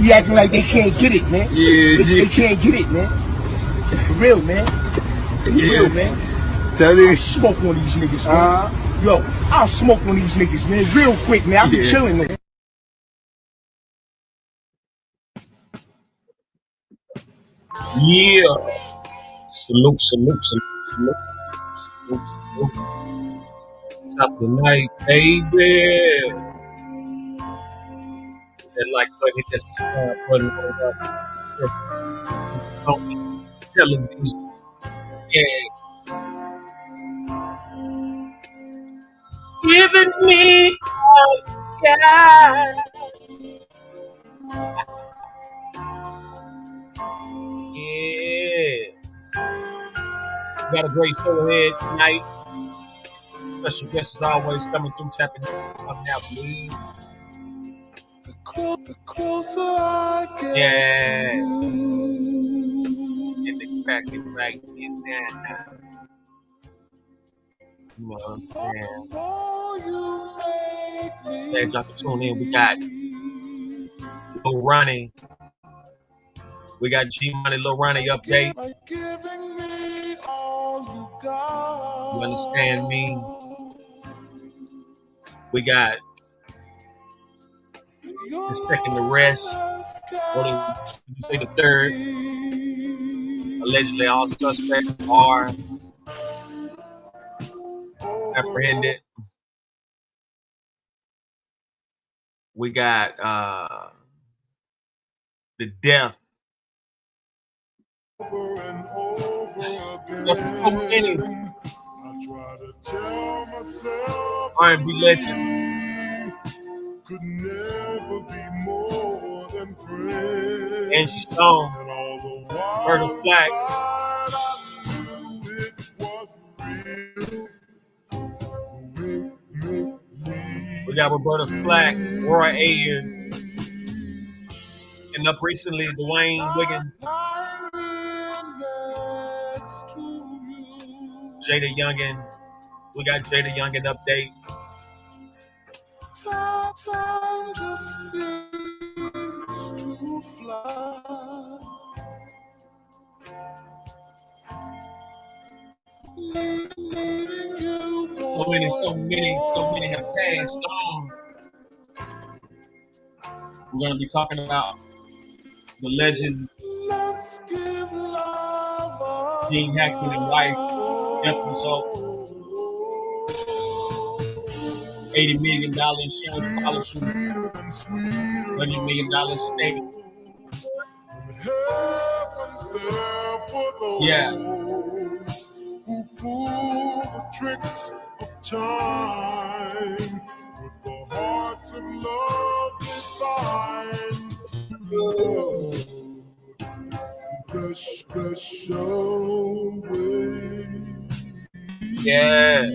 Be acting like they can't get it, man. They can't get it, man. For real, man. For real, man. I'll smoke on these niggas, man. Yo, I'll smoke on these niggas, man. Real quick, man. I'll be chilling, man. Yeah. Salute, salute, salute, salute, salute, salute. Top of the night, baby. That like button, hit that subscribe button on television. Yeah. Giving me a God. Yeah. We got a great show ahead tonight. Special guests as always coming through, tapping out, please. The closer I get, yeah. Get the cracking right in there. You know what I'm saying? Glad y'all can tune in. We got Lil Ronnie. We got G Money Lil Ronnie update. You understand me? We got the second arrest. Or did you say the third? Allegedly, all the suspects are apprehended. We got the death. There's so many R&B legend. Could never be more than friends. And Stone, Murder Flag. We got Roberta Flack, Roy Ayers, and up recently Dwayne Wiggins, Jada Youngin. We got Jada Youngin update. Time just seems to fly. So many have passed on. We're gonna be talking about the legend Gene Hackman and wife, death result. $80 million insurance policy, $100 million stake. Yeah. Who fool the tricks of time with the hearts of love designed special way. Yeah.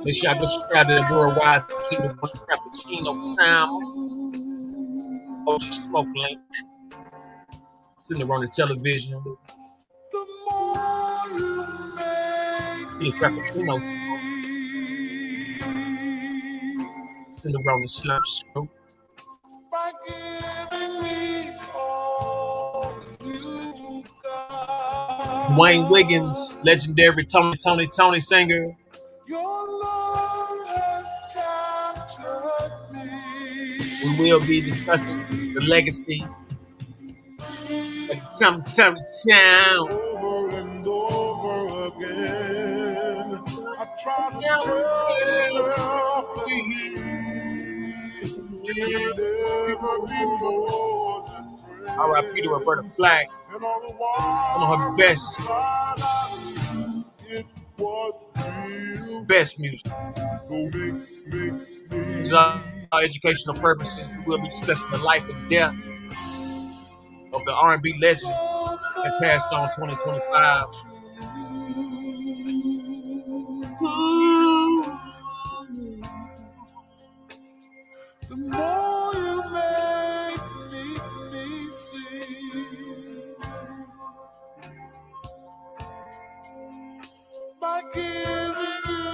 Make sure I go subscribe to the Worldwide Single Cappuccino Time. OG Smoke Link. SendáRoni television. The Frappuccino. SendáRoni Slurp Scoop. Dwayne Wiggins, legendary Tony singer. We will be discussing the legacy of some town. Over and over again, I try to tell myself that we never be more R.I.P. to Roberta Flack. One of her best music. These are our educational purposes. We will be discussing the life and death of the R&B legend that passed on 2025. The more you make me see, by giving you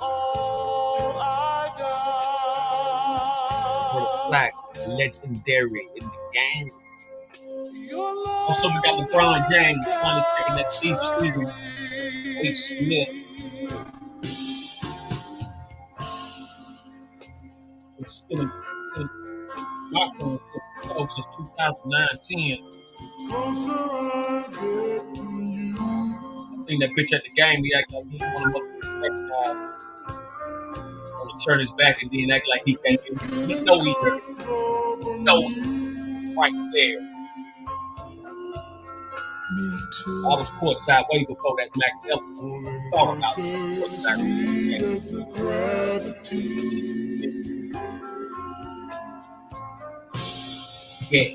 all I got. Black, legendary in the game. Also, we got LeBron James finally taking that deep Stephen H. Smith. It's still lockdown since 2009-10. I seen that bitch at the game. He act like he didn't want to want to turn his back and then act like he can't do it. He know he hurt. No, right there. I was courtside way before that Mac ever thought about courtside. Yeah.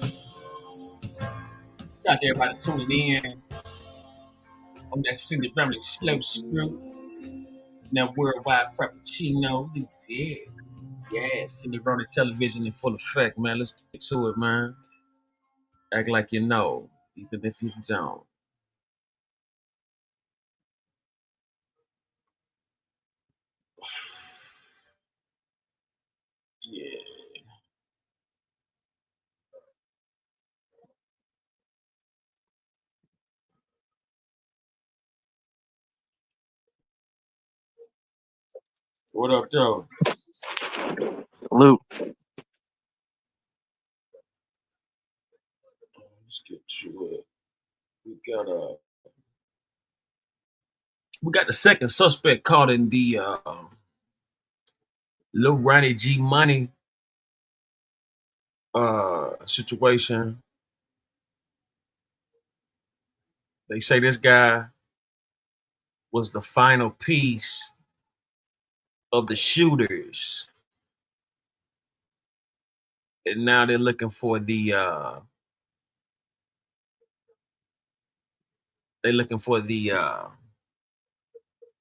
Shout out to everybody tuning in on that SendáRoni slow screw. That worldwide frappuccino. Yeah. Yeah, SendáRoni television in full effect, man. Let's get to it, man. Act like you know, even if you don't. Yeah. What up, Joe? Salute. Let's get to it. We got the second suspect caught in the Lil Ronnie G Money situation. They say this guy was the final piece of the shooters, and now they're looking for the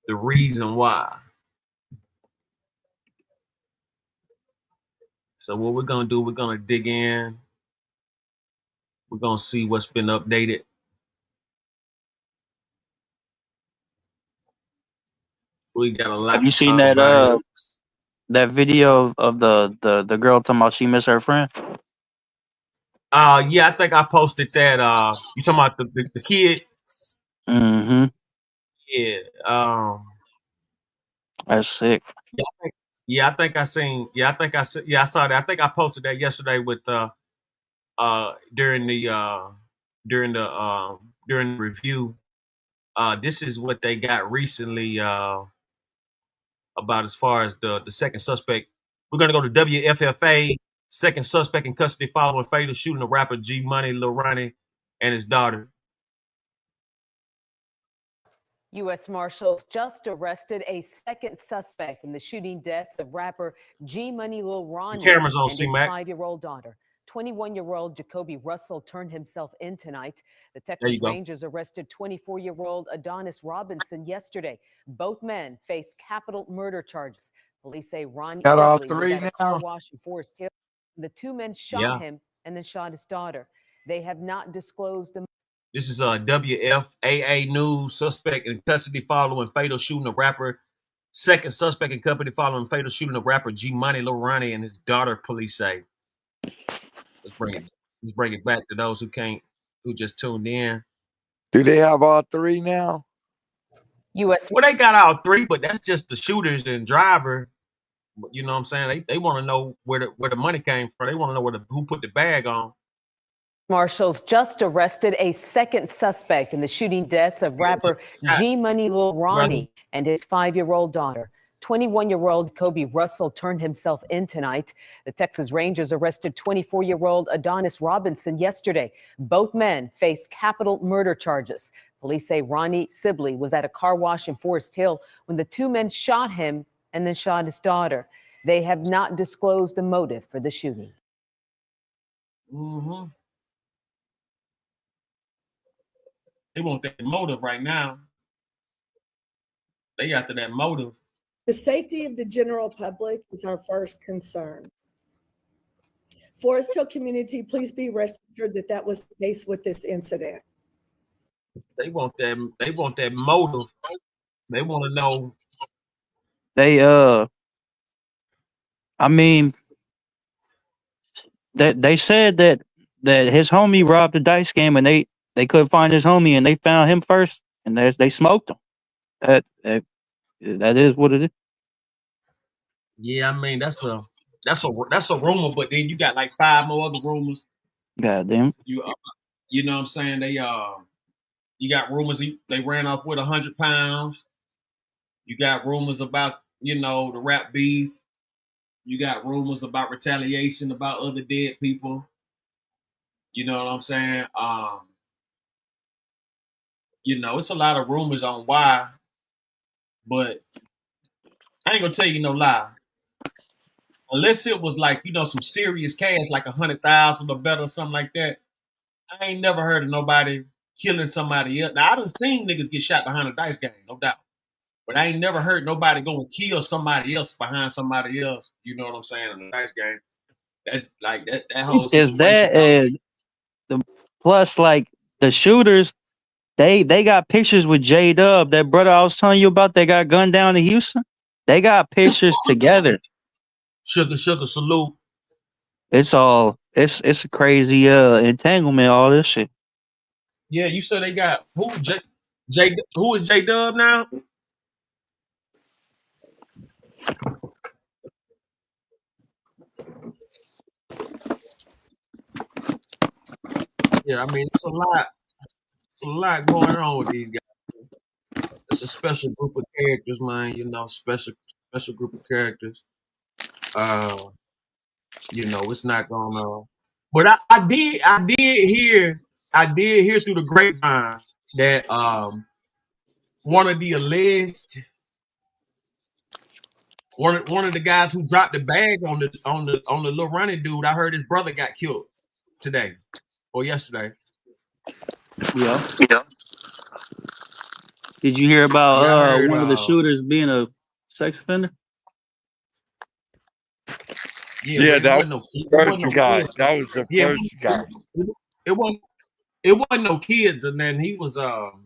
reason why. So what we're gonna do, we're gonna dig in. We're gonna see what's been updated. We got a lot. Have you to seen talk that about. that video of the girl talking about she missed her friend? Yeah, I think I posted that. You talking about the kid? Mm-hmm. Yeah. That's sick. Yeah, I think I seen. Yeah, I think I saw that. I think I posted that yesterday with during the review. This is what they got recently about as far as the second suspect. We're gonna go to WFFA. Second suspect in custody following fatal shooting of rapper G Money, Lil Ronnie, and his daughter. U.S. Marshals just arrested a second suspect in the shooting deaths of rapper G Money Lil Ronnie and his 5-year-old daughter. 21-year-old Jacoby Russell turned himself in tonight. The Texas Rangers arrested 24-year-old Adonis Robinson yesterday. Both men face capital murder charges. Police say Ronnie was at a car wash in Forest Hill. The two men shot him and then shot his daughter. They have not disclosed the. This is WFAA News. Suspect in custody following fatal shooting of rapper. Second suspect in custody following fatal shooting of rapper G Money, Lil Ronnie, and his daughter. Police say. Let's bring it back to those who just tuned in. Do they have all three now? Well, they got all three, but that's just the shooters and driver. You know what I'm saying? They want to know where the money came from. They want to know who put the bag on. Marshals just arrested a second suspect in the shooting deaths of rapper G Money Lil Ronnie and his 5-year-old daughter. 21-year-old Jacoby Russell turned himself in tonight. The Texas Rangers arrested 24-year-old Adonis Robinson yesterday. Both men face capital murder charges. Police say Ronnie Sibley was at a car wash in Forest Hill when the two men shot him and then shot his daughter. They have not disclosed the motive for the shooting. Mm-hmm. They want that motive right now. They after that motive. The safety of the general public is our first concern. Forest Hill community, please be rest assured that that was the case with this incident. They want that. They want that motive. They want to know. They I mean, that they said that his homie robbed the dice game and they couldn't find his homie and they found him first and they smoked him. That is what it is. Yeah, I mean that's a rumor, but then you got like 5 more other rumors. God damn. You know what I'm saying? They you got rumors they ran off with 100 pounds. You got rumors about the rap beef. You got rumors about retaliation about other dead people. You know what I'm saying? It's a lot of rumors on why, but I ain't gonna tell you no lie. Unless it was like, some serious cash, like 100,000 or better or something like that. I ain't never heard of nobody killing somebody else. Now I done seen niggas get shot behind a dice game, no doubt. But I ain't never heard nobody go and kill somebody else behind somebody else. You know what I'm saying? In a dice game. That whole situation. Is that plus like the shooters, they got pictures with J-Dub, that brother I was telling you about that got gunned down in Houston. They got pictures together. Sugar salute. It's a crazy entanglement, all this shit. Yeah, you said they got who who is J-Dub now? Yeah, I mean it's a lot going on with these guys. It's a special group of characters, man. Special group of characters. It's not gonna. But I did hear through the grapevine that one of the alleged one of the guys who dropped the bag on the little running dude, I heard his brother got killed today or yesterday. Yeah. Did you hear about one of the shooters being a sex offender? Yeah, that was the first guy. That was the first guy. It wasn't no kids, and then he was on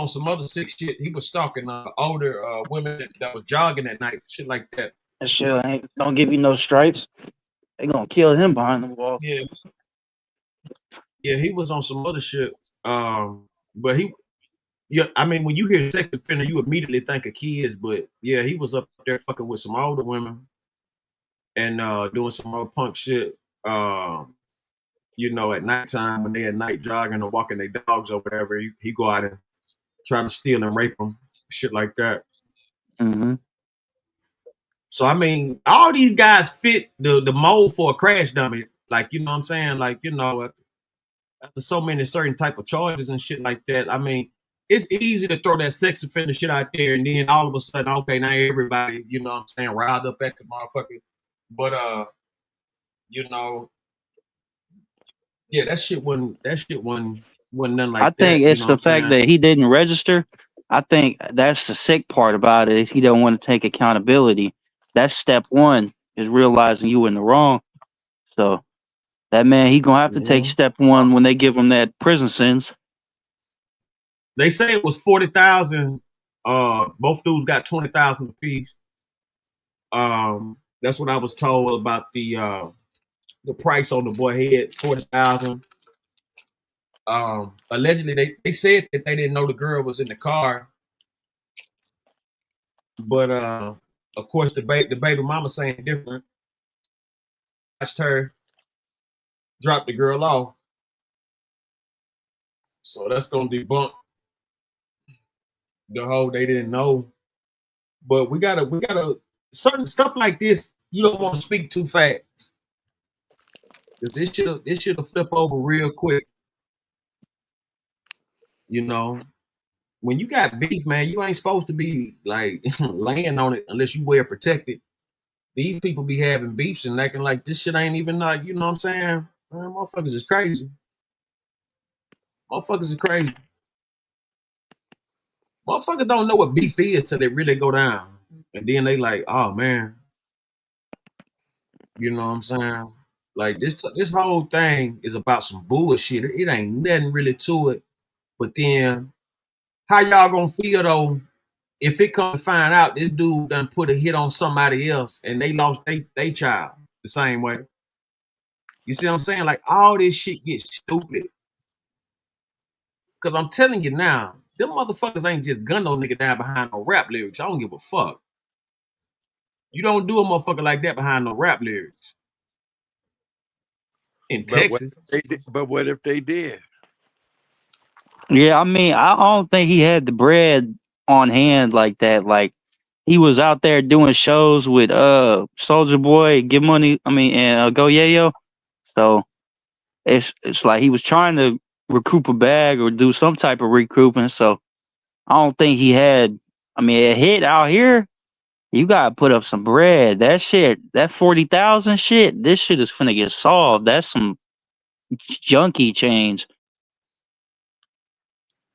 some other sick shit. He was stalking older women that was jogging at night, shit like that. That shit ain't don't give you no stripes. They gonna kill him behind the wall. Yeah, he was on some other shit. But I mean, when you hear sex offender, you immediately think of kids. But yeah, he was up there fucking with some older women and doing some other punk shit. At nighttime when they at night jogging or walking their dogs or whatever, he go out and try to steal and rape them, shit like that. Mm-hmm. So I mean, all these guys fit the mold for a crash dummy. Like, you know what I'm saying? Like, after so many certain type of charges and shit like that, I mean, it's easy to throw that sex offender shit out there and then all of a sudden, okay, now everybody, you know what I'm saying, riled up at the motherfucker. But yeah, that shit wasn't nothing like that. I think it's the fact that he didn't register. I think that's the sick part about it. He don't want to take accountability. That's step one, is realizing you in the wrong. So that man, he gonna have to take step one when they give him that prison sentence. They say it was 40,000. Both dudes got 20,000 apiece. That's what I was told about the price on the boy head, 40,000. Allegedly, they said that they didn't know the girl was in the car, but of course the baby mama saying different. Watched her drop the girl off, so that's gonna debunk the whole they didn't know But we gotta certain stuff like this. You don't want to speak too fast, because this shit'll flip over real quick. You know, when you got beef, man, you ain't supposed to be like laying on it unless you wear protected. These people be having beefs and acting like this shit ain't even like, you know what I'm saying? Man, motherfuckers is crazy. Motherfuckers are crazy. Motherfuckers don't know what beef is till they really go down. And then they like, oh man, you know what I'm saying? Like this whole thing is about some bullshit. It ain't nothing really to it. But then how y'all gonna feel though if it come to find out this dude done put a hit on somebody else and they lost they child the same way? You see what I'm saying? Like all this shit gets stupid. Cause I'm telling you now, them motherfuckers ain't just gun no nigga down behind no rap lyrics. I don't give a fuck. You don't do a motherfucker like that behind no rap lyrics. In Texas. But what if they did? Yeah, I mean, I don't think he had the bread on hand like that. Like he was out there doing shows with Soldier Boy, Get Money, I mean, and Go Yayo. So it's like he was trying to recoup a bag or do some type of recouping. So I don't think he had. I mean, a hit out here, you gotta put up some bread. That shit, that 40,000 shit, this shit is finna get solved. That's some junkie change.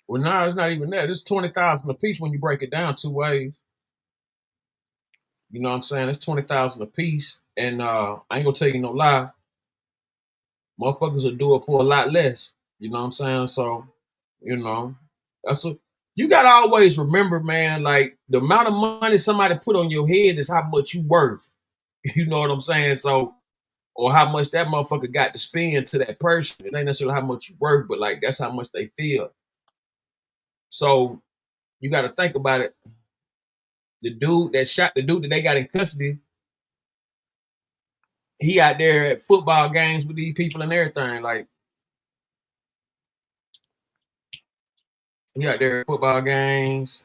Well, no, it's not even that. It's 20,000 a piece when you break it down two ways. You know what I'm saying? It's 20,000 a piece. And I ain't gonna tell you no lie. Motherfuckers will do it for a lot less. You know what I'm saying? So, you know, you gotta always remember, man, like the amount of money somebody put on your head is how much you worth. You know what I'm saying? So, or how much that motherfucker got to spend to that person. It ain't necessarily how much you worth, but like that's how much they feel. So you gotta think about it. The dude that shot the dude that they got in custody, he out there at football games with these people and everything. Like he out there at football games.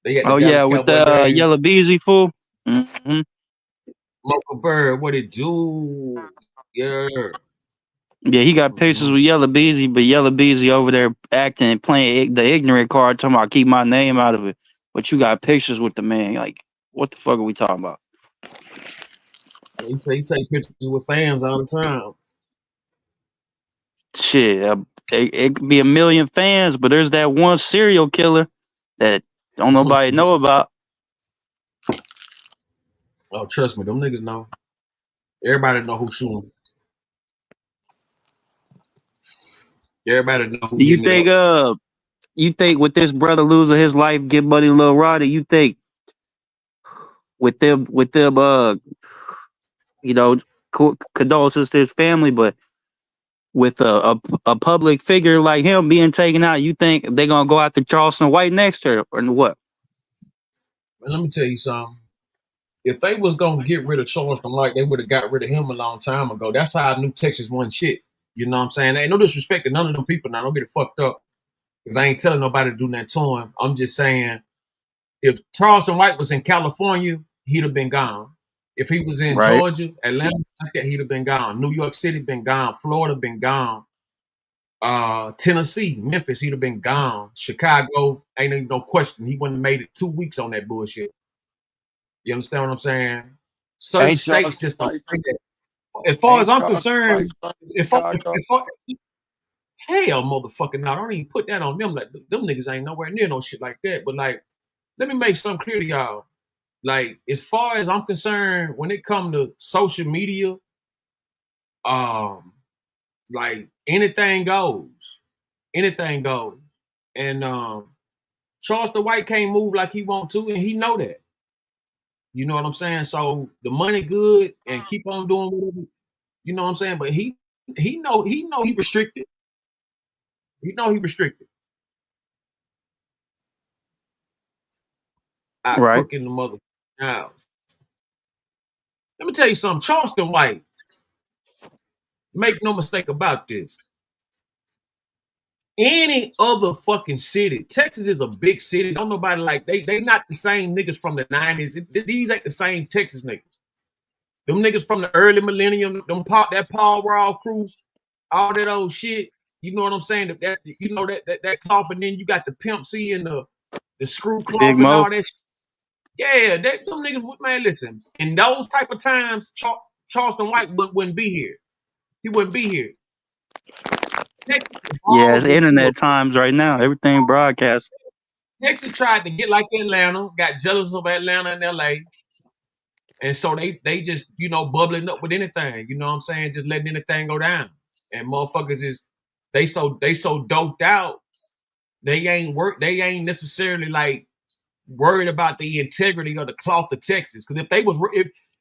They got the Oh Dallas yeah, with Cowboy the game. Yellow Beezy fool. Mm-hmm. Michael Bird, what it do? Yeah. Yeah, he got pictures with Yellow Beezy, but Yellow Beezy over there acting and playing the ignorant card, talking about keep my name out of it. But you got pictures with the man. Like, what the fuck are we talking about? He say he take pictures with fans all the time. Shit, it could be a million fans, but there's that one serial killer that don't nobody know about. Oh, trust me, them niggas know. Everybody know who's shooting. Everybody know who Do you getting it think up. you think with this brother losing his life, Get Money Lil Roddy, you think with them you know, condolences to his family, but with a public figure like him being taken out, you think they're gonna go after Charleston White next or what? Man, let me tell you something. If they was gonna get rid of Charleston White, they would have got rid of him a long time ago. That's how I knew Texas won shit. You know what I'm saying? Ain't no disrespect to none of them people now. Don't get it fucked up. Because I ain't telling nobody to do that to him. I'm just saying, if Charleston White was in California, he'd have been gone. If he was in Right. Georgia, Atlanta, he'd have been gone. New York City been gone. Florida been gone. Tennessee, Memphis, he'd have been gone. Chicago, ain't even no question. He wouldn't have made it 2 weeks on that bullshit. You understand what I'm saying? Certain Ain't states Charleston just don't White? say that. As far as Ain't I'm Charleston concerned, White from if Chicago? hell, motherfucker, no, don't even put that on them. Like them niggas ain't nowhere near no shit like that. But like, let me make something clear to y'all. Like, as far as I'm concerned, when it comes to social media, like anything goes. Anything goes. And Charleston White can't move like he want to, and he know that. You know what I'm saying? So the money good and keep on doing whatever. You know what I'm saying? But he know he restricted. He know he restricted. I Right. cook in the mother house. Let me tell you something. Charleston White, make no mistake about this. any other fucking city. Texas is a big city. Don't nobody like they not the same niggas from the 90s. These ain't the same Texas niggas. Them niggas from the early millennium, that Paul Raw crew, all that old shit. You know what I'm saying? That you know that cloth, and then you got the Pimp C and the screw cloth and all that shit. Yeah, them niggas, man, listen. In those type of times, Charleston White wouldn't be here. He wouldn't be here. Yeah, it's internet times right now. Everything broadcast. Texas tried to get like Atlanta, got jealous of Atlanta and LA. And so they just, you know, bubbling up with anything, you know what I'm saying? Just letting anything go down. And motherfuckers they so doped out, they ain't necessarily like worried about the integrity of the cloth of Texas. Because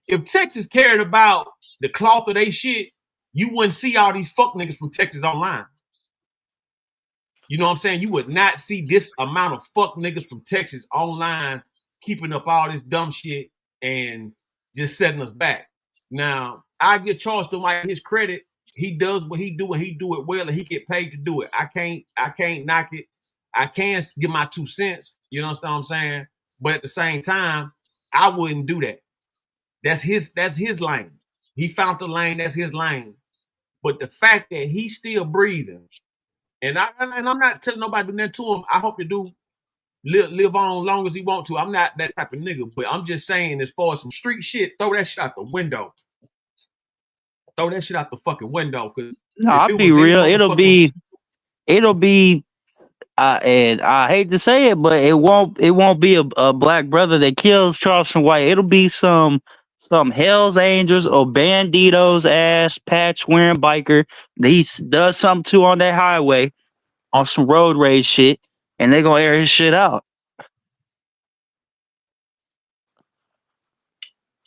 if Texas cared about the cloth of they shit, you wouldn't see all these fuck niggas from Texas online. You know what I'm saying? You would not see this amount of fuck niggas from Texas online keeping up all this dumb shit and just setting us back. Now, I give Charleston White his credit. He does what he do and he do it well and he get paid to do it. I can't knock it. I can't give my 2 cents. You know what I'm saying? But at the same time, I wouldn't do that. That's his lane. He found the lane, that's his lane. But the fact that he's still breathing, and I'm not telling nobody to do that to him. I hope to do live on long as he want to. I'm not that type of nigga, but I'm just saying, as far as some street shit, throw that shit out the window. Throw that shit out the fucking window. No, I'll be real. It'll be. And I hate to say it, but it won't be a black brother that kills Charleston White. It'll be some Hell's Angels or Banditos ass patch wearing biker that he does something to on that highway on some road rage shit, and they gonna air his shit out.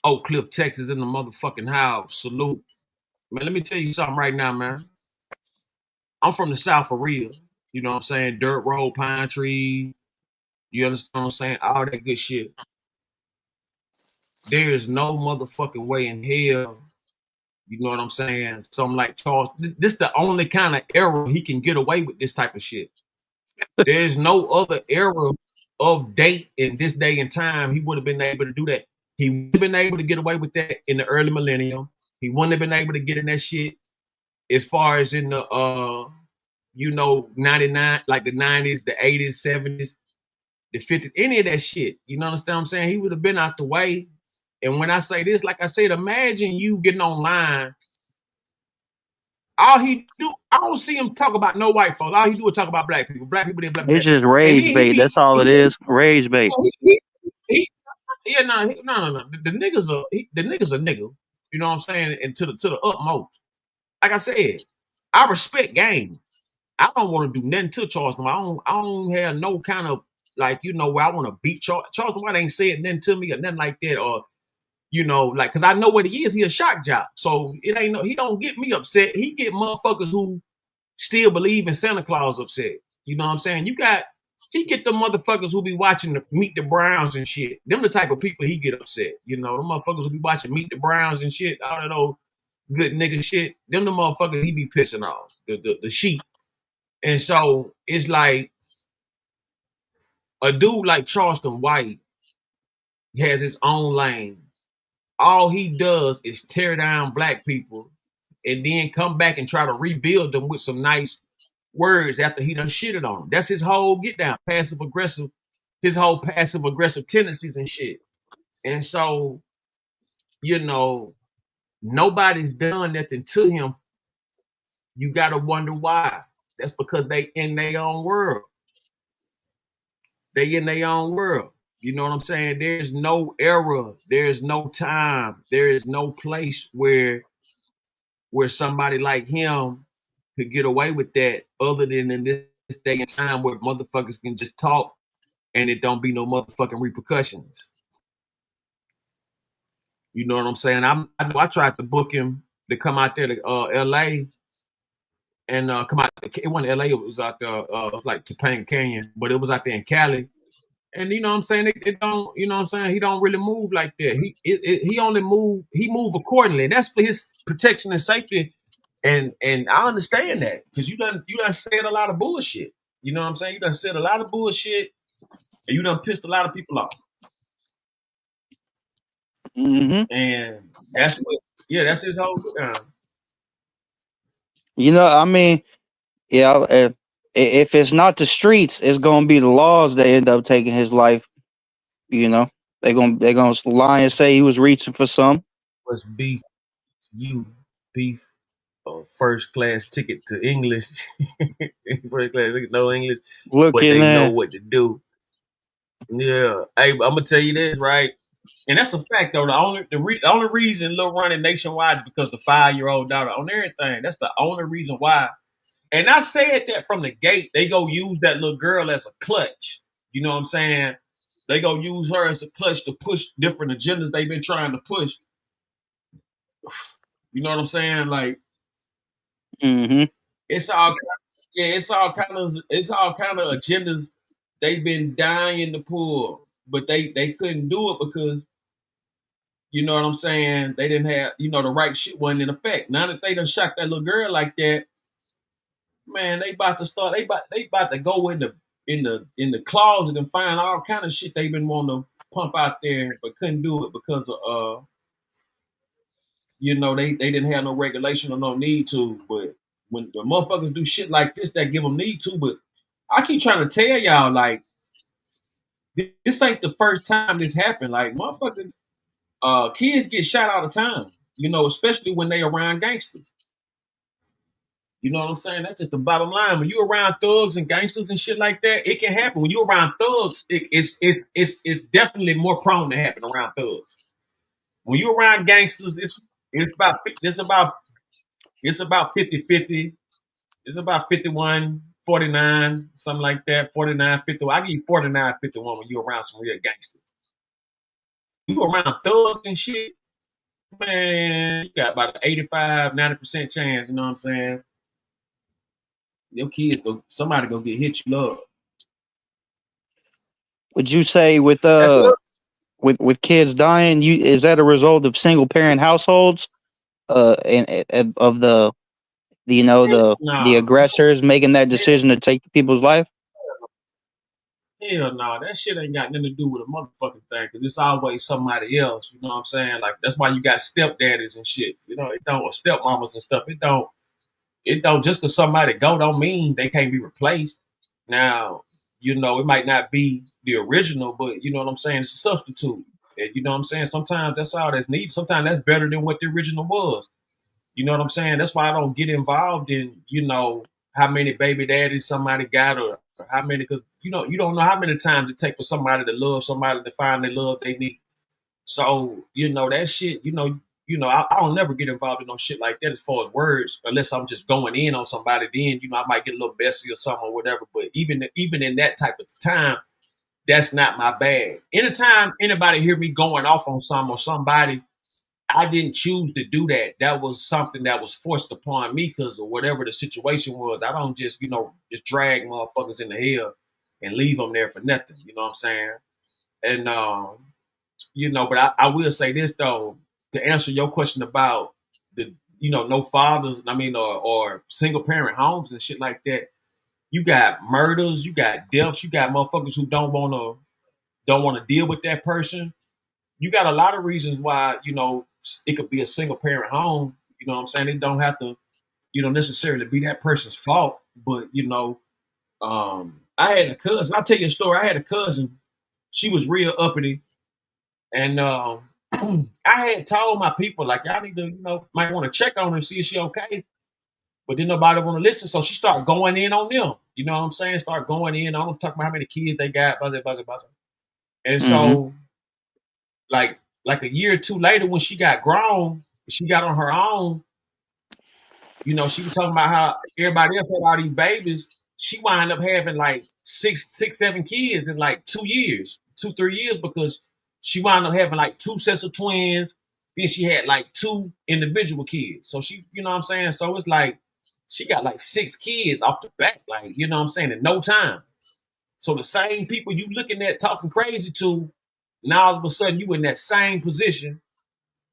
Oak Cliff, Texas, in the motherfucking house. Salute. Man, let me tell you something right now, man. I'm from the South for real. You know what I'm saying? Dirt road, pine tree. You understand what I'm saying? All that good shit. There is no motherfucking way in hell. You know what I'm saying? Something like Charles. This is the only kind of era he can get away with this type of shit. There's no other era of date in this day and time he would have been able to do that. He would have been able to get away with that in the early millennium. He wouldn't have been able to get in that shit as far as in the 99, like the 90s, the 80s, 70s, the 50s, any of that shit. You know what I'm saying? He would have been out the way. And when I say this, like I said, imagine you getting online. All he do, I don't see him talk about no white folks. All he do is talk about black people. Black people, they black people. It's just rage bait. That's all it is. Rage bait. No. The niggas are nigga. You know what I'm saying? And to the utmost. Like I said, I respect game. I don't want to do nothing to Charleston. I don't have no kind of like, you know, where I want to beat Charleston White ain't said nothing to me or nothing like that, or you know, like, cause I know what he is. He a shock jock. So it ain't he don't get me upset. He get motherfuckers who still believe in Santa Claus upset. You know what I'm saying? He get the motherfuckers who be watching the Meet the Browns and shit. Them the type of people he get upset. You know, the motherfuckers who be watching Meet the Browns and shit, all of those good nigga shit. Them the motherfuckers he be pissing off. The sheep. And so it's like a dude like Charleston White has his own lane. All he does is tear down black people and then come back and try to rebuild them with some nice words after he done shitted on them. That's his whole get down, passive aggressive, his whole passive aggressive tendencies and shit. And so, you know, nobody's done nothing to him. You got to wonder why. That's because they in their own world. They in their own world. You know what I'm saying? There's no era. There's no time. There is no place where somebody like him could get away with that other than in this day and time where motherfuckers can just talk and it don't be no motherfucking repercussions. You know what I'm saying? I tried to book him to come out there to LA and come out. It wasn't LA. It was out there like Topanga Canyon, but it was out there in Cali. And you know what I'm saying? It don't, you know what I'm saying? He don't really move like that. He only move accordingly. That's for his protection and safety And I understand that because you done said a lot of bullshit. You know what I'm saying? You done said a lot of bullshit and you done pissed a lot of people off. And that's what, that's his whole. You know, I mean, yeah, if it's not the streets, it's gonna be the laws that end up taking his life. You know, they're gonna lie and say he was reaching for some. Was beef first class ticket to English, first class ticket, no English, but they know what to do. Yeah, hey, I'm gonna tell you this, right? And that's a fact, though. The only reason Lil running nationwide is because the 5-year-old daughter on everything. That's the only reason why. And I said that from the gate. They go use that little girl as a clutch. You know what I'm saying? They go use her as a clutch to push different agendas they've been trying to push. You know what I'm saying? Like, it's all kind of agendas they've been dying to pull, but they couldn't do it because, you know what I'm saying, they didn't have, the right shit wasn't in effect. Now that they done shot that little girl like that, man, they about to start. They about to go in the closet and find all kind of shit they've been wanting to pump out there, but couldn't do it because of they didn't have no regulation or no need to. But when motherfuckers do shit like this, that give them need to. But I keep trying to tell y'all, like, this ain't the first time this happened. Like, motherfuckers, kids get shot all the time. Especially when they around gangsters. You know what I'm saying? That's just the bottom line. When you around thugs and gangsters and shit like that, it can happen. When you around thugs, it's definitely more prone to happen around thugs. When you around gangsters, it's about 50-50. It's about 51-49, something like that. 49-51. I give you 49-51 when you around some real gangsters. You around thugs and shit, man, you got about an 85-90% chance, you know what I'm saying? Your kids somebody go get hit, you love. Would you say with kids dying, is that a result of single parent households? And of the aggressors making that decision to take people's life? Hell no, that shit ain't got nothing to do with a motherfucking thing, because it's always somebody else. You know what I'm saying? Like, that's why you got stepdaddies and shit. It don't, or stepmamas and stuff. It don't just because somebody go don't mean they can't be replaced. Now, it might not be the original, but you know what I'm saying? It's a substitute. And you know what I'm saying? Sometimes that's all that's needed. Sometimes that's better than what the original was. You know what I'm saying? That's why I don't get involved in, how many baby daddies somebody got or how many, because, you don't know how many times it takes for somebody to love somebody to find the love they need. So, that shit, I don't never get involved in no shit like that as far as words, unless I'm just going in on somebody. Then, I might get a little messy or something or whatever. But even in that type of time, that's not my bag. Anytime anybody hear me going off on something or somebody, I didn't choose to do that. That was something that was forced upon me because of whatever the situation was. I don't just, just drag motherfuckers in the hell and leave them there for nothing. You know what I'm saying? And, but I will say this, though, to answer your question about the, no fathers, or single parent homes and shit like that. You got murders, you got deaths, you got motherfuckers who don't want to deal with that person. You got a lot of reasons why, it could be a single parent home. You know what I'm saying? It don't have to, necessarily be that person's fault. But, I had a cousin. I'll tell you a story. I had a cousin. She was real uppity. And I had told my people, like, y'all need to, might want to check on her and see if she okay. But then nobody want to listen. So she started going in on them. You know what I'm saying? Start going in on them, talking about how many kids they got, buzz. And so, like a year or two later, when she got grown, she got on her own. She was talking about how everybody else had all these babies. She wound up having like 7 kids in like 2 years, 2-3 years, because she wound up having like 2 sets of twins. Then she had like 2 individual kids. So she, you know what I'm saying? So it's like she got like 6 kids off the bat, like, you know what I'm saying, in no time. So the same people you looking at talking crazy to, now all of a sudden you in that same position.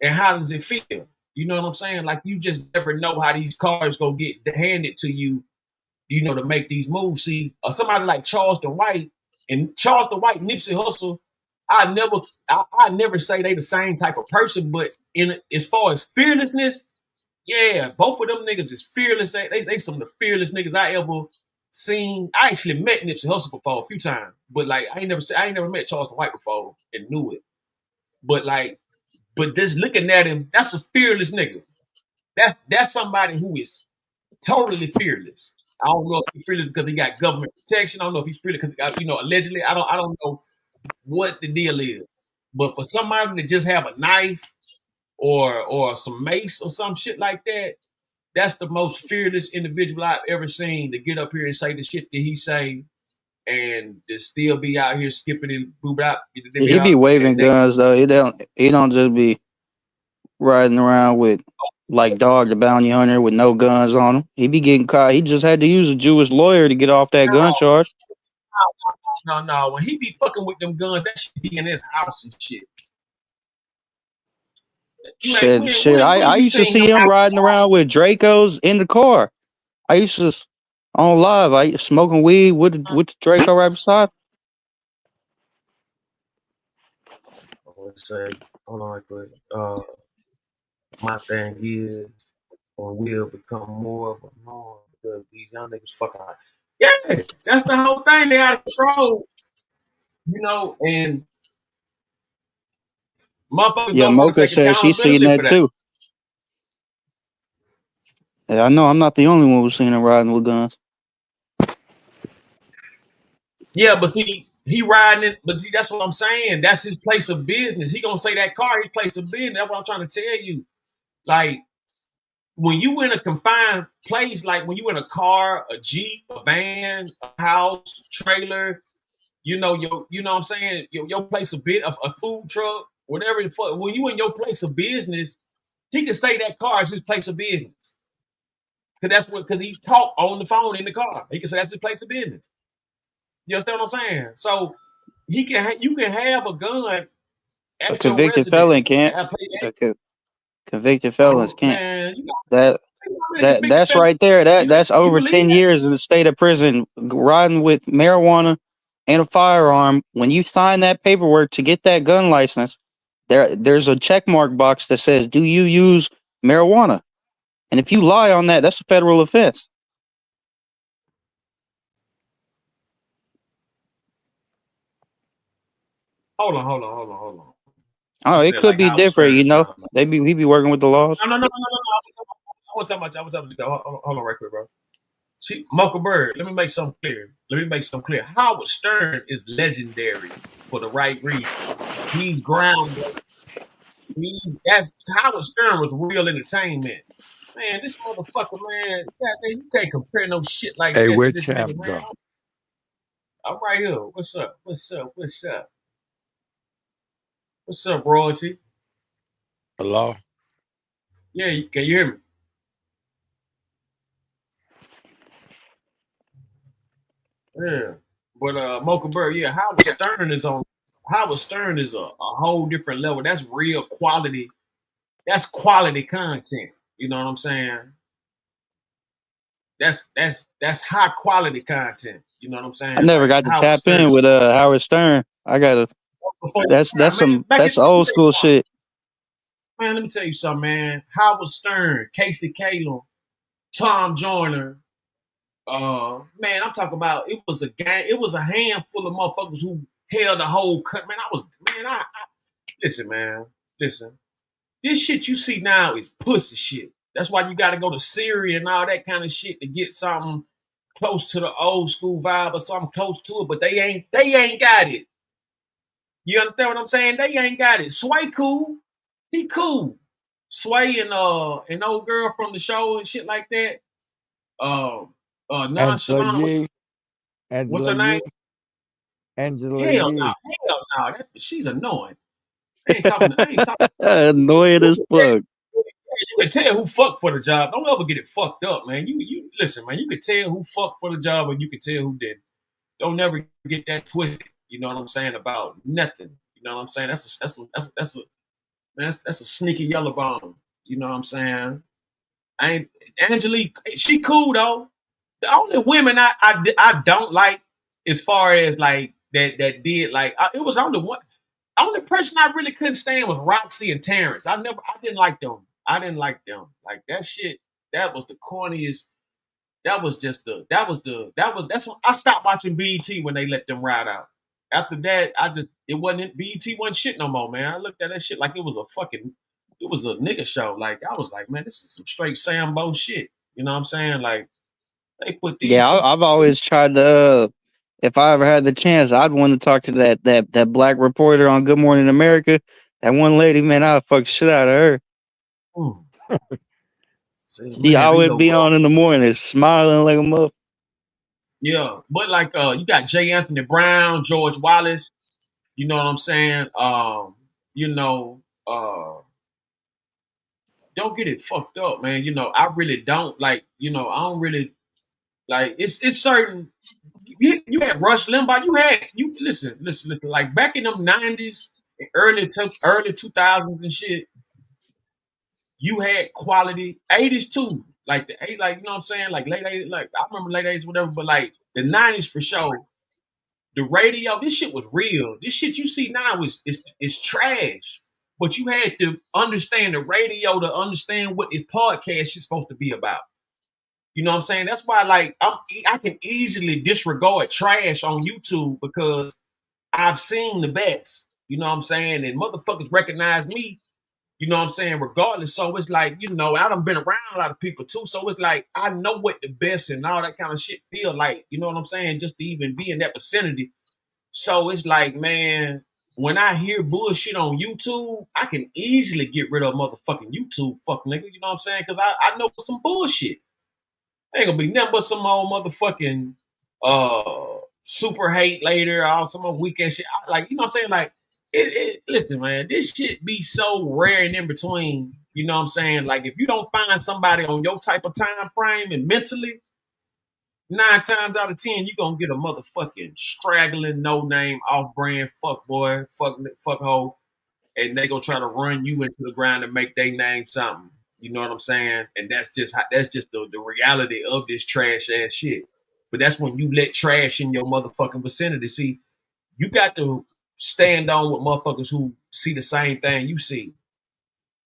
And how does it feel? You know what I'm saying? Like, you just never know how these cars gonna get handed to you, you know, to make these moves. See, somebody like Charleston White and Charleston White, Nipsey Hussle, I never say they the same type of person, but as far as fearlessness, yeah, both of them niggas is fearless. They some of the fearless niggas I ever seen. I actually met Nipsey Hussle before a few times, but like I ain't never met Charleston White before and knew it. But just looking at him, that's a fearless nigga. That's somebody who is totally fearless. I don't know if he's fearless because he got government protection. I don't know if he's fearless because, you know, allegedly. I don't know what the deal is. But for somebody to just have a knife or some mace or some shit like that, that's the most fearless individual I've ever seen to get up here and say the shit that he say and to still be out here skipping and boop out. He be waving guns though. He don't just be riding around with like Dog the Bounty Hunter with no guns on him. He be getting caught. He just had to use a Jewish lawyer to get off that gun charge. No. When he be fucking with them guns, that shit be in his house and shit. Shit. I used to see him riding around with Dracos in the car. I used to on live. I smoking weed with the Draco right beside. Let's say, hold on, quick. My thing is, or will become more of a norm because these young niggas fucking. Yeah, that's the whole thing. They out of control, you know, and motherfuckers don't want to Mocha take said she's seen accountability that too. Yeah, I know. I'm not the only one who's seen him riding with guns. Yeah, but see, he riding it. But see, that's what I'm saying. That's his place of business. He gonna say that car his place of business. That's what I'm trying to tell you. Like, when you in a confined place, like when you in a car, a Jeep, a van, a house, trailer, you know what I'm saying, your place of business, a food truck, whatever the fuck. When you in your place of business, he can say that car is his place of business. Because he's talk on the phone in the car. He can say that's his place of business. You understand what I'm saying? So you can have a gun at A convicted felon can't. Convicted felons can't. Man, that's right there. That's over 10 years in the state of prison, riding with marijuana and a firearm. When you sign that paperwork to get that gun license, there's a check mark box that says, "Do you use marijuana?" And if you lie on that, that's a federal offense. Hold on. Oh, it could be different, you know. He be working with the laws. No. I want to talk about. Hold on, right quick, bro. See, Mocha Bird. Let me make something clear. Howard Stern is legendary for the right reason. He's grounded. Howard Stern was real entertainment. Man, this motherfucker, man, you can't compare no shit like that to this nigga, man. I'm right here. What's up? What's up, royalty? Hello? Yeah, can you hear me? Yeah. But Mocha Bird, yeah, Howard Stern is a whole different level. That's real quality. That's quality content. You know what I'm saying? That's high quality content. You know what I'm saying? I never got to tap in with Howard Stern. I gotta. That's old school shit. Man, let me tell you something, man. Howard Stern, Casey Kalem, Tom Joyner. Man, I'm talking about it was a gang. It was a handful of motherfuckers who held the whole cut. Man, listen, man. Listen. This shit you see now is pussy shit. That's why you got to go to Syria and all that kind of shit to get something close to the old school vibe or something close to it. But they ain't got it. You understand what I'm saying? They ain't got it. Sway cool. He cool. Sway and old girl from the show and shit like that. Nonchalant. What's her name? Angela Hell no. She's annoying. I ain't talking. Annoying as fuck. You can tell who fucked for the job. Don't ever get it fucked up, man. You listen, man. You can tell who fucked for the job, and you can tell who didn't. Don't never get that twisted. You know what I'm saying about nothing. You know what I'm saying? That's a sneaky yellow bomb. You know what I'm saying? Angelique, she cool though. The only women I don't like, as far as like that did like it was only one. Only person I really couldn't stand was Roxy and Terrence. I didn't like them. I didn't like them. Like that shit. That was the corniest. That's when I stopped watching BET when they let them ride out. After that, BET wasn't shit no more, man. I looked at that shit like it was a nigga show. Like I was like, man, this is some straight Sambo shit. You know what I'm saying? Like they put these Yeah, I've always tried to. If I ever had the chance, I'd want to talk to that black reporter on Good Morning America. That one lady, man, I'd fuck shit out of her. See, She always be on in the morning, smiling like a mother. Yeah, but like you got J. Anthony Brown, George Wallace. You know what I'm saying? Don't get it fucked up, man. I really don't like. I don't really like. It's certain. You had Rush Limbaugh. You listen. Like back in them '90s, early 2000s and shit. You had quality '80s too, like you know what I'm saying, like late '80s. Like I remember late '80s, whatever. But like the '90s for sure. The radio, this shit was real. This shit you see now is trash. But you had to understand the radio to understand what this podcast is supposed to be about. You know what I'm saying? That's why, like, I can easily disregard trash on YouTube because I've seen the best. You know what I'm saying? And motherfuckers recognize me. You know what I'm saying? Regardless. So it's like, I done been around a lot of people too. So it's like I know what the best and all that kind of shit feel like. You know what I'm saying? Just to even be in that vicinity. So it's like, man, when I hear bullshit on YouTube, I can easily get rid of motherfucking YouTube, fuck nigga. You know what I'm saying? Because I know some bullshit. Ain't gonna be nothing but some old motherfucking super hate later or some old weekend shit. Like, you know what I'm saying? Like, listen, man, this shit be so rare and in between. You know what I'm saying? Like, if you don't find somebody on your type of time frame and mentally, 9 times out of 10, you're gonna get a motherfucking straggling, no name, off brand fuck boy, fuck hoe, and they gonna try to run you into the ground and make their name something. You know what I'm saying? And that's just the reality of this trash ass shit. But that's when you let trash in your motherfucking vicinity. See, you got to stand on with motherfuckers who see the same thing you see.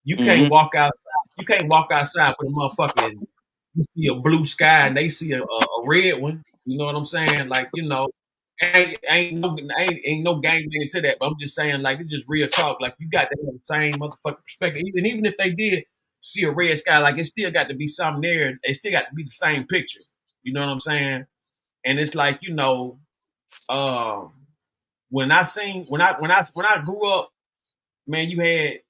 You can't walk outside. You can't walk outside with a motherfucking, you see a blue sky and they see a red one. You know what I'm saying? Like, ain't no game into that. But I'm just saying, like, it's just real talk. Like, you got to have the same motherfucking perspective. Even if they did see a red sky, like, it still got to be something there. It still got to be the same picture. You know what I'm saying? And it's like, when I grew up, man, you had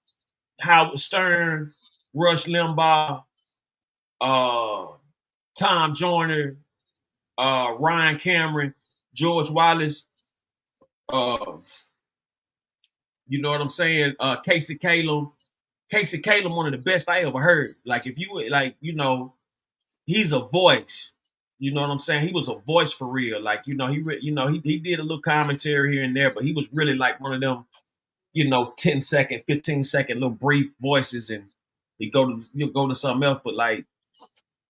Howard Stern, Rush Limbaugh, Tom Joyner, Ryan Cameron, George Wallace, you know what I'm saying? Casey Calum. Casey Calum, one of the best I ever heard. Like, if you like, he's a voice. You know what I'm saying? He was a voice for real. Like, he did a little commentary here and there, but he was really like one of them, 10-second, 15-second little brief voices, and you'll go to something else. But like,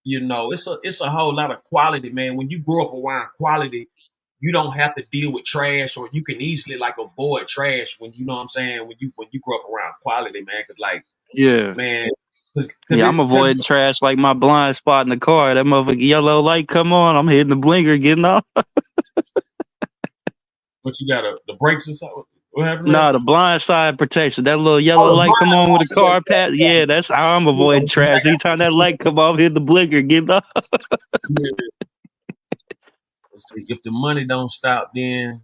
it's a whole lot of quality, man. When you grow up around quality, you don't have to deal with trash, or you can easily like avoid trash when you know what I'm saying, when you grow up around quality, man. Cause like, yeah, man. I'm avoiding trash like my blind spot in the car. That motherfucking yellow light come on, I'm hitting the blinker, getting off. But you got the brakes or something? What happened? No, the blind side protection. That little yellow light come on with the car pass. Yeah, that's how I'm avoiding trash. Anytime that light come off, hit the blinker, getting off. See, if the money don't stop, then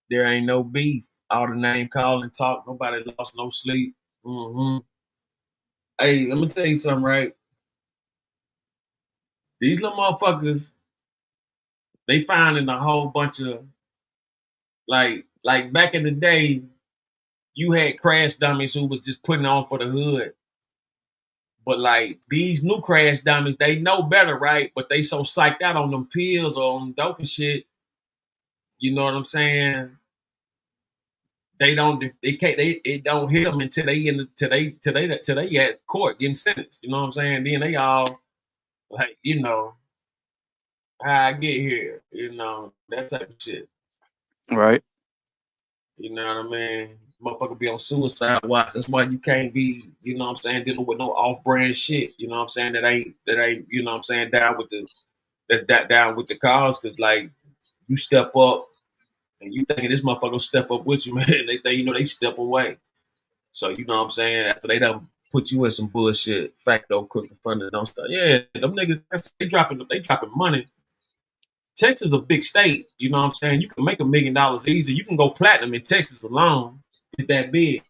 there ain't no beef. All the name calling, talk, nobody lost no sleep. Mm-hmm. Hey, let me tell you something, right? These little motherfuckers, they finding a whole bunch of like back in the day, you had crash dummies who was just putting on for the hood. But like these new crash dummies, they know better, right? But they so psyched out on them pills or on dope and shit. You know what I'm saying? they don't it don't hit them until they at court getting sentenced. You know what I'm saying? Then they all like, how I get here, that type of shit. Right. You know what I mean? Motherfucker be on suicide watch. That's why you can't be, dealing with no off-brand shit. You know what I'm saying? That ain't, down with the cause. Cause like you step up and you thinking this motherfucker step up with you, man. They think, they step away. So you know what I'm saying? After they done put you in some bullshit, facto, crook in front of them stuff. Yeah, them niggas, they dropping money. Texas is a big state, you know what I'm saying? You can make $1 million easy. You can go platinum in Texas alone. It's that big.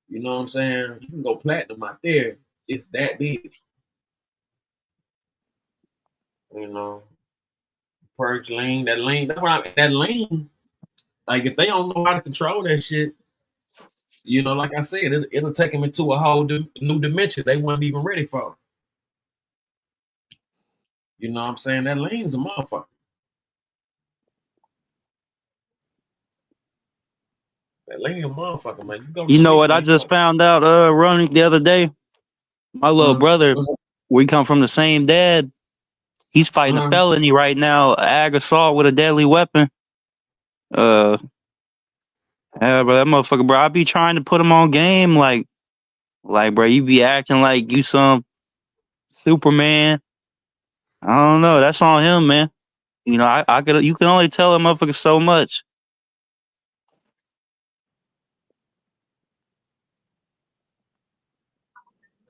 You know what I'm saying? You can go platinum out there. It's that big. Purge lean, that lean. That lean. Like if they don't know how to control that shit, like I said, it'll take them into a whole new dimension they weren't even ready for. You know what I'm saying? That lean's a motherfucker. That lean a motherfucker, man. You know what? I just found out running the other day. My little brother, we come from the same dad. He's fighting a felony right now, ag assault with a deadly weapon. Yeah, but that motherfucker, bro, I be trying to put him on game, like, bro, you be acting like you some Superman. I don't know. That's on him, man. You can only tell a motherfucker so much.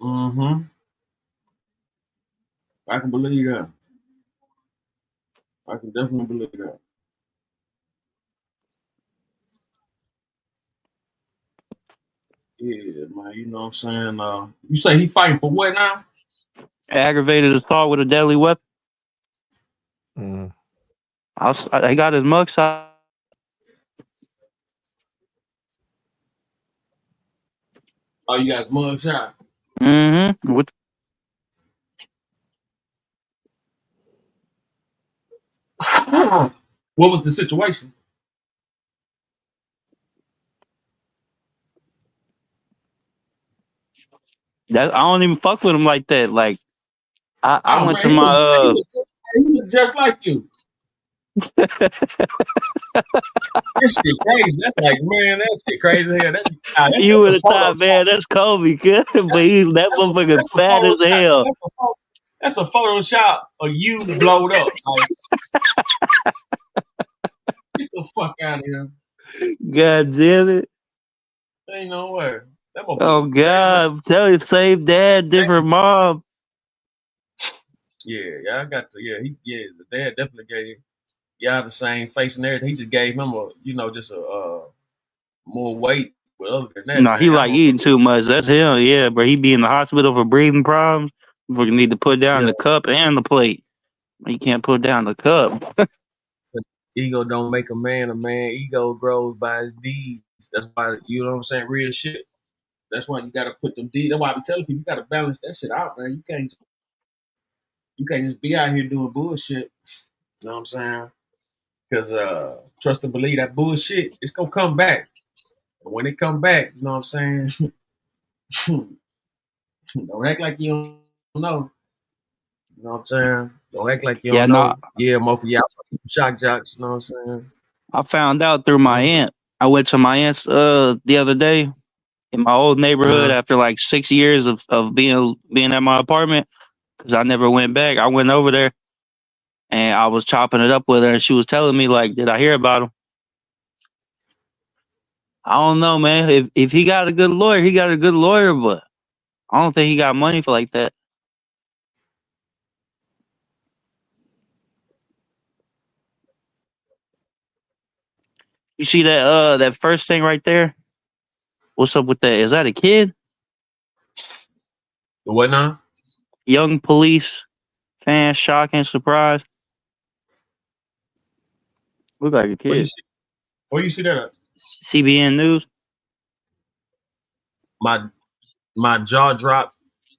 Mm-hmm. I can believe that. I can definitely believe that. Yeah, man. You know what I'm saying? You say he fighting for what now? Aggravated assault with a deadly weapon. I got his mugshot. Oh, you got his mugshot? Mm-hmm. What was the situation? I don't even fuck with him like that. Like, I went to he my was just like you. This shit crazy. That's like, man, that shit crazy. You would have thought, man, that's Kobe, good, but that motherfucker fat as hell. That's a Photoshop of you blowed up. Like, get the fuck out of here. God damn it. Ain't no way. Oh God, tell you, same dad, different mom. Yeah, I got to. The dad definitely gave y'all the same face and everything. He just gave him just a more weight. But other than that, No, he like eating too much. That's him. Yeah, but he be in the hospital for breathing problems. We need to put down the cup and the plate. He can't put down the cup. Ego don't make a man a man. Ego grows by his deeds. That's why, you know what I'm saying? Real shit. That's why you gotta put them deeds. That's why I be telling people you gotta balance that shit out, man. You can't just be out here doing bullshit. You know what I'm saying? Because trust and believe that bullshit, it's gonna come back. And when it come back, you know what I'm saying? Don't act like you don't know. You know what I'm saying? Don't act like you don't know. Yeah, Mocha, yeah, shock jocks, you know what I'm saying? I found out through my aunt. I went to my aunt's the other day in my old neighborhood after like 6 years of being at my apartment, because I never went back. I went over there and I was chopping it up with her, and she was telling me, like, did I hear about him? I don't know, man. If he got a good lawyer, he got a good lawyer, but I don't think he got money for like that. You see that first thing right there? What's up with that? Is that a kid? What now? Young police fan, shock and surprise. Look like a kid. Where you see that at? CBN News. My jaw dropped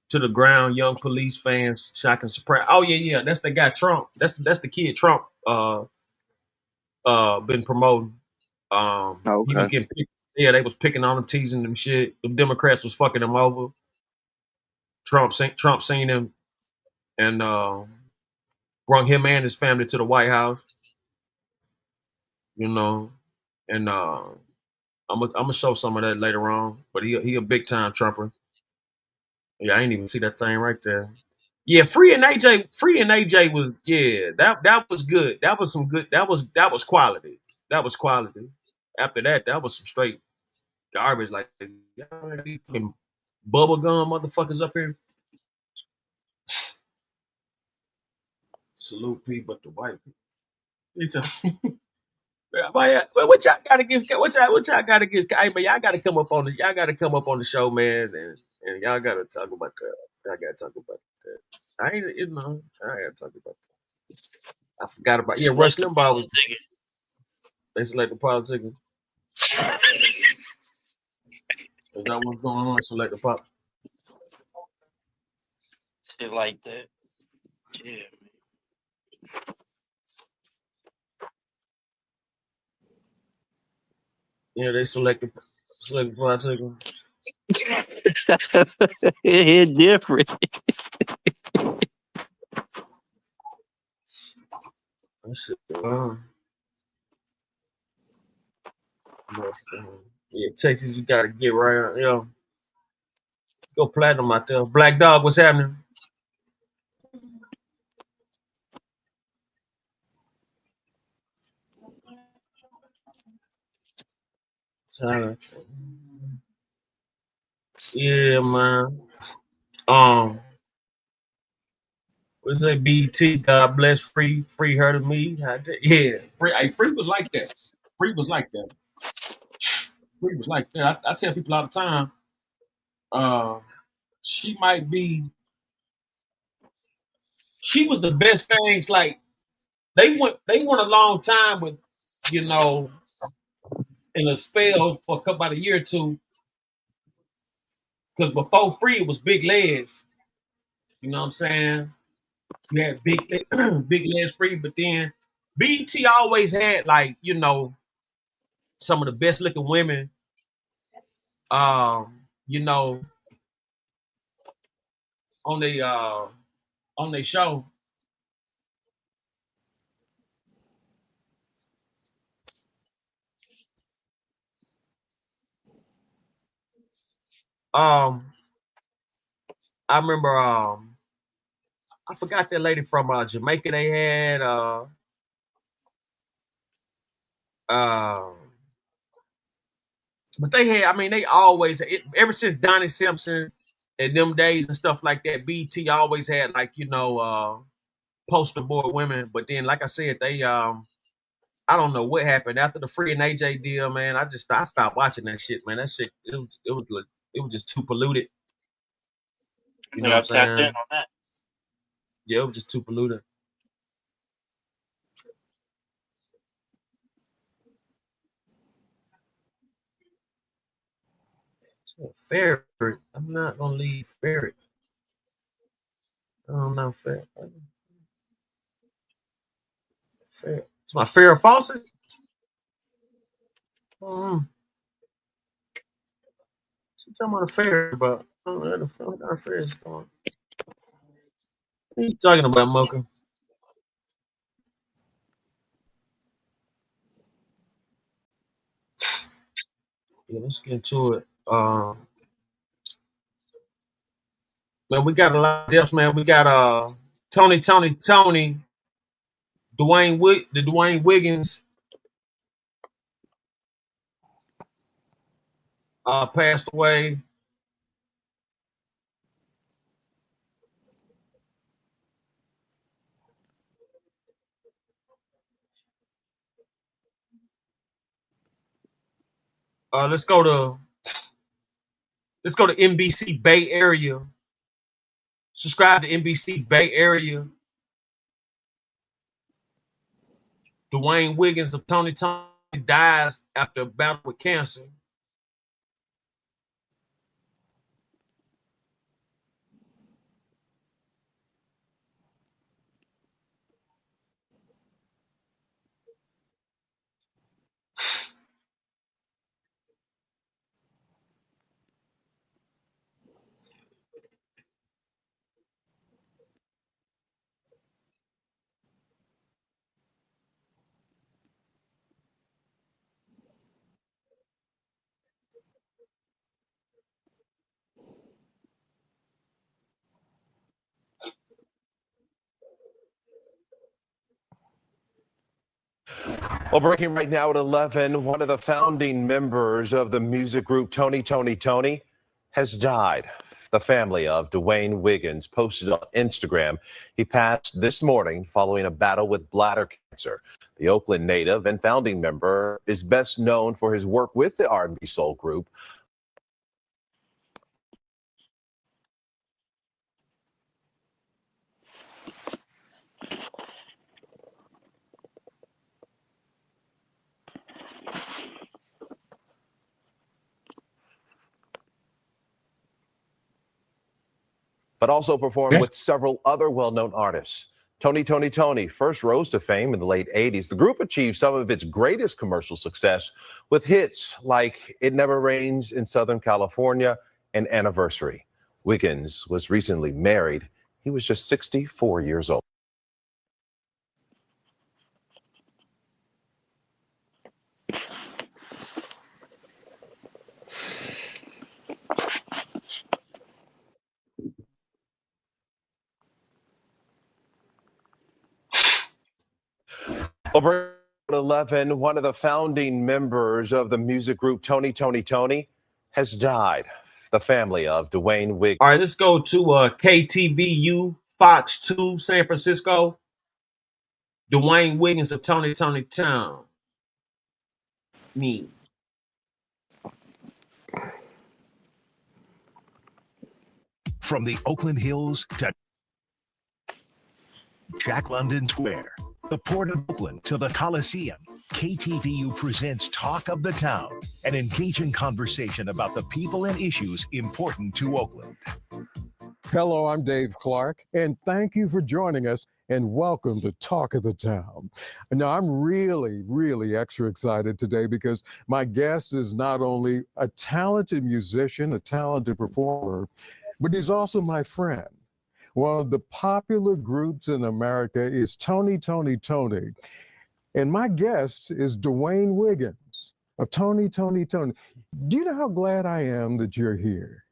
to the ground. Young police fans, shock and surprise. Oh yeah. That's the guy Trump. That's the kid Trump been promoting. He was getting picked. Yeah, they was picking on him, teasing them shit. The Democrats was fucking him over. Trump seen him and brought him and his family to the White House. You know, and I'm gonna show some of that later on. But he a big time Trumper. Yeah, I ain't even see that thing right there. Yeah, Free and AJ was that was good. That was some good. That was quality. That was quality. After that, that was some straight garbage. Like fucking bubblegum motherfuckers up here. Salute people, but the white people. It's a, what y'all got against? What y'all got against? Hey man, y'all got to come up on the. Y'all got to come up on the show, man, and y'all got to talk about that. Y'all got to talk about that. I ain't, you know, I got to talk about that. I forgot about Rush Limbaugh was. They selected politics. Is that what's going on? Selected pop. Shit like that. Yeah. Yeah, they selected politics. It's different. That shit. Yeah, Texas, you gotta get right. Yo, go platinum out there. Black Dog, what's happening? Yeah, man. What's that? BT? God bless Free heard of me. Yeah, Free was like that. Free was like that. Free was like that. I tell people all the time. She might be. She was the best things. Like they went a long time with, you know, in a spell for about a year or two. Because before Free, it was Big Legs. You know what I'm saying? You had Big Legs Free, but then BT always had, like, you know, some of the best looking women. You know, on their show. I remember I forgot that lady from Jamaica they had but they had, I mean, they always ever since Donnie Simpson and them days and stuff like that, BT always had, like, you know, poster boy women. But then, like I said, they I don't know what happened after the Free and AJ deal, man. I stopped watching that shit, man. That shit, it was just too polluted. You know what I'm saying? In on that. Yeah, it was just too polluted. Ferret. I'm not gonna leave Ferret. I don't know, Ferret. Ferret. It's my Farrah Fawcett. She talking about a Ferret, but I don't know the fuck our Ferret's going. What are you talking about, Mocha? Yeah, let's get into it. Man, we got a lot of deaths, man. We got Tony, Dwayne Wiggins passed away. Let's go to NBC Bay Area. Subscribe to NBC Bay Area. Dwayne Wiggins of Tony dies after a battle with cancer. Well, breaking right now at 11, one of the founding members of the music group Tony has died. The family of Dwayne Wiggins posted on Instagram he passed this morning following a battle with bladder cancer. The Oakland native and founding member is best known for his work with the R&B soul group. But also performed with several other well-known artists. Tony first rose to fame in the late 80s. The group achieved some of its greatest commercial success with hits like It Never Rains in Southern California and Anniversary. Wiggins was recently married. He was just 64 years old. Over 11, one of the founding members of the music group Tony has died. The family of Dwayne Wiggins. All right, let's go to KTVU Fox 2 San Francisco. Dwayne Wiggins of Tony Town. Me. From the Oakland Hills to Jack London Square, the Port of Oakland to the Coliseum, KTVU presents Talk of the Town, an engaging conversation about the people and issues important to Oakland. Hello, I'm Dave Clark, and thank you for joining us, and welcome to Talk of the Town. Now, I'm really extra excited today because my guest is not only a talented musician, a talented performer, but he's also my friend. One of the popular groups in America is Tony. And my guest is Dwayne Wiggins of Tony. Do you know how glad I am that you're here?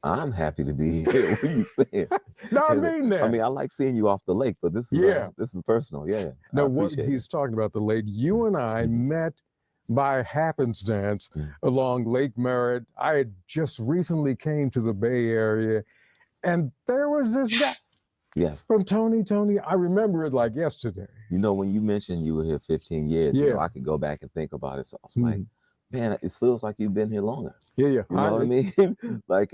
I'm happy to be here. What are you saying? No, I mean that. I mean, I like seeing you off the lake, but this is this is personal. Yeah. Now, what he's talking about the lake, you and I met by happenstance along Lake Merritt. I had just recently came to the Bay Area, and there was this guy. Yes. From Tony. I remember it like yesterday. You know, when you mentioned you were here 15 years, you know, I could go back and think about it. So I was like, man, it feels like you've been here longer. Yeah. You know what I mean? Like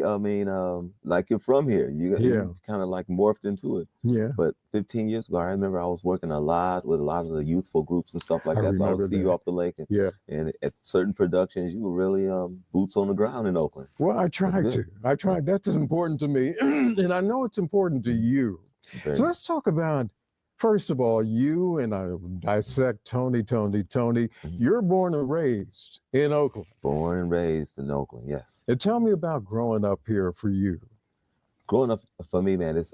you're from here. You kind of like morphed into it. Yeah. But 15 years ago, I remember I was working a lot with a lot of the youthful groups and stuff like that. So I would see you off the lake. And at certain productions, you were really boots on the ground in Oakland. Well, I tried to. That's important to me. And I know it's important to you. So let's talk about, first of all, you and I dissect Tony. You're born and raised in Oakland. Born and raised in Oakland, yes. And tell me about growing up here for you. Growing up for me, man,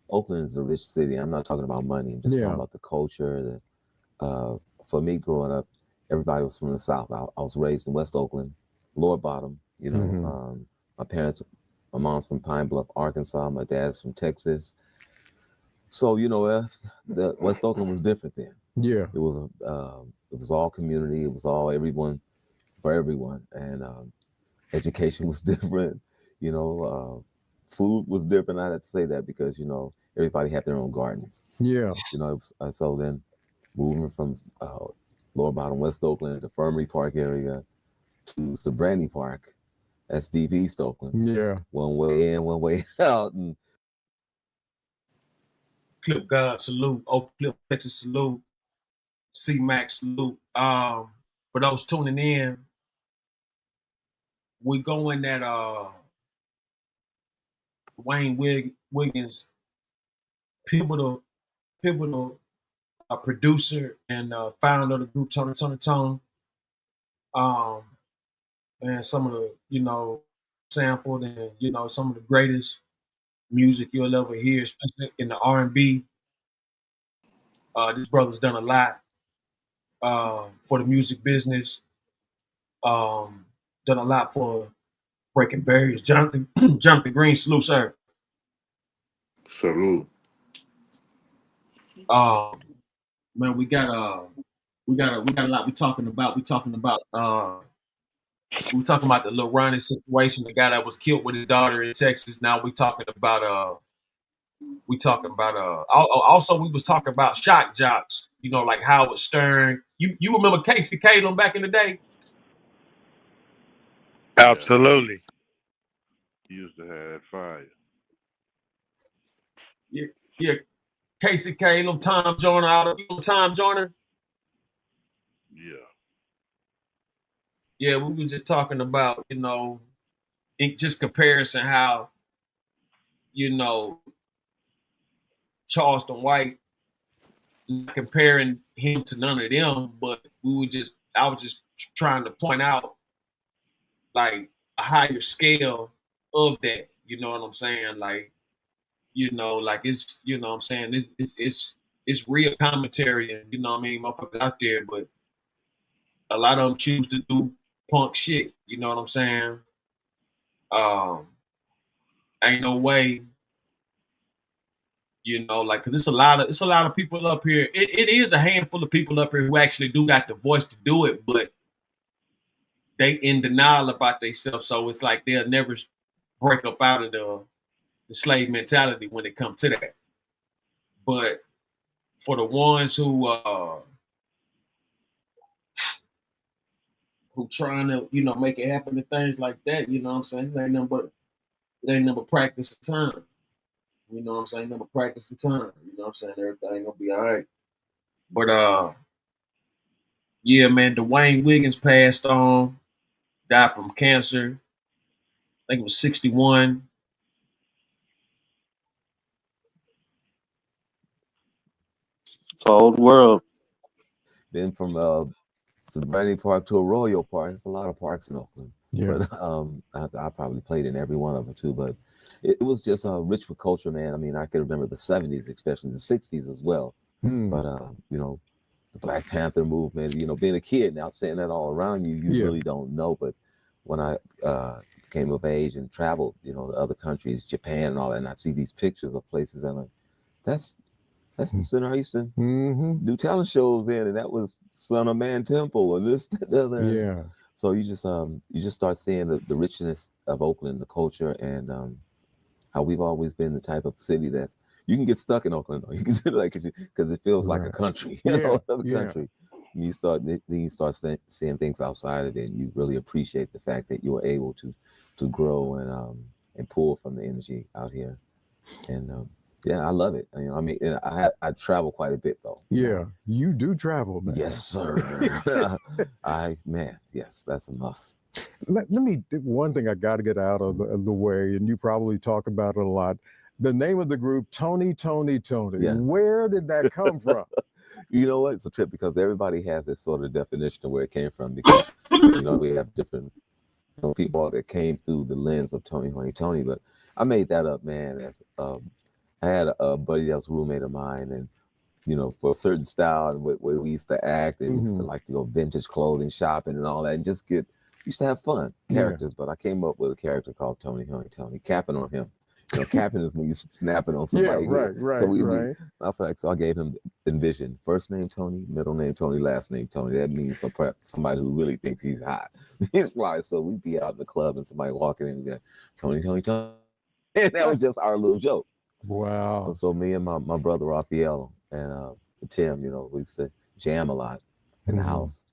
Oakland is a rich city. I'm not talking about money. I'm just talking about the culture. For me, growing up, everybody was from the South. I was raised in West Oakland, Lower Bottom. You know, my mom's from Pine Bluff, Arkansas. My dad's from Texas. So, you know, the West Oakland was different then. Yeah. It was all community. It was all everyone for everyone. And education was different. You know, food was different. I had to say that because, you know, everybody had their own gardens. Yeah. You know, so then moving from Lower Bottom, West Oakland, the Fermery Park area to Sobrani Park, that's deep East Oakland. Yeah. One way in, one way out. And Clip God salute, Oak Clip Texas salute, C-Max salute. For those tuning in, we go in that Dwayne Wiggins, pivotal producer and founder of the group Tony. And some of the, you know, sampled and, you know, some of the greatest music you'll ever hear, especially in the R&B. This brother's done a lot for the music business. Done a lot for breaking barriers. Jonathan Green, salute, sir. Salute. Man, we got we got a lot. We're talking about the Lil Ronnie situation, the guy that was killed with his daughter in Texas. Now we talking about also we was talking about shock jocks, like Howard Stern. You remember Casey Kasem back in the day? Absolutely. He used to have that fire. Yeah. Casey Kasem, Tom Joyner, Tom Joyner. Yeah. Yeah, we were just talking about, in just comparison how, Charleston White, not comparing him to none of them, but I was just trying to point out like a higher scale of that. You know what I'm saying? Like, like it's, what I'm saying, it's real commentary, and motherfuckers out there, but a lot of them choose to do punk shit. You know what I'm saying? Ain't no way, like, cause it's a lot of people up here. It is a handful of people up here who actually do got the voice to do it, but they in denial about themselves. So it's like they'll never break up out of the slave mentality when it comes to that. But for the ones who trying to, make it happen and things like that, you know what I'm saying? It ain't nothing but practice and time. You know what I'm saying? Never practice the time. You know what I'm saying? Everything gonna be all right. But yeah, man, Dwayne Wiggins passed on, died from cancer. I think it was 61. Old world. Been from Sobriety Park to Arroyo Park. There's a lot of parks in Oakland. Yeah. But I probably played in every one of them too. But it was just rich with culture, man. I mean, I can remember the 70s, especially the 60s as well. But the Black Panther movement, being a kid now, saying that all around you, you really don't know. But when I came of age and traveled, to other countries, Japan and all that, and I see these pictures of places, and I'm like, that's the center I used to do talent shows in, and that was Son of Man Temple and this, that, the other. Yeah. So you just start seeing the richness of Oakland, the culture, and how we've always been the type of city that's, you can get stuck in Oakland, though. You can because it feels like a country, country. And you start seeing things outside of it, and you really appreciate the fact that you were able to grow and pull from the energy out here. And yeah, I love it. I mean, I travel quite a bit, though. Yeah, you do travel, man. Yes, sir. Yes, that's a must. Let me, one thing I got to get out of the way, and you probably talk about it a lot. The name of the group, Tony. Yeah. Where did that come from? You know what? It's a trip because everybody has this sort of definition of where it came from, because we have different people that came through the lens of Tony. But I made that up, man. As I had a buddy that was a roommate of mine, and for a certain style and where we used to act, and we used to like to go vintage clothing shopping and all that, and used to have fun characters. But I came up with a character called Tony, capping on him. Capping is when you snapping on somebody. Right. So I gave him Envision. First name Tony, middle name Tony, last name Tony. That means somebody who really thinks he's hot. He's fly. So we'd be out in the club and somebody walking in and go, Tony. And that was just our little joke. Wow. So me and my brother Raphael and Tim, we used to jam a lot in the house.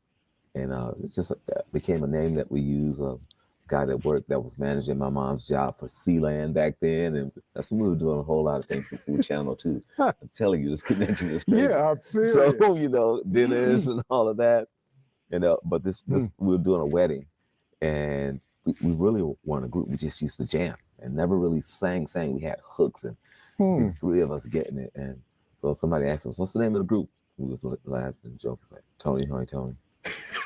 And it just became a name that we use. Guy that was managing my mom's job for Sealand back then, and that's when we were doing a whole lot of things for Food Channel too. I'm telling you, this connection is crazy. Yeah, I'm serious. So dinners and all of that, and but this we were doing a wedding, and we really weren't a group. We just used to jam and never really sang. We had hooks and the three of us getting it, and so somebody asked us, "What's the name of the group?" We was laughing and joking, like Tony.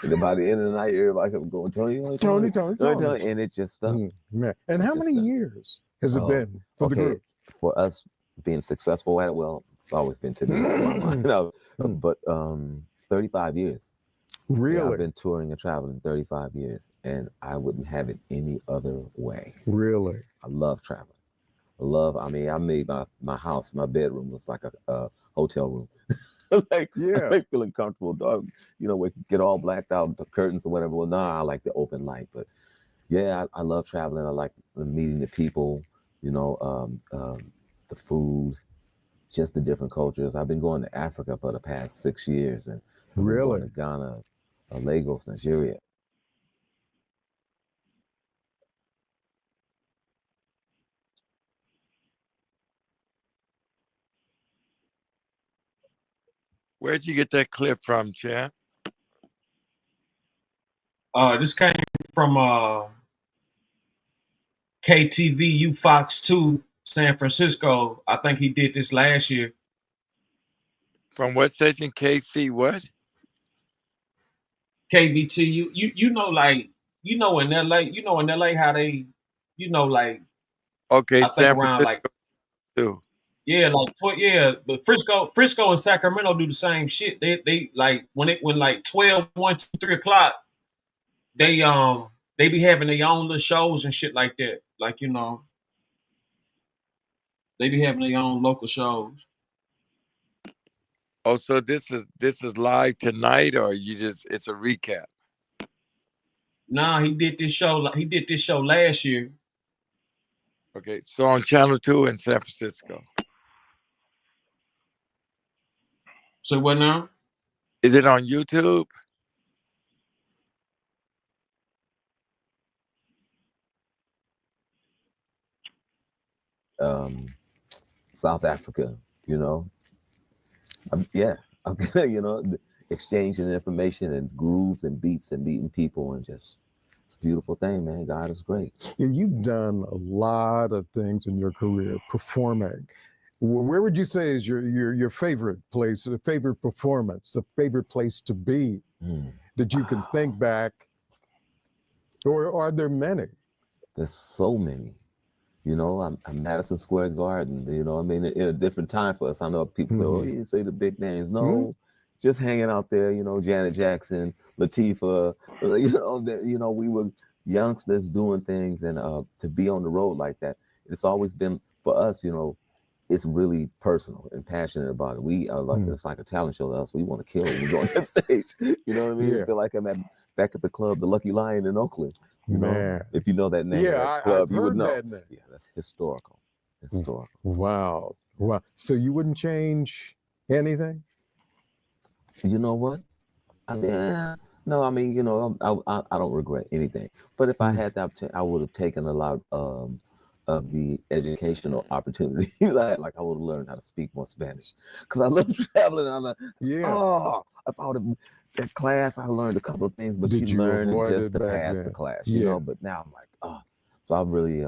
And by the end of the night, everybody kept going, Tony. And it just stuck. Man. And how many years has it been for the group? For us being successful at it, well, it's always been to me. But 35 years. Really? Yeah, I've been touring and traveling 35 years, and I wouldn't have it any other way. Really? I love traveling. I made my house, my bedroom was like a hotel room. like, Yeah. I like feeling comfortable, dog. You know, we get all blacked out, the curtains or whatever. Well, nah, I like the open light. But yeah, I love traveling. I like meeting the people, you know, the food, just the different cultures. I've been going to Africa for the past 6 years, and I've been going to Ghana, Lagos, Nigeria. Where'd you get that clip from, champ? This came from KTVU Fox 2, San Francisco. I think he did this last year. From what station? KC what? KVT. You know, like, you know, in LA how they, you know, like, Okay, I think San around Francisco like, too. yeah, like but Frisco and Sacramento do the same shit. They like when like 12, 1, 2, 3 o'clock, they be having their own little shows and shit like that. Like, you know, they be having their own local shows. Oh, so this is live tonight, or it's a recap? Nah, he did this show last year. Okay, so on Channel 2 in San Francisco. So what now? Is it on YouTube? South Africa, you know. Yeah, you know, exchanging information and grooves and beats and meeting people, and just it's a beautiful thing, man. God is great. Yeah, you've done a lot of things in your career, performing. Where would you say is your favorite place, the favorite performance, the favorite place to be that you can think back? Or are there many? There's so many. You know, I'm Madison Square Garden. You know, I mean, in a different time for us. I know people say, "Oh, you didn't say the big names." No, just hanging out there. You know, Janet Jackson, Latifah. You know, we were youngsters doing things, and to be on the road like that, it's always been for us. You know, it's really personal and passionate about it. We are like it's like a talent show to us. We want to kill it when we go on that stage. You know what I mean? Yeah. I feel like I'm back at the club, the Lucky Lion in Oakland. You know, if you know that name, Yeah, that club, I've you would heard know. that name. Yeah, that's historical. Historical. Wow. Wow. So you wouldn't change anything? You know what? No, I mean, you know, I don't regret anything. But if I had the opportunity, I would have taken a lot of the educational opportunities. like I would have learned how to speak more Spanish because I love traveling. And I'm like, if I would have that class, I learned a couple of things, but Did you you learn avoid just it to back pass then? the class, Yeah. you know. But now I'm like, so I really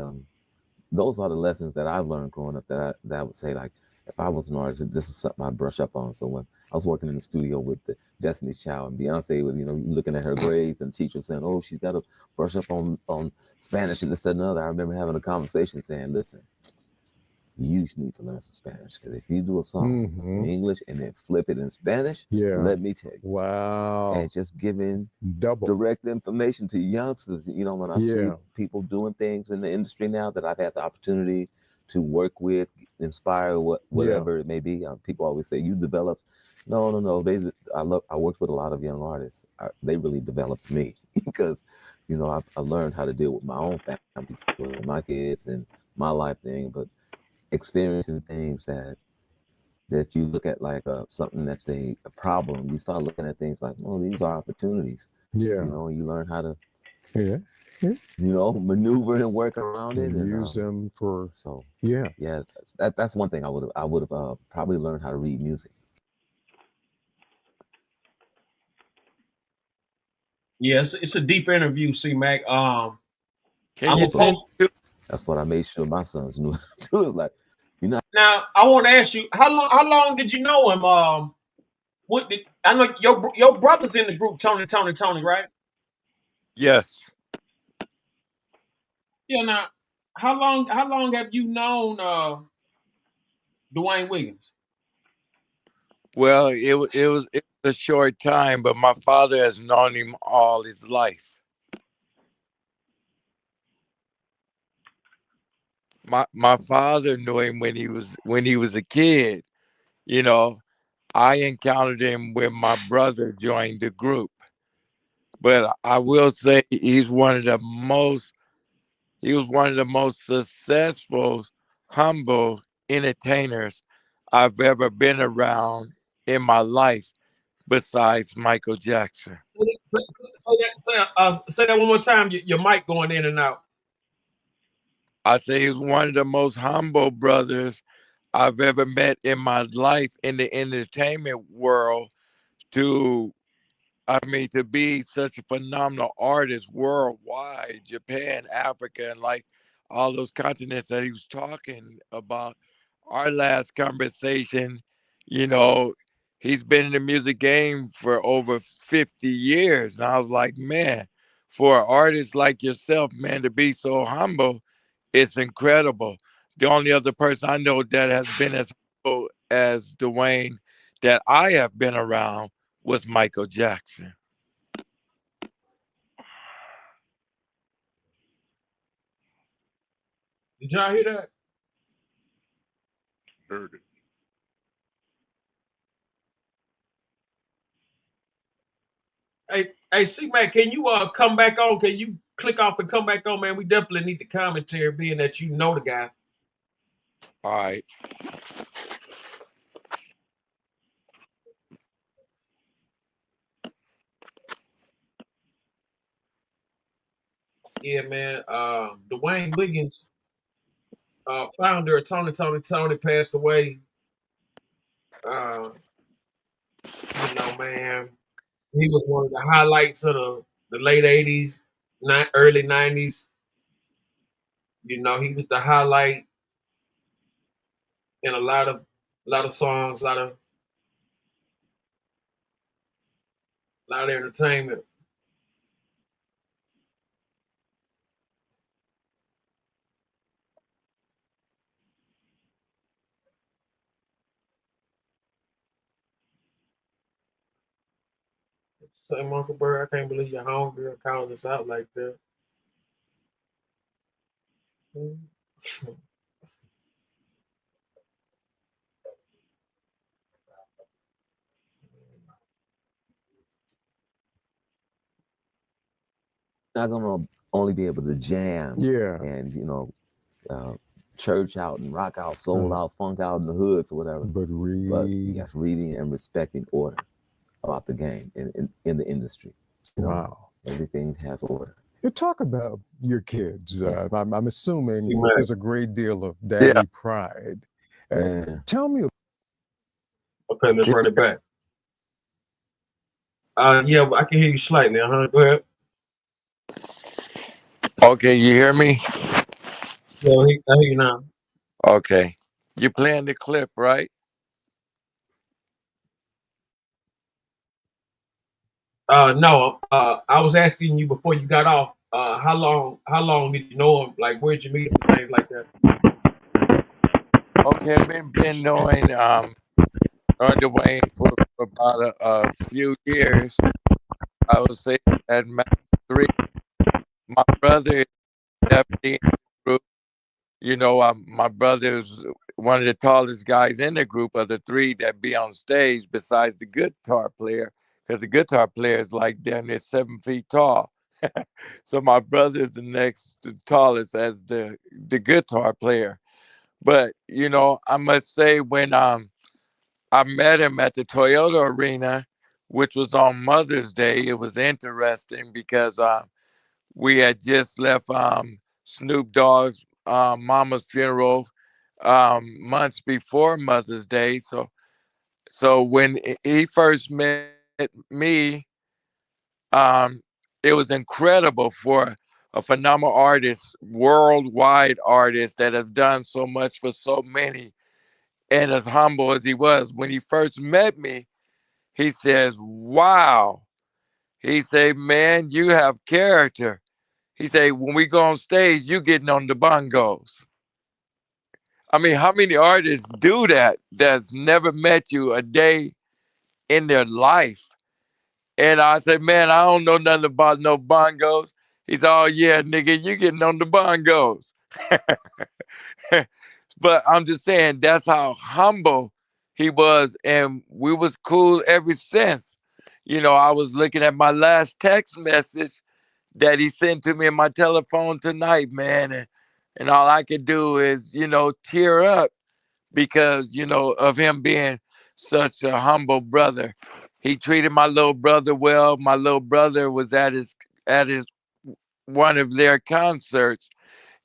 those are the lessons that I've learned growing up that I would say, like, if I was an artist, this is something I'd brush up on. So when I was working in the studio with the Destiny's Child and Beyonce, with, you know, looking at her grades and teachers saying, "Oh, she's got to brush up on Spanish and this and another." I remember having a conversation saying, "Listen, you need to learn some Spanish, because if you do a song in English and then flip it in Spanish, let me tell you, wow, and just giving double direct information to youngsters. You know, when I see people doing things in the industry now that I've had the opportunity to work with, inspire, whatever it may be. People always say you developed. No. I worked with a lot of young artists. They really developed me because, you know, I learned how to deal with my own family, with my kids and my life thing, but experiencing things that you look at like something that's a problem, you start looking at things like, oh, these are opportunities. Yeah. You know, you learn how to, you know, maneuver and work around it and use them for. So yeah, that's one thing I would have probably learned how to read music. Yes, it's a deep interview, C Mac. Can you That's what I made sure my sons knew too. It's like, you know. Now I want to ask you, how long did you know him? I know your brother's in the group, Tony, right? Yes. Yeah. Now, how long have you known Dwayne Williams? Well, it was a short time, but my father has known him all his life. My father knew him when he was a kid, you know, I encountered him when my brother joined the group. But I will say he was one of the most successful, humble entertainers I've ever been around in my life, besides Michael Jackson. Say that one more time. Your mic going in and out. I say he's one of the most humble brothers I've ever met in my life in the entertainment world. To be such a phenomenal artist worldwide, Japan, Africa, and like all those continents that he was talking about. Our last conversation, you know, he's been in the music game for over 50 years. And I was like, man, for an artist like yourself, man, to be so humble, it's incredible. The only other person I know that has been as humble as Dwayne that I have been around was Michael Jackson. Did y'all hear that? Heard it. Hey, C-Mac, can you come back on? Can you click off and come back on, man? We definitely need the commentary, being that you know the guy. All right. Yeah, man. Dwayne Wiggins, founder of Tony, passed away. Man, he was one of the highlights of the late 80s, early 90s. He was the highlight in a lot of songs, a lot of entertainment. Same Uncle Bird, I can't believe your homegirl called us out like that. Not gonna only be able to jam, and church out and rock out, soul out, funk out in the hoods or whatever. But yes, reading and respecting order about the game in the industry. Wow. Everything has order. You talk about your kids. Yes. I'm assuming there's a great deal of Yeah. daddy pride. Tell me. Okay, let's run it back. Yeah, I can hear you slightly. Go ahead. Okay, you hear me? Yeah, I hear you now. Okay. You playing the clip, right? No, I was asking you before you got off. How long did you know him? Like, where'd you meet him? Things like that. Okay, I've been knowing Dwayne for about a few years. I would say at max 3. My brother is definitely in the group. My brother is one of the tallest guys in the group of the 3 that be on stage besides the guitar player, because the guitar player is like damn near 7 feet tall. So my brother is the next tallest as the guitar player. But I must say when I met him at the Toyota Arena, which was on Mother's Day, it was interesting because we had just left Snoop Dogg's mama's funeral months before Mother's Day. So when he first met me, it was incredible for a phenomenal artist, worldwide artist that have done so much for so many, and as humble as he was. When he first met me, he says, "Wow." He said, "Man, you have character." He said, "When we go on stage, you getting on the bongos." I mean, how many artists do that that's never met you a day in their life? And I said, "Man, I don't know nothing about no bongos." He said, "Oh yeah, nigga, you getting on the bongos." But I'm just saying that's how humble He was, and we was cool ever since. I was looking at my last text message that he sent to me in my telephone tonight, man, and all I could do is, tear up because, of him being such a humble brother. He treated my little brother well. My little brother was at his one of their concerts,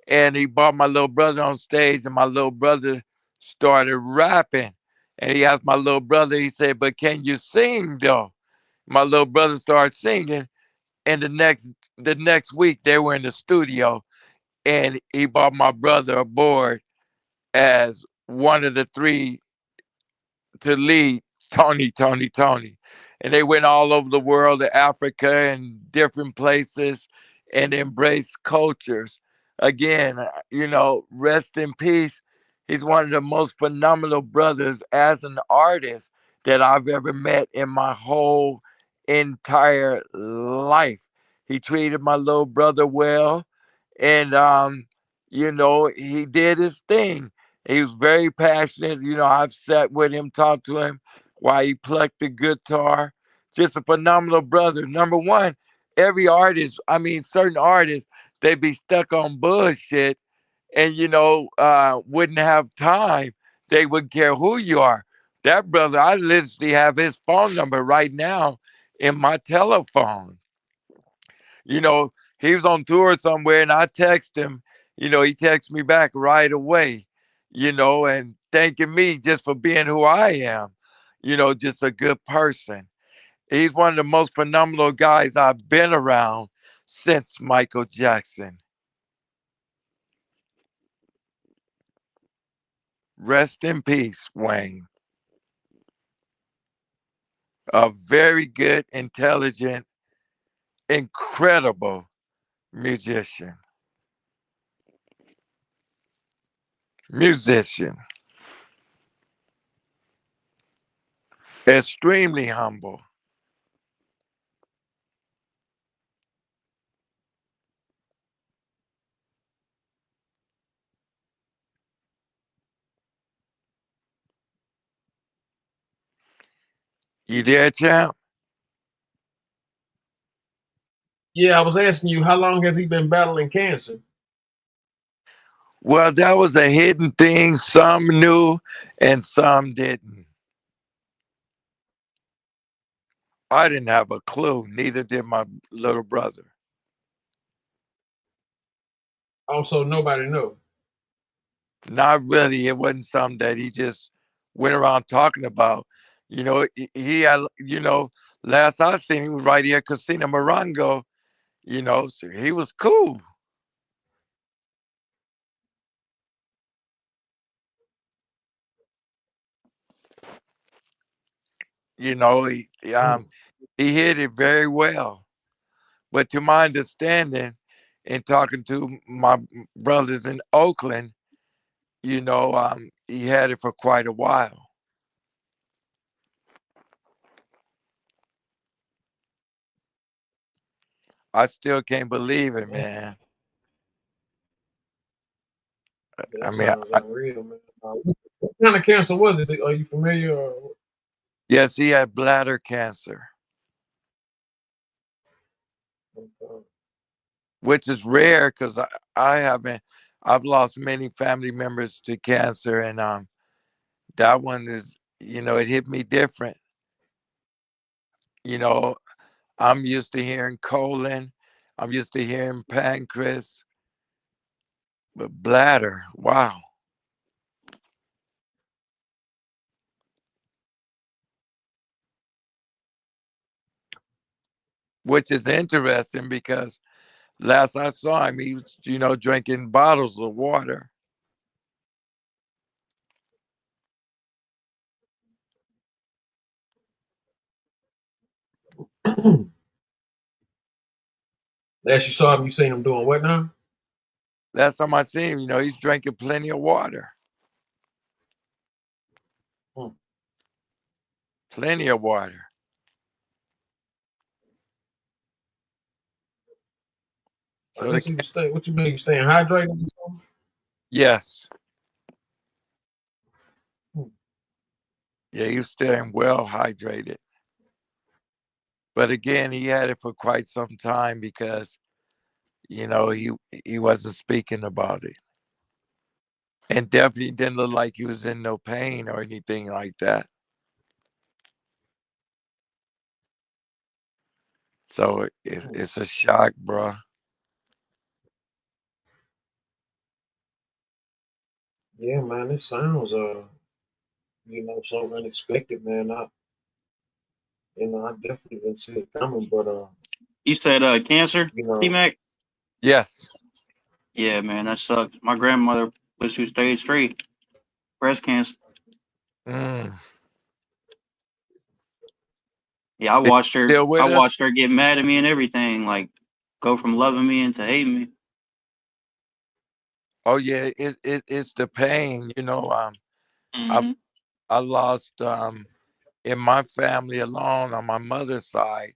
and he brought my little brother on stage, and my little brother started rapping. And he asked my little brother, he said, "But can you sing though?" My little brother started singing, and the next week they were in the studio, and he brought my brother aboard as one of the three to lead Tony. And they went all over the world, to Africa and different places, and embraced cultures. Again, rest in peace. He's one of the most phenomenal brothers as an artist that I've ever met in my whole entire life. He treated my little brother well, and he did his thing. He was very passionate. I've sat with him, talked to him while he plucked the guitar. Just a phenomenal brother. Number one, every artist, certain artists, they be stuck on bullshit and, wouldn't have time. They wouldn't care who you are. That brother, I literally have his phone number right now in my telephone. He was on tour somewhere and I text him, he texts me back right away, and thanking me just for being who I am, just a good person. He's one of the most phenomenal guys I've been around since Michael Jackson. Rest in peace, Wayne. A very good, intelligent, incredible musician. Musician. Extremely humble. You there, champ? Yeah, I was asking you, how long has he been battling cancer? Well, that was a hidden thing. Some knew and some didn't. I didn't have a clue. Neither did my little brother. Also, nobody knew. Not really. It wasn't something that he just went around talking about. He had, last I seen, he was right here at Casino Morongo, so he was cool. He hit it very well. But to my understanding, in talking to my brothers in Oakland, he had it for quite a while. I still can't believe it, man. That sounds unreal, man. What kind of cancer was it? Are you familiar? Yes, he had bladder cancer, which is rare because I've lost many family members to cancer, and that one is, it hit me different. You know, I'm used to hearing colon, I'm used to hearing pancreas, but bladder, wow. Which is interesting because last I saw him, he was, drinking bottles of water. Last you saw him, you seen him doing what now? Last time I seen him, he's drinking plenty of water. Plenty of water. So I guess he was staying. What you mean? You staying hydrated? Yes. Yeah, he was staying well hydrated. But again, he had it for quite some time because he wasn't speaking about it, and definitely didn't look like he was in no pain or anything like that. So it's a shock, bro. Yeah, man, it sounds so unexpected, man. I definitely didn't see it coming, but You said cancer, you know, T-Mac? Yes. Yeah, man, that sucks. My grandmother was through stage 3 breast cancer. Mm. Yeah, I Is watched he her. still I with us? watched her get mad at me and everything. Like, go from loving me into hating me. Oh yeah, it's the pain. I Hmm. I lost in my family alone on my mother's side.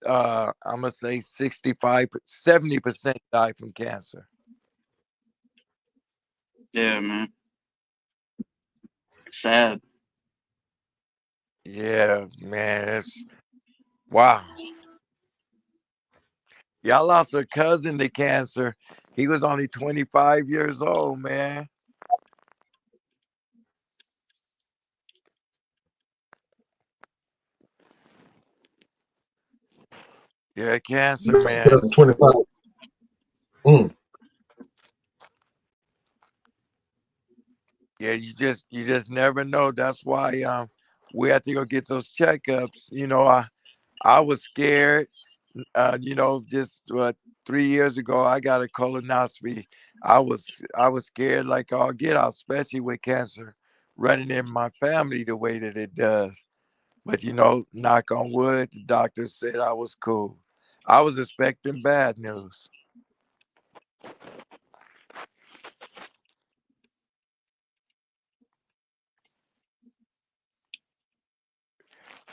I'm gonna say 65, 70% died from cancer. Yeah, man, it's sad. Yeah, man, it's wow. Yeah, I lost a cousin to cancer. He was only 25 years old, man. Yeah, cancer, man. 2025. Mm. Yeah, you just never know. That's why we have to go get those checkups. I was scared. Just 3 years ago, I got a colonoscopy. I was scared like all get out, especially with cancer running in my family the way that it does. But knock on wood, the doctor said I was cool. I was expecting bad news.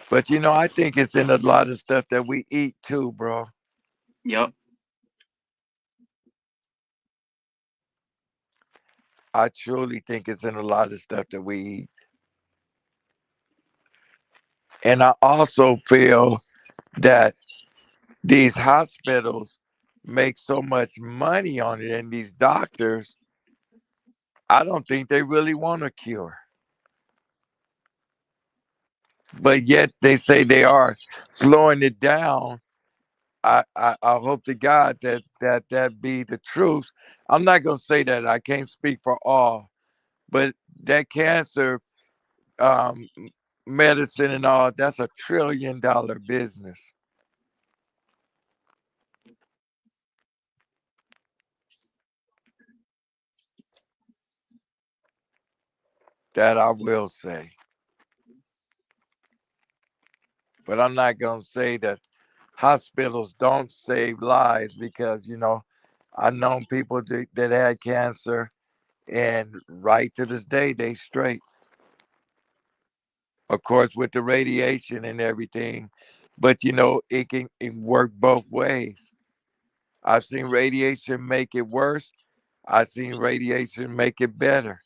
But I think it's in a lot of stuff that we eat too, bro. Yep. I truly think it's in a lot of stuff that we eat. And I also feel that these hospitals make so much money on it, and these doctors, I don't think they really want a cure. But yet they say they are slowing it down. I hope to God that be the truth. I'm not gonna say that. I can't speak for all, but that cancer um, medicine and all, that's $1 trillion business. That I will say. But I'm not going to say that hospitals don't save lives because, I know people that had cancer and right to this day, they straight. Of course, with the radiation and everything, but it can work both ways. I've seen radiation make it worse. I've seen radiation make it better.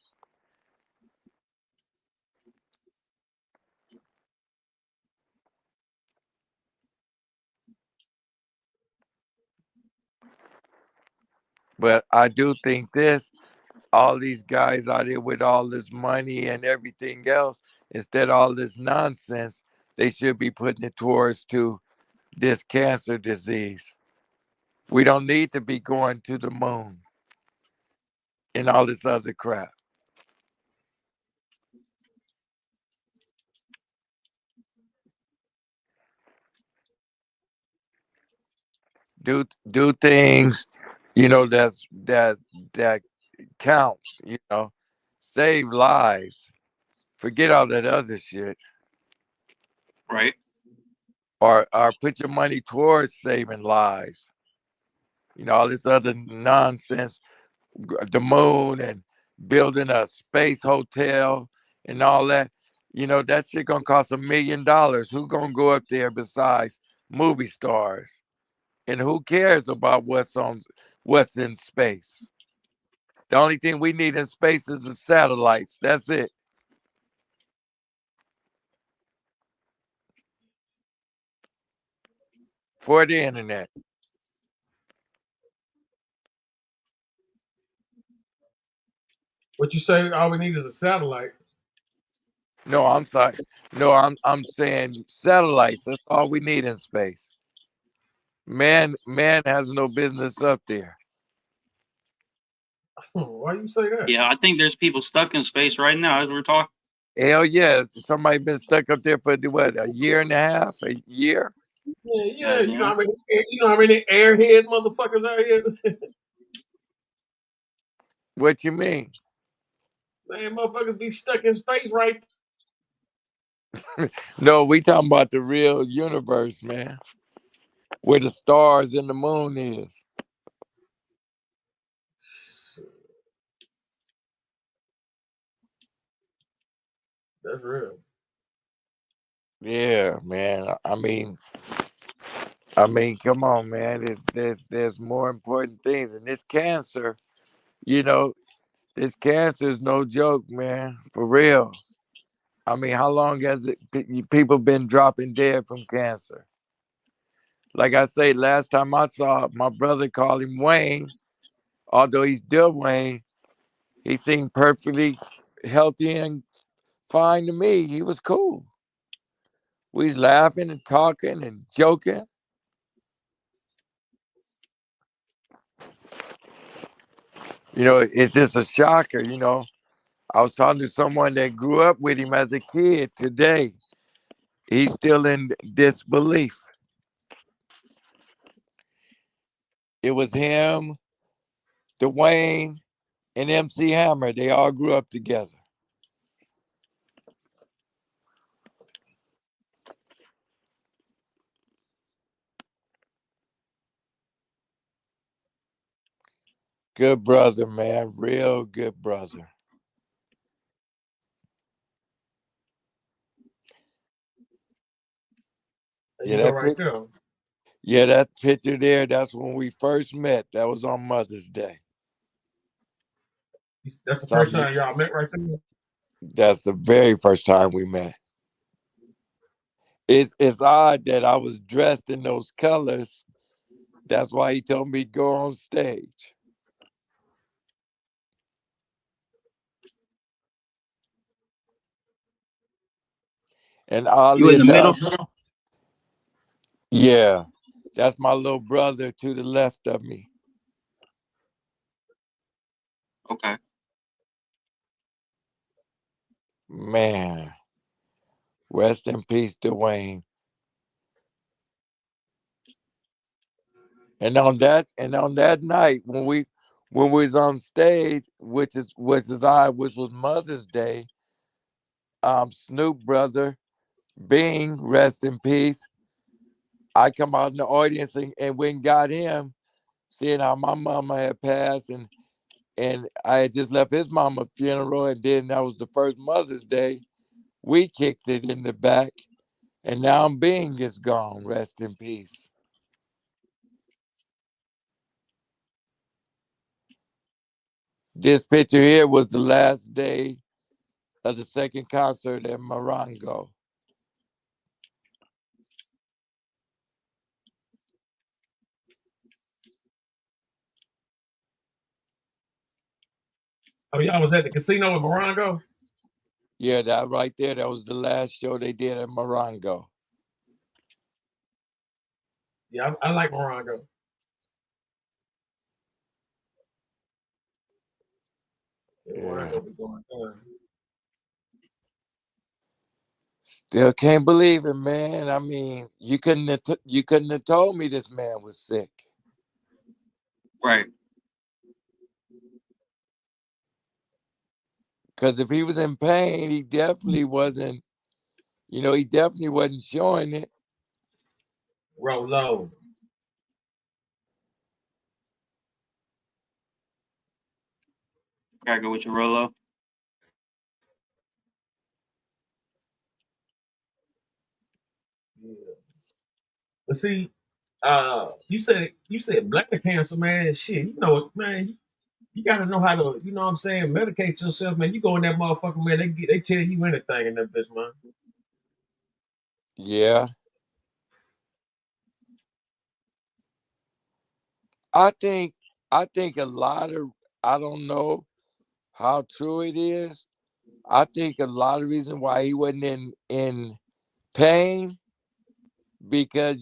But I do think this all these guys out here with all this money and everything else, instead of all this nonsense, they should be putting it towards to this cancer disease. We don't need to be going to the moon and all this other crap. Do things, that counts. Save lives. Forget all that other shit, Right. or put your money towards saving lives. All this other nonsense, the moon and building a space hotel and all that. That shit gonna cost $1 million. Who gonna go up there besides movie stars? And who cares about what's in space? The only thing we need in space is the satellites. That's it. for the internet. What you say? All we need is a satellite. No, I'm sorry. No, I'm saying satellites. That's all we need in space. Man has no business up there. Why you say that? Yeah, I think there's people stuck in space right now as we're talking. Hell yeah. Somebody been stuck up there for what, a year and a half, a year? Yeah. You know how many airhead motherfuckers out here? What you mean? Man, motherfuckers be stuck in space, right? No, we talking about the real universe, man. Where the stars and the moon is. That's real. Yeah, man. I mean, come on, man. There's more important things. And this cancer, this cancer is no joke, man. For real. I mean, how long has people been dropping dead from cancer? Like I say, last time I saw my brother called him Wayne, although he's still Wayne, he seemed perfectly healthy and fine to me. He was cool. We was laughing and talking and joking. It's just a shocker, I was talking to someone that grew up with him as a kid today. He's still in disbelief. It was him, Dwayne, and MC Hammer. They all grew up together. Good brother, man. Real good brother. That picture there, that's when we first met. That was on Mother's Day. That's the first time y'all met right there? That's the very first time we met. It's odd that I was dressed in those colors. That's why he told me to go on stage. And You in the middle? Yeah, that's my little brother to the left of me. Okay. Man, rest in peace, Dwayne. And on that night when we was on stage, which was Mother's Day, Snoop brother, Bing, rest in peace. I come out in the audience and went and got him, seeing how my mama had passed, and I had just left his mama's funeral, and then that was the first Mother's Day. We kicked it in the back, and now Bing is gone. Rest in peace. This picture here was the last day of the second concert at Morongo. Oh, y'all was at the casino in Morongo? Yeah, that right there, that was the last show they did at Morongo. Yeah, I like Morongo. Yeah. Still can't believe it, man. I mean, you couldn't have told me this man was sick. Right. Because if he was in pain, he definitely wasn't, showing it. Rolo. Gotta go with your Rolo. Yeah. But see, you said bladder cancer, man. Shit, man. You gotta know how to, you know what I'm saying, medicate yourself, man. You go in that motherfucker, man. They tell you anything in that bitch, man. Yeah. I think a lot of, I don't know how true it is. I think a lot of reason why he wasn't in pain because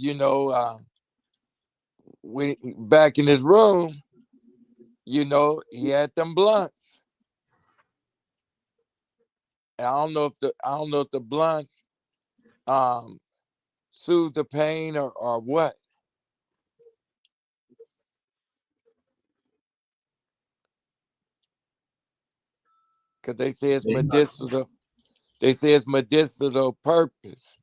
when back in his room, he had them blunts. And I don't know if the blunts soothe the pain or what. Because they say it's medicinal. They say it's medicinal purpose.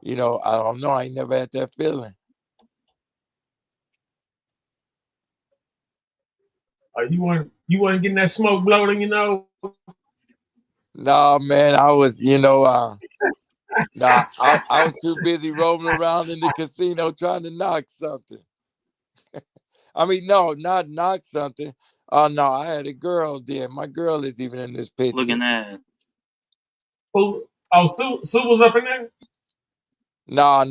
I don't know. I ain't never had that feeling. You weren't getting that smoke blowing, No, man, I was, I was too busy roaming around in the casino trying to knock something. I mean, no, not knock something. Oh no, I had a girl there. My girl is even in this picture. Looking at Who? Oh, Sue was up in there. No,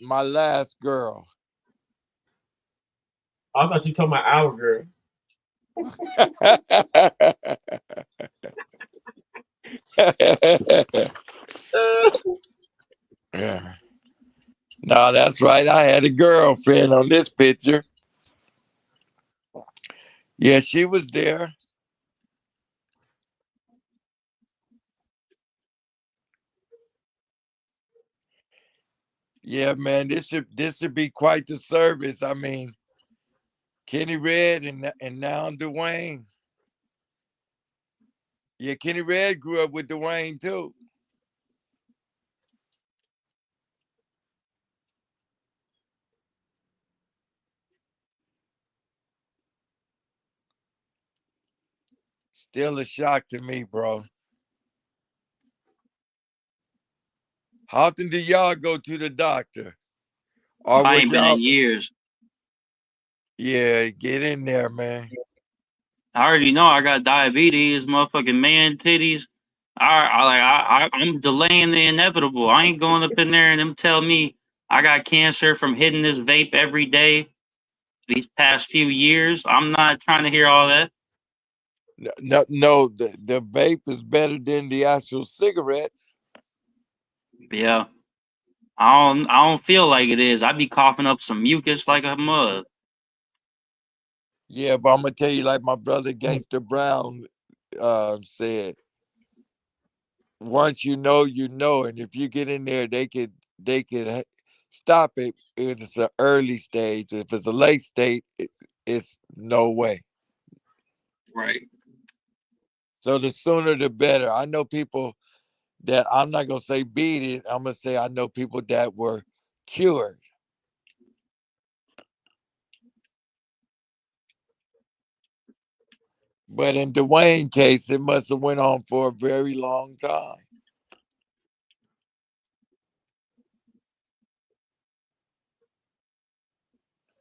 my last girl. I thought you talking about our girl. Yeah. No, that's right. I had a girlfriend on this picture. Yeah, she was there. Yeah, man, this should be quite the service. I mean, Kenny Red and now Dwayne. Yeah, Kenny Red grew up with Dwayne too. Still a shock to me, bro. How often do y'all go to the doctor? Or I would ain't been y'all? in years. Yeah, get in there, man. I already know I got diabetes, motherfucking man titties. I'm delaying the inevitable. I ain't going up in there and them tell me I got cancer from hitting this vape every day these past few years. I'm not trying to hear all that. No, the vape is better than the actual cigarettes. Yeah. I don't feel like it is. I be coughing up some mucus like a mug. Yeah, but I'm gonna tell you, like my brother Gangster Brown said, once you know, and if you get in there, they could stop it if it's an early stage. If it's a late stage, it's no way. Right. So the sooner the better. I know people that I'm not gonna say beat it. I'm gonna say I know people that were cured. But in Dwayne's case, it must have went on for a very long time.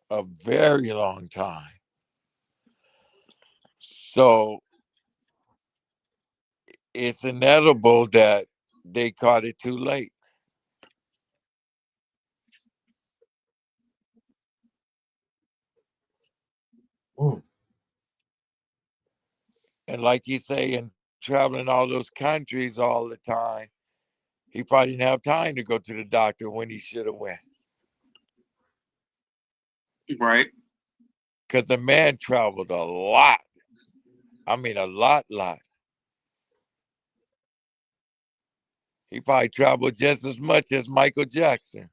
A very long time. So it's inevitable that they caught it too late. And like you say, and traveling all those countries all the time, he probably didn't have time to go to the doctor when he should have went. Right. Because the man traveled a lot. I mean, a lot. He probably traveled just as much as Michael Jackson.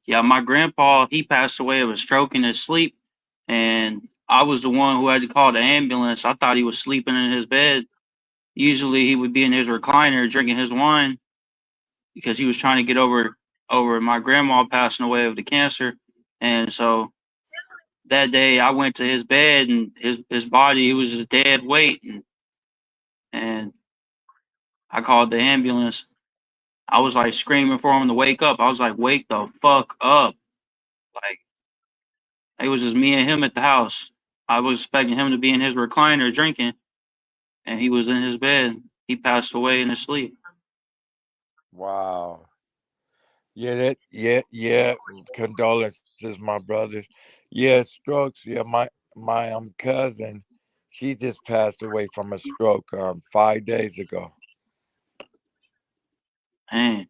Yeah, my grandpa, he passed away of a stroke in his sleep, and I was the one who had to call the ambulance. I thought he was sleeping in his bed. Usually he would be in his recliner drinking his wine because he was trying to get over my grandma passing away of the cancer. And so that day I went to his bed and his body, he was just dead weight, and I called the ambulance. I was like screaming for him to wake up. I was like, "Wake the fuck up." Like, it was just me and him at the house. I was expecting him to be in his recliner drinking, and he was in his bed. He passed away in his sleep. Wow. Yeah. Condolences, my brothers. Yeah, strokes. Yeah, my cousin, she just passed away from a stroke 5 days ago. Man.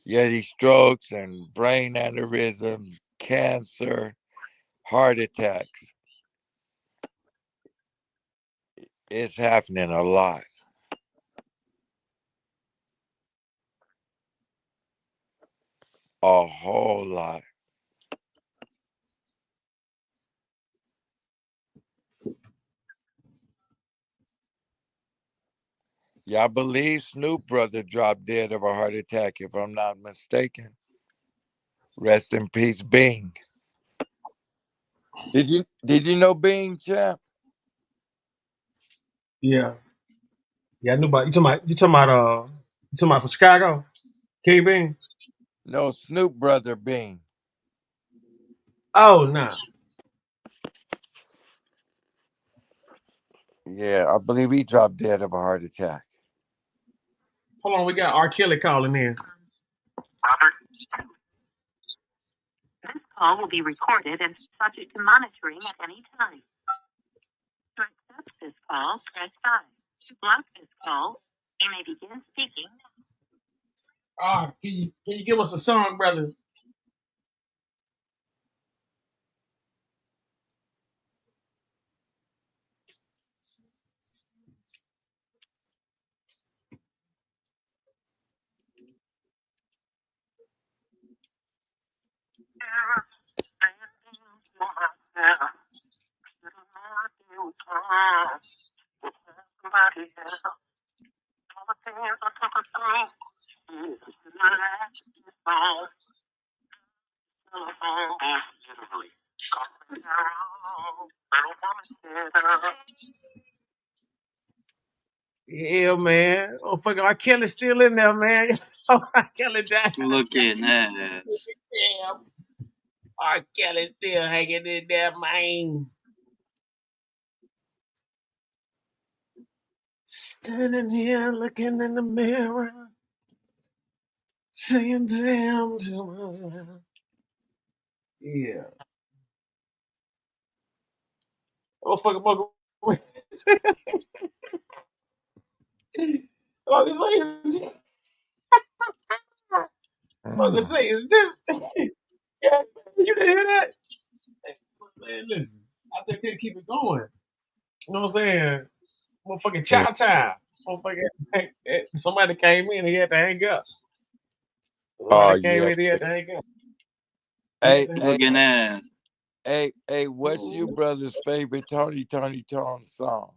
Yeah, these strokes and brain aneurysm, cancer, heart attacks. It's happening a lot. A whole lot. Yeah, I believe Snoop brother dropped dead of a heart attack, if I'm not mistaken. Rest in peace, Bing. Did you know Bing, champ? Yeah. Yeah, I knew about you talking about from Chicago? King Bean? No, Snoop brother Bing. Oh nah. Yeah, I believe he dropped dead of a heart attack. Hold on, we got R. Kelly calling in. This call will be recorded and subject to monitoring at any time. To accept this call, press 5. To block this call, you may begin speaking. Can you give us a song, brother? Yeah, man. Oh, fucking R. Kelly's still in there, man. Oh, R. Kelly died. Look at that. Damn. R. Kelly still hanging in there, man. Standing here looking in the mirror, saying damn to myself. Yeah. Oh, fucking mother. Mother say, is this? Yeah, you didn't hear that? Man, listen, I just can't keep it going. You know what I'm saying? Motherfucking chow time. Motherfucking, somebody came in, he had to hang up. Oh Somebody came yeah. in, he had to hang up. Looking at. Hey, what's your brother's favorite Tony Tone song?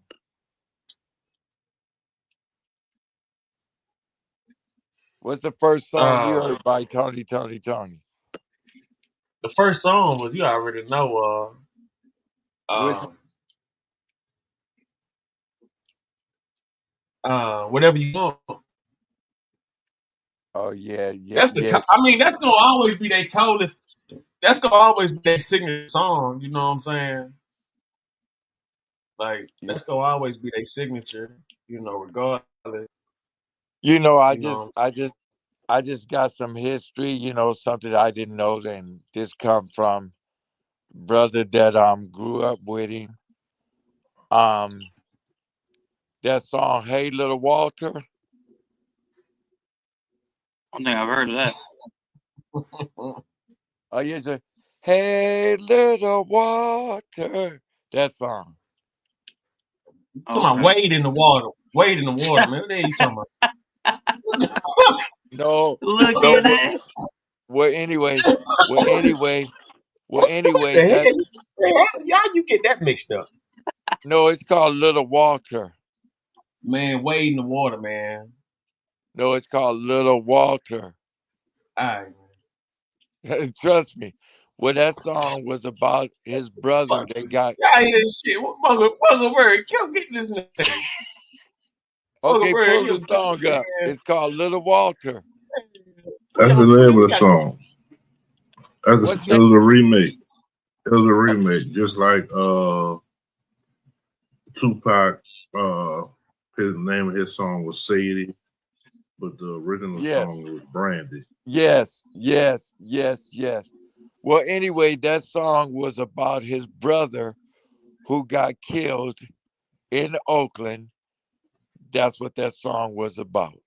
What's the first song you heard by Tony? The first song was, you already know, whatever you want. Oh yeah. That's that's gonna always be their coldest. That's gonna always be their signature song. You know what I'm saying? Like that's gonna always be their signature. You know, regardless. You know, I just got some history. You know, something I didn't know. And this come from brother that grew up with him. That song, "Hey Little Walter." I think I've heard of that. Oh yeah, just, "Hey Little Walter." That song. You talking about wade in the water? Wade in the water, man. What the hell you talking about? No. Look at that. Well, anyway, What the heck? Y'all, you get that mixed up? No, it's called Little Walter. Man, wade in the water, man. No, it's called Little Walter. All right. Trust me. Well, that song was about his brother. They got. I hear this shit. Mother Bird, come get this nigga. Okay, pull the song up. It's called Little Walter. That's the name of the song. It was a remake. It was a remake, just like Tupac. His name of his song was Sadie. but the original Yes. song was Brandy. Yes. Well, anyway, that song was about his brother who got killed in Oakland. That's what that song was about.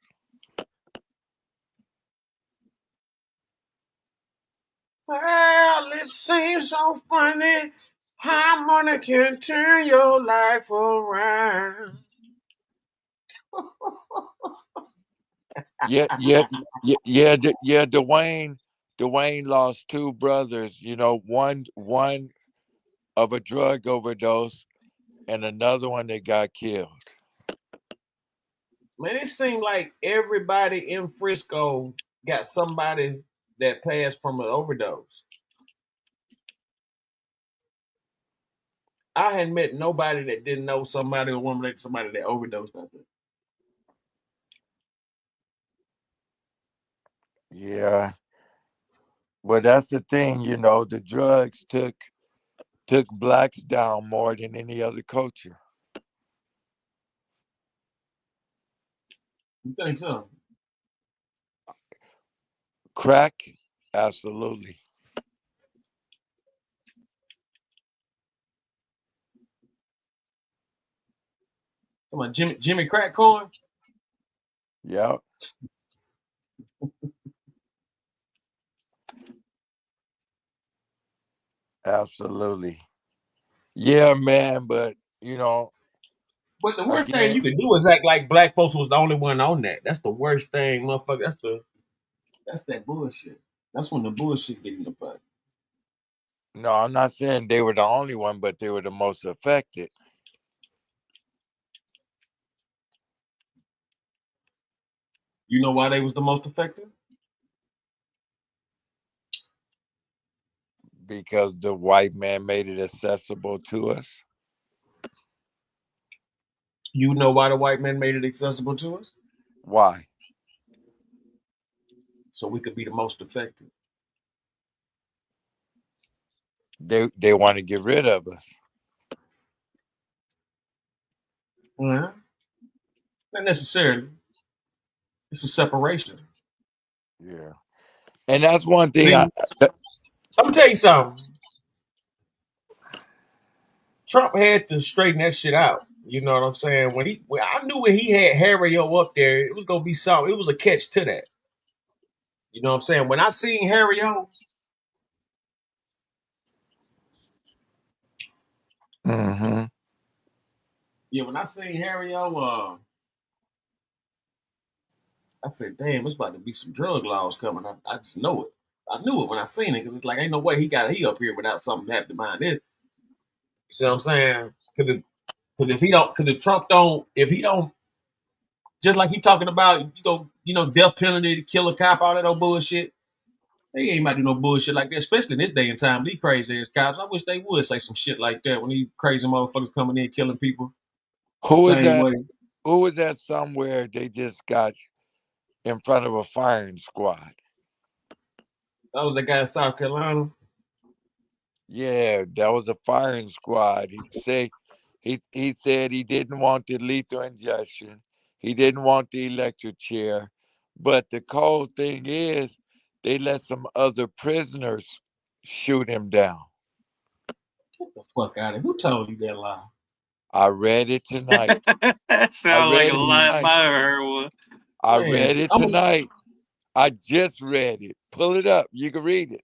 Well, it seems so funny how money can turn your life around. Yeah. Dwayne lost two brothers. You know, one of a drug overdose, and another one that got killed. Man, it seemed like everybody in Frisco got somebody that passed from an overdose. I hadn't met nobody that didn't know somebody or woman like somebody that overdosed out there. Yeah. Well, that's the thing, you know, the drugs took blacks down more than any other culture. You think so? Crack, absolutely. Come on, Jimmy Crack Corn? Yeah. Absolutely. Yeah, man, but you know, But the worst thing again, you could do is act like black folks was the only one on that. That's the worst thing, motherfucker. That's that bullshit. That's when the bullshit get in the butt. no, I'm not saying they were the only one, but they were the most affected. You know why they was the most effective? Because the white man made it accessible to us. You know why the white man made it accessible to us? Why? So we could be the most effective. They want to get rid of us. Yeah. Not necessarily. It's a separation. Yeah. And that's one thing See, I'm gonna tell you something. Trump had to straighten that shit out. You know what I'm saying? I knew when he had Harry O up there, it was gonna be something. It was a catch to that. You know what I'm saying? When I seen Harry O, mm-hmm. yeah, when I seen Harry O, I said, "Damn, it's about to be some drug laws coming." I just know it. I knew it when I seen it because it's like ain't no way he up here without something happening behind it. You see what I'm saying? Because if Trump don't, if he don't, just like he talking about, death penalty to kill a cop, all that old bullshit. They ain't about to do no bullshit like that, especially in this day and time. These crazy ass cops. I wish they would say some shit like that when these crazy motherfuckers coming in killing people the Who is same that? way. Who was that somewhere they just got in front of a firing squad? That was the guy in South Carolina. Yeah, that was a firing squad. He said he didn't want the lethal injection. He didn't want the electric chair. But the cold thing is they let some other prisoners shoot him down. Get the fuck out of here. Who told you that lie? I read it tonight. That sounds like a lie if I ever heard one. I read it tonight. I just read it. Pull it up. You can read it.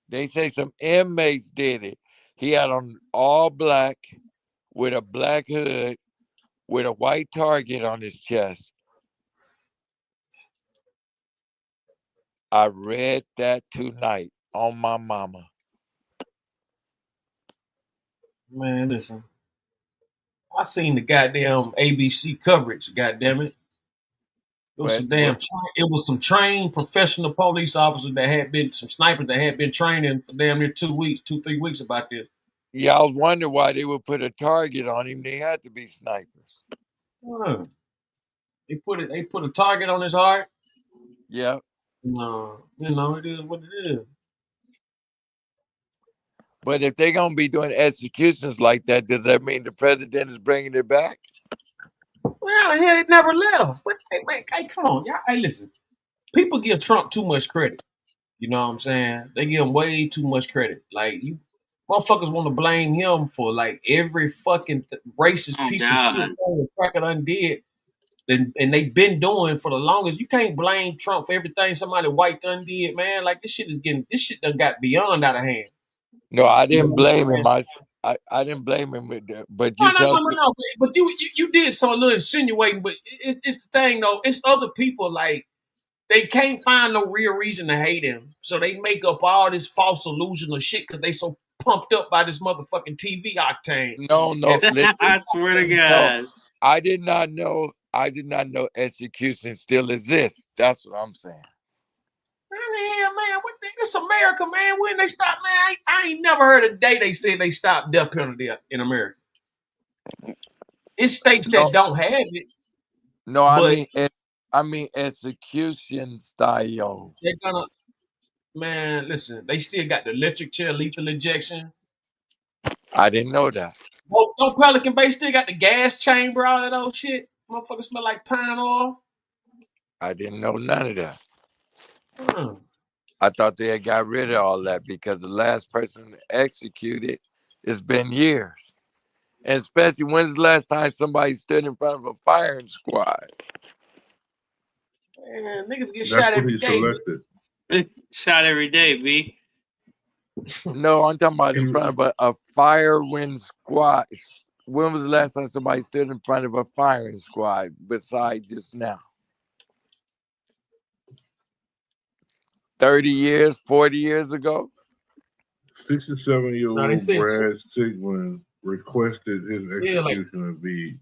They say some inmates did it. He had on all black with a black hood with a white target on his chest. I read that tonight on my mama. Man, listen. I seen the goddamn ABC coverage, goddamn it. It was some trained professional police officers that had been some snipers that had been training for damn near 3 weeks about this. Yeah, I was wondering why they would put a target on him. They had to be snipers. They put a target on his heart. Yeah. No, it is what it is. But if they're gonna be doing executions like that, does that mean the president is bringing it back? Well, the hell, it never left. But hey, man, hey, come on, y'all. Hey, listen. People give Trump too much credit. You know what I'm saying? They give him way too much credit. Like you, motherfuckers want to blame him for like every fucking racist piece of shit the cracker done did, and they've been doing for the longest. You can't blame Trump for everything somebody white done did, man. Like this shit done got beyond out of hand. No, I You know didn't what I'm blame him. saying? I didn't blame him with that. But No, you no, no, tell no, me, no. But you did so a little insinuating. But it's the thing though. It's other people like they can't find no real reason to hate him, so they make up all this false illusion of shit because they so pumped up by this motherfucking TV octane. no, listen, I swear to no, God. I did not know. I did not know execution still exists. That's what I'm saying. Man, what this America, man? When they stop, man, I ain't never heard a day they said they stopped death penalty in America. It's states No, that don't have it, no, but I mean execution style. they're gonna. Man, listen, they still got the electric chair, lethal injection. I didn't know that. No Pelican Bay still got the gas chamber, all that old shit. Motherfuckers smell like pine oil. I didn't know none of that. Hmm. I thought they had got rid of all that because the last person executed, it's been years. And especially when's the last time somebody stood in front of a firing squad? Man, niggas get That's shot what every he day. selected. Shot every day, B. No, I'm talking about in front of a firing squad. When was the last time somebody stood in front of a firing squad besides just now? 30 years, 40 years ago? 67-year-old No, they said Brad Sigmund requested his yeah, like execution to be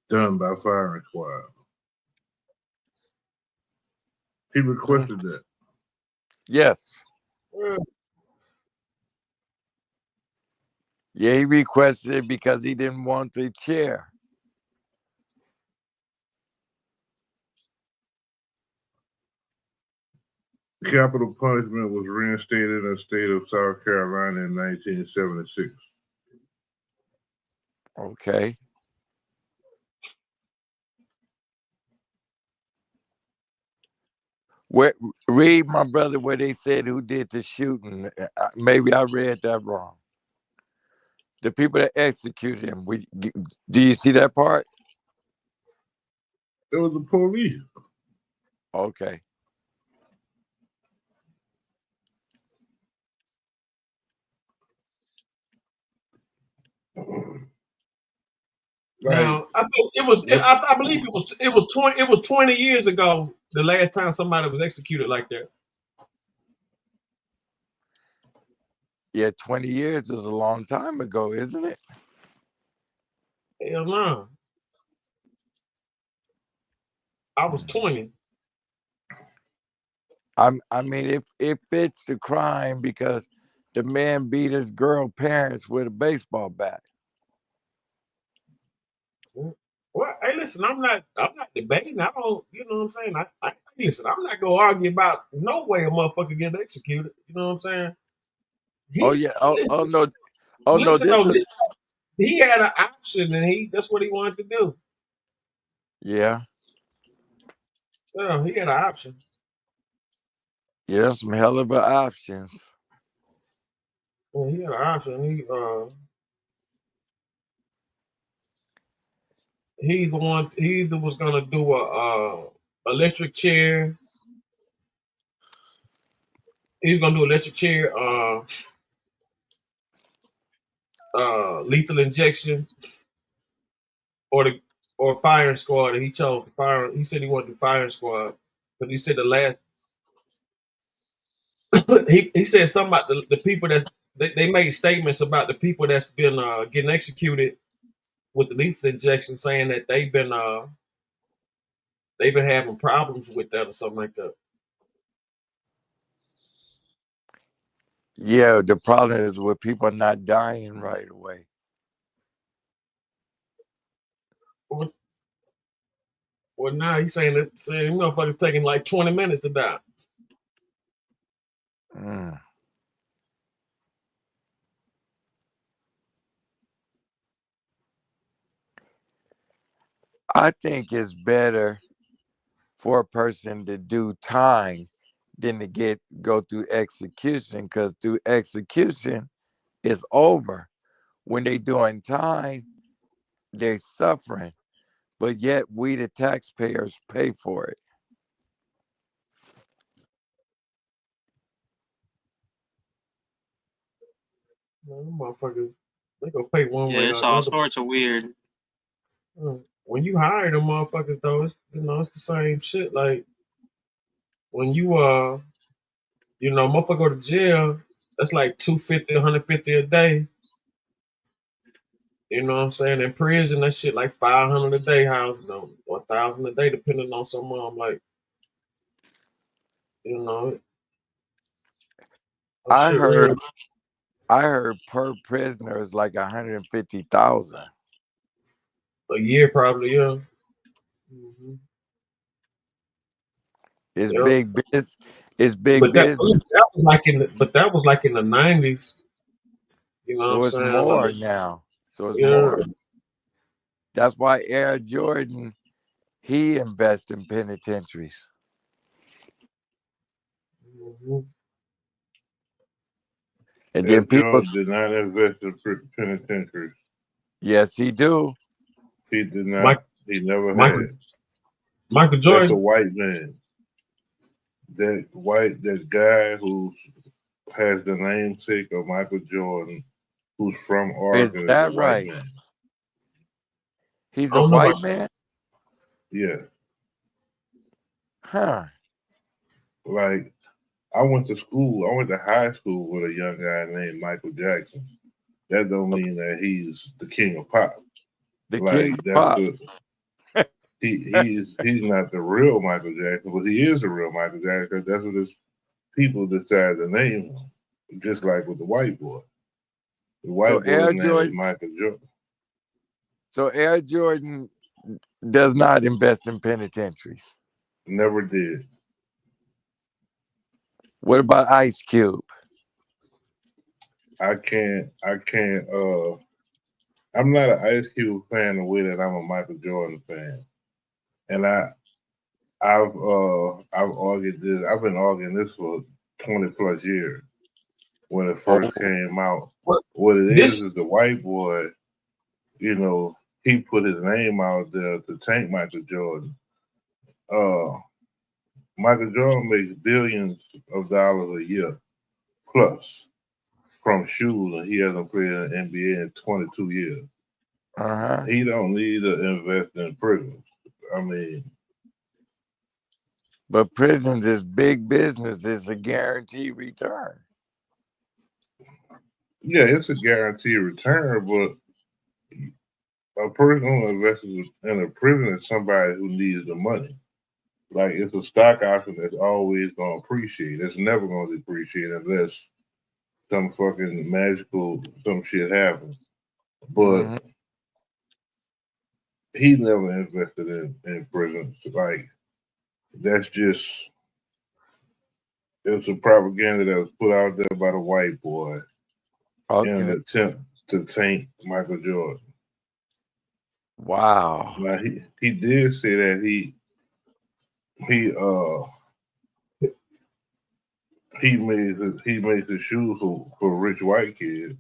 done by firing squad. He requested that. Yes. Yeah, he requested it because he didn't want the chair. Capital punishment was reinstated in the state of South Carolina in 1976. Okay. Read, my brother, where they said who did the shooting. Maybe I read that wrong. The people that executed him. Do you see that part? It was the police. Okay. now, I think it was. I believe it was. It was 20. It was 20 years ago. The last time somebody was executed like that. Yeah, 20 years is a long time ago, isn't it? Hell no. I was 20. I mean, it fits the crime because the man beat his girl parents with a baseball bat. Well, hey, listen, I'm not debating. I don't, you know what I'm saying? I listen, I'm not gonna argue about no way a motherfucker get executed. You know what I'm saying? Oh yeah. Oh no. Oh no. Listen, though, he had an option and that's what he wanted to do. Yeah. Yeah, he had an option. Yeah, some hell of a options. Well, he had an option. He either was gonna do a electric chair. He's gonna do electric chair, lethal injection, or firing squad. And he chose the fire. He said he wanted the firing squad, but he said the last. he said something about the people that they made statements about the people that's been getting executed with the lethal injection, saying that they've been having problems with that or something like that. Yeah, the problem is with people not dying right away. Well, now he's saying motherfuckers taking like 20 minutes to die. I think it's better for a person to do time than to go through execution, because through execution it's over. When they doing time, they're suffering, but yet we the taxpayers pay for it. Motherfuckers, they gonna pay one Yeah, way it's or all another. sorts of weird. When you hire them motherfuckers, though, it's the same shit. Like when you motherfucker go to jail, that's like $250, $150 a day. You know what I'm saying? In prison, that shit like $500 a day, house, $1,000 a day, depending on someone. I'm like, that I shit real. heard per prisoner is like 150,000 A year, probably, yeah. Mm-hmm. It's Yep. big business. It's big But that business. was like in the 90s. You know what I'm So it's saying? more Like, now. So it's yeah. more. That's why Air Jordan, he invests in penitentiaries. Mm-hmm. And then people Jordan did not invest in penitentiaries. Yes, he do. He did not. He never had. Michael Jordan. That's a white man. That guy who has the namesake of Michael Jordan, who's from Oregon, Is that a right? white man. He's a white man? Yeah. Huh. Like, I went to high school with a young guy named Michael Jackson. That don't mean that he's the king of pop. The king of pop. He's not the real Michael Jackson, but he is the real Michael Jackson. That's what his people decide to name him. Just like with the white boy. The white boy's name is Michael Jordan. So Air Jordan does not invest in penitentiaries. Never did. What about Ice Cube? I'm not an Ice Cube fan the way that I'm a Michael Jordan fan. And I've argued this. I've been arguing this for 20 plus years when it first came out. What it is the white boy, he put his name out there to tank Michael Jordan. Michael Jordan makes billions of dollars a year plus from shoes, and he hasn't played in the NBA in 22 years. He don't need to invest in prisons. I mean, but prisons is big business. It's a guaranteed return. Yeah, it's a guaranteed return, but a person who invests in a prison is somebody who needs the money. Like, it's a stock option that's always going to appreciate. It's never going to depreciate unless some fucking some shit happens. But he never invested in prisons. Like, that's just, it's a propaganda that was put out there by the white boy in an attempt to taint Michael Jordan. Wow. Now, he did say that he made the shoes for rich white kids.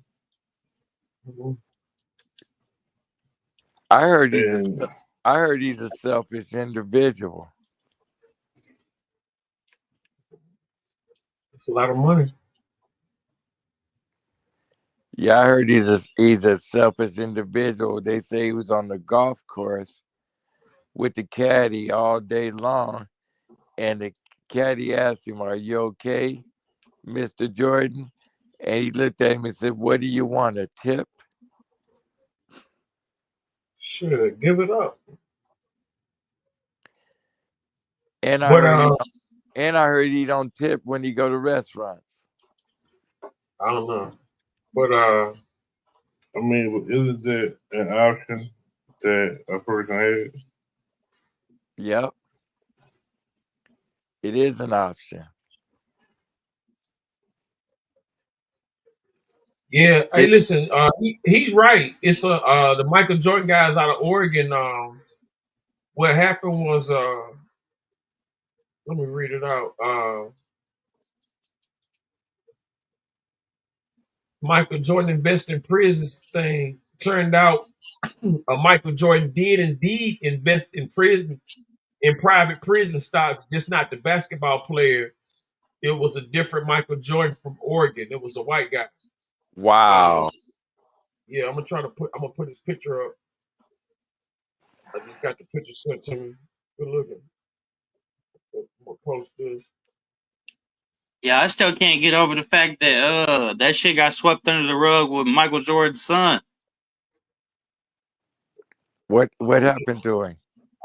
I heard he's a selfish individual. It's a lot of money. Yeah, I heard he's a selfish individual. They say he was on the golf course with the caddy all day long, and the caddy asked him, "Are you okay, Mr. Jordan?" And he looked at him and said, "What do you want, a tip?" Sure, give it up. And I heard he don't tip when he go to restaurants. I don't know, but I mean, isn't that an option that a person has? Yep, it is an option. Yeah, hey, listen, he's right. It's the Michael Jordan guys out of Oregon. what happened was let me read it out. Michael Jordan invested in prisons thing. Turned out Michael Jordan did indeed invest in private prison stocks, just not the basketball player. It was a different Michael Jordan from Oregon. It was a white guy. Wow. Yeah, I'm gonna put his picture up. I just got the picture sent to me. Good looking. I'm gonna post this. Yeah, I still can't get over the fact that that shit got swept under the rug with Michael Jordan's son. What happened to him?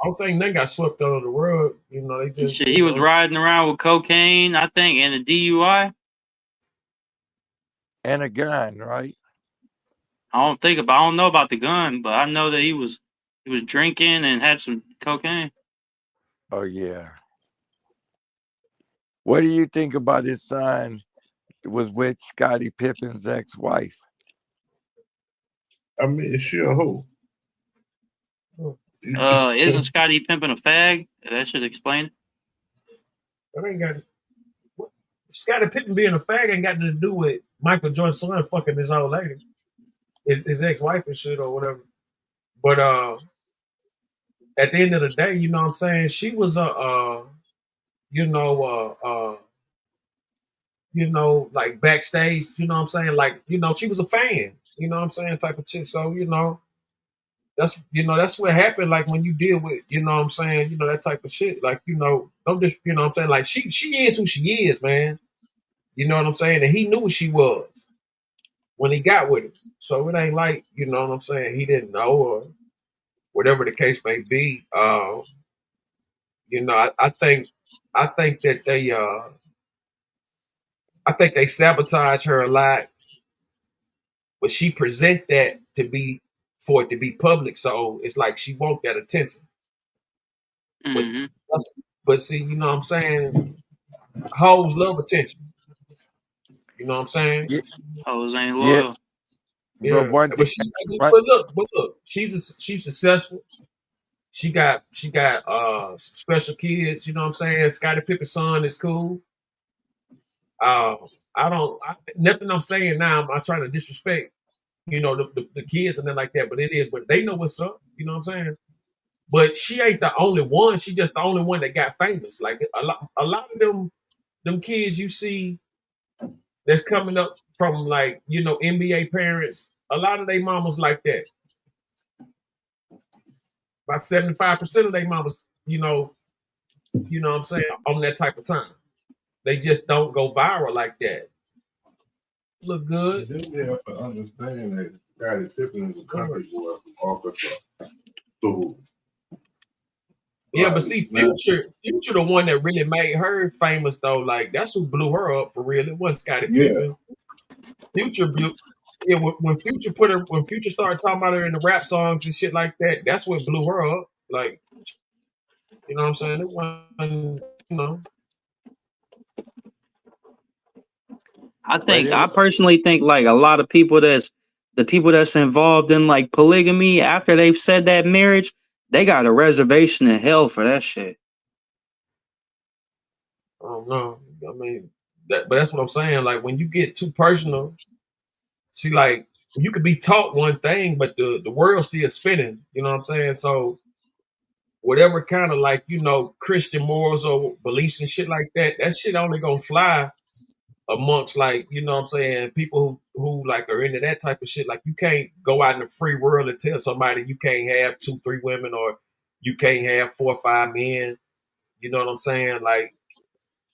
I don't think they got swept under the rug. You know, they just Shit, he was riding around with cocaine, I think, and a DUI. And a gun, right? I don't know about the gun, but I know that he was drinking and had some cocaine. Oh yeah. What do you think about his son was with Scottie Pippen's ex-wife? I mean, is she a hoe? Isn't Scottie Pimpin a fag? That should explain it. That ain't got Scottie Pippen being a fag ain't got nothing to do with Michael Jordan's son fucking his old lady, his ex-wife and shit or whatever. But at the end of the day, you know what I'm saying? She was like backstage, you know what I'm saying? Like, she was a fan, you know what I'm saying, type of shit. So, that's what happened. Like when you deal with, you know what I'm saying, that type of shit. Like, don't just, you know what I'm saying? Like she is who she is, man. You know what I'm saying? And he knew who she was when he got with her. So it ain't like, you know what I'm saying, he didn't know or whatever the case may be. I think that they sabotage her a lot, but she present that for it to be public. So it's like she want that attention. Mm-hmm. But see, you know what I'm saying? Hoes love attention. You know what I'm saying? Yeah. Hoes ain't loyal. Yeah. But look, she's successful. She got special kids, you know what I'm saying? Scottie Pippen's son is cool. Nothing I'm saying now, I'm not trying to disrespect, the kids and nothing like that, but it is, but they know what's up, you know what I'm saying? But she ain't the only one. She just the only one that got famous. Like a lot of them kids you see that's coming up from like, NBA parents, a lot of their mamas like that. About 75% of their mamas, you know what I'm saying, on that type of time. They just don't go viral like that. Look good. They have to understand that Scottie Pippen is a country boy from Arkansas. So, yeah, but see, Future the one that really made her famous though. Like that's who blew her up for real. It wasn't Scottie Pippen. Future blew. Yeah, when Future started talking about her in the rap songs and shit like that, that's what blew her up. Like, you know what I'm saying? It wasn't, I personally think like a lot of people that's involved in like polygamy after they've said that marriage, they got a reservation in hell for that shit. I don't know. I mean, but that's what I'm saying. Like when you get too personal, see, like you could be taught one thing, but the world's still spinning. You know what I'm saying? So whatever kind of like, Christian morals or beliefs and shit like that, that shit only gonna fly amongst like, you know what I'm saying, people who like are into that type of shit. Like you can't go out in the free world and tell somebody you can't have 2-3 women or you can't have 4 or 5 men. You know what I'm saying? Like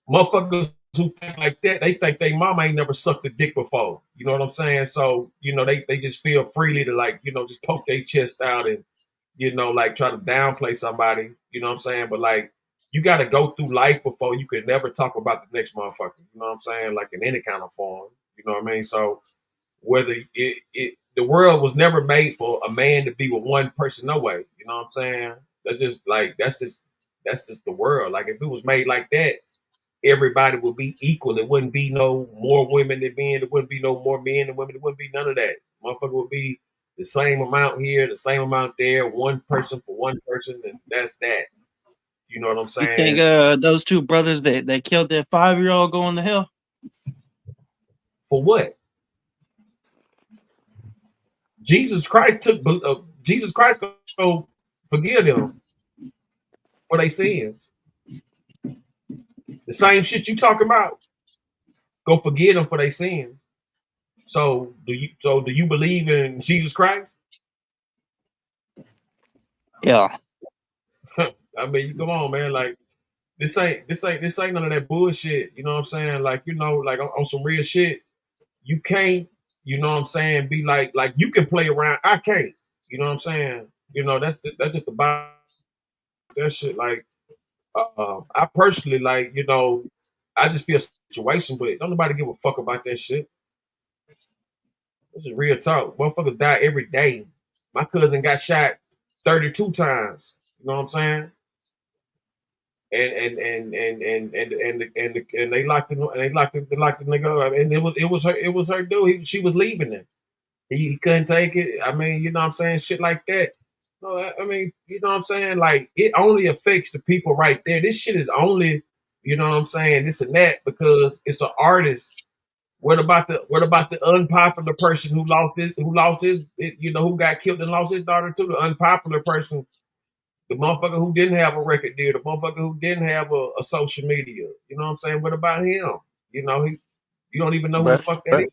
motherfuckers who think like that, they think they mama ain't never sucked a dick before. You know what I'm saying? So, they just feel freely to like, just poke their chest out and, like try to downplay somebody, you know what I'm saying? But like you gotta go through life before you can never talk about the next motherfucker. You know what I'm saying? Like in any kind of form. You know what I mean? So whether the world was never made for a man to be with one person, no way. You know what I'm saying? That's just the world. Like if it was made like that, everybody would be equal. There wouldn't be no more women than men. There wouldn't be no more men than women. There wouldn't be none of that. Motherfucker would be the same amount here, the same amount there, one person for one person, and that's that. You know what I'm You saying? think those two brothers that killed that 5-year-old going to hell? For what? Jesus Christ go forgive them for their sins. The same shit you talking about, go forgive them for their sins. So do you believe in Jesus Christ? Yeah. I mean, come on, man. Like this ain't none of that bullshit. You know what I'm saying? Like, you know, like on some real shit. You can't, you know what I'm saying, be like you can play around. I can't. You know what I'm saying? You know, that's just about that shit. Like, I personally, like, you know, I just feel a situation, but don't nobody give a fuck about that shit. This is real talk. Motherfuckers die every day. My cousin got shot 32 times. You know what I'm saying? And they locked the nigga up. And it was her dude. She was leaving him. He couldn't take it. I mean, you know what I'm saying? Shit like that. No, I mean, you know what I'm saying? Like, it only affects the people right there. This shit is only, you know what I'm saying, this and that, because it's an artist. What about the unpopular person who you know, who got killed and lost his daughter too? The unpopular person, the motherfucker who didn't have a record deal, the motherfucker who didn't have a social media. You know what I'm saying? What about him? You know, you don't even know who the fuck that is.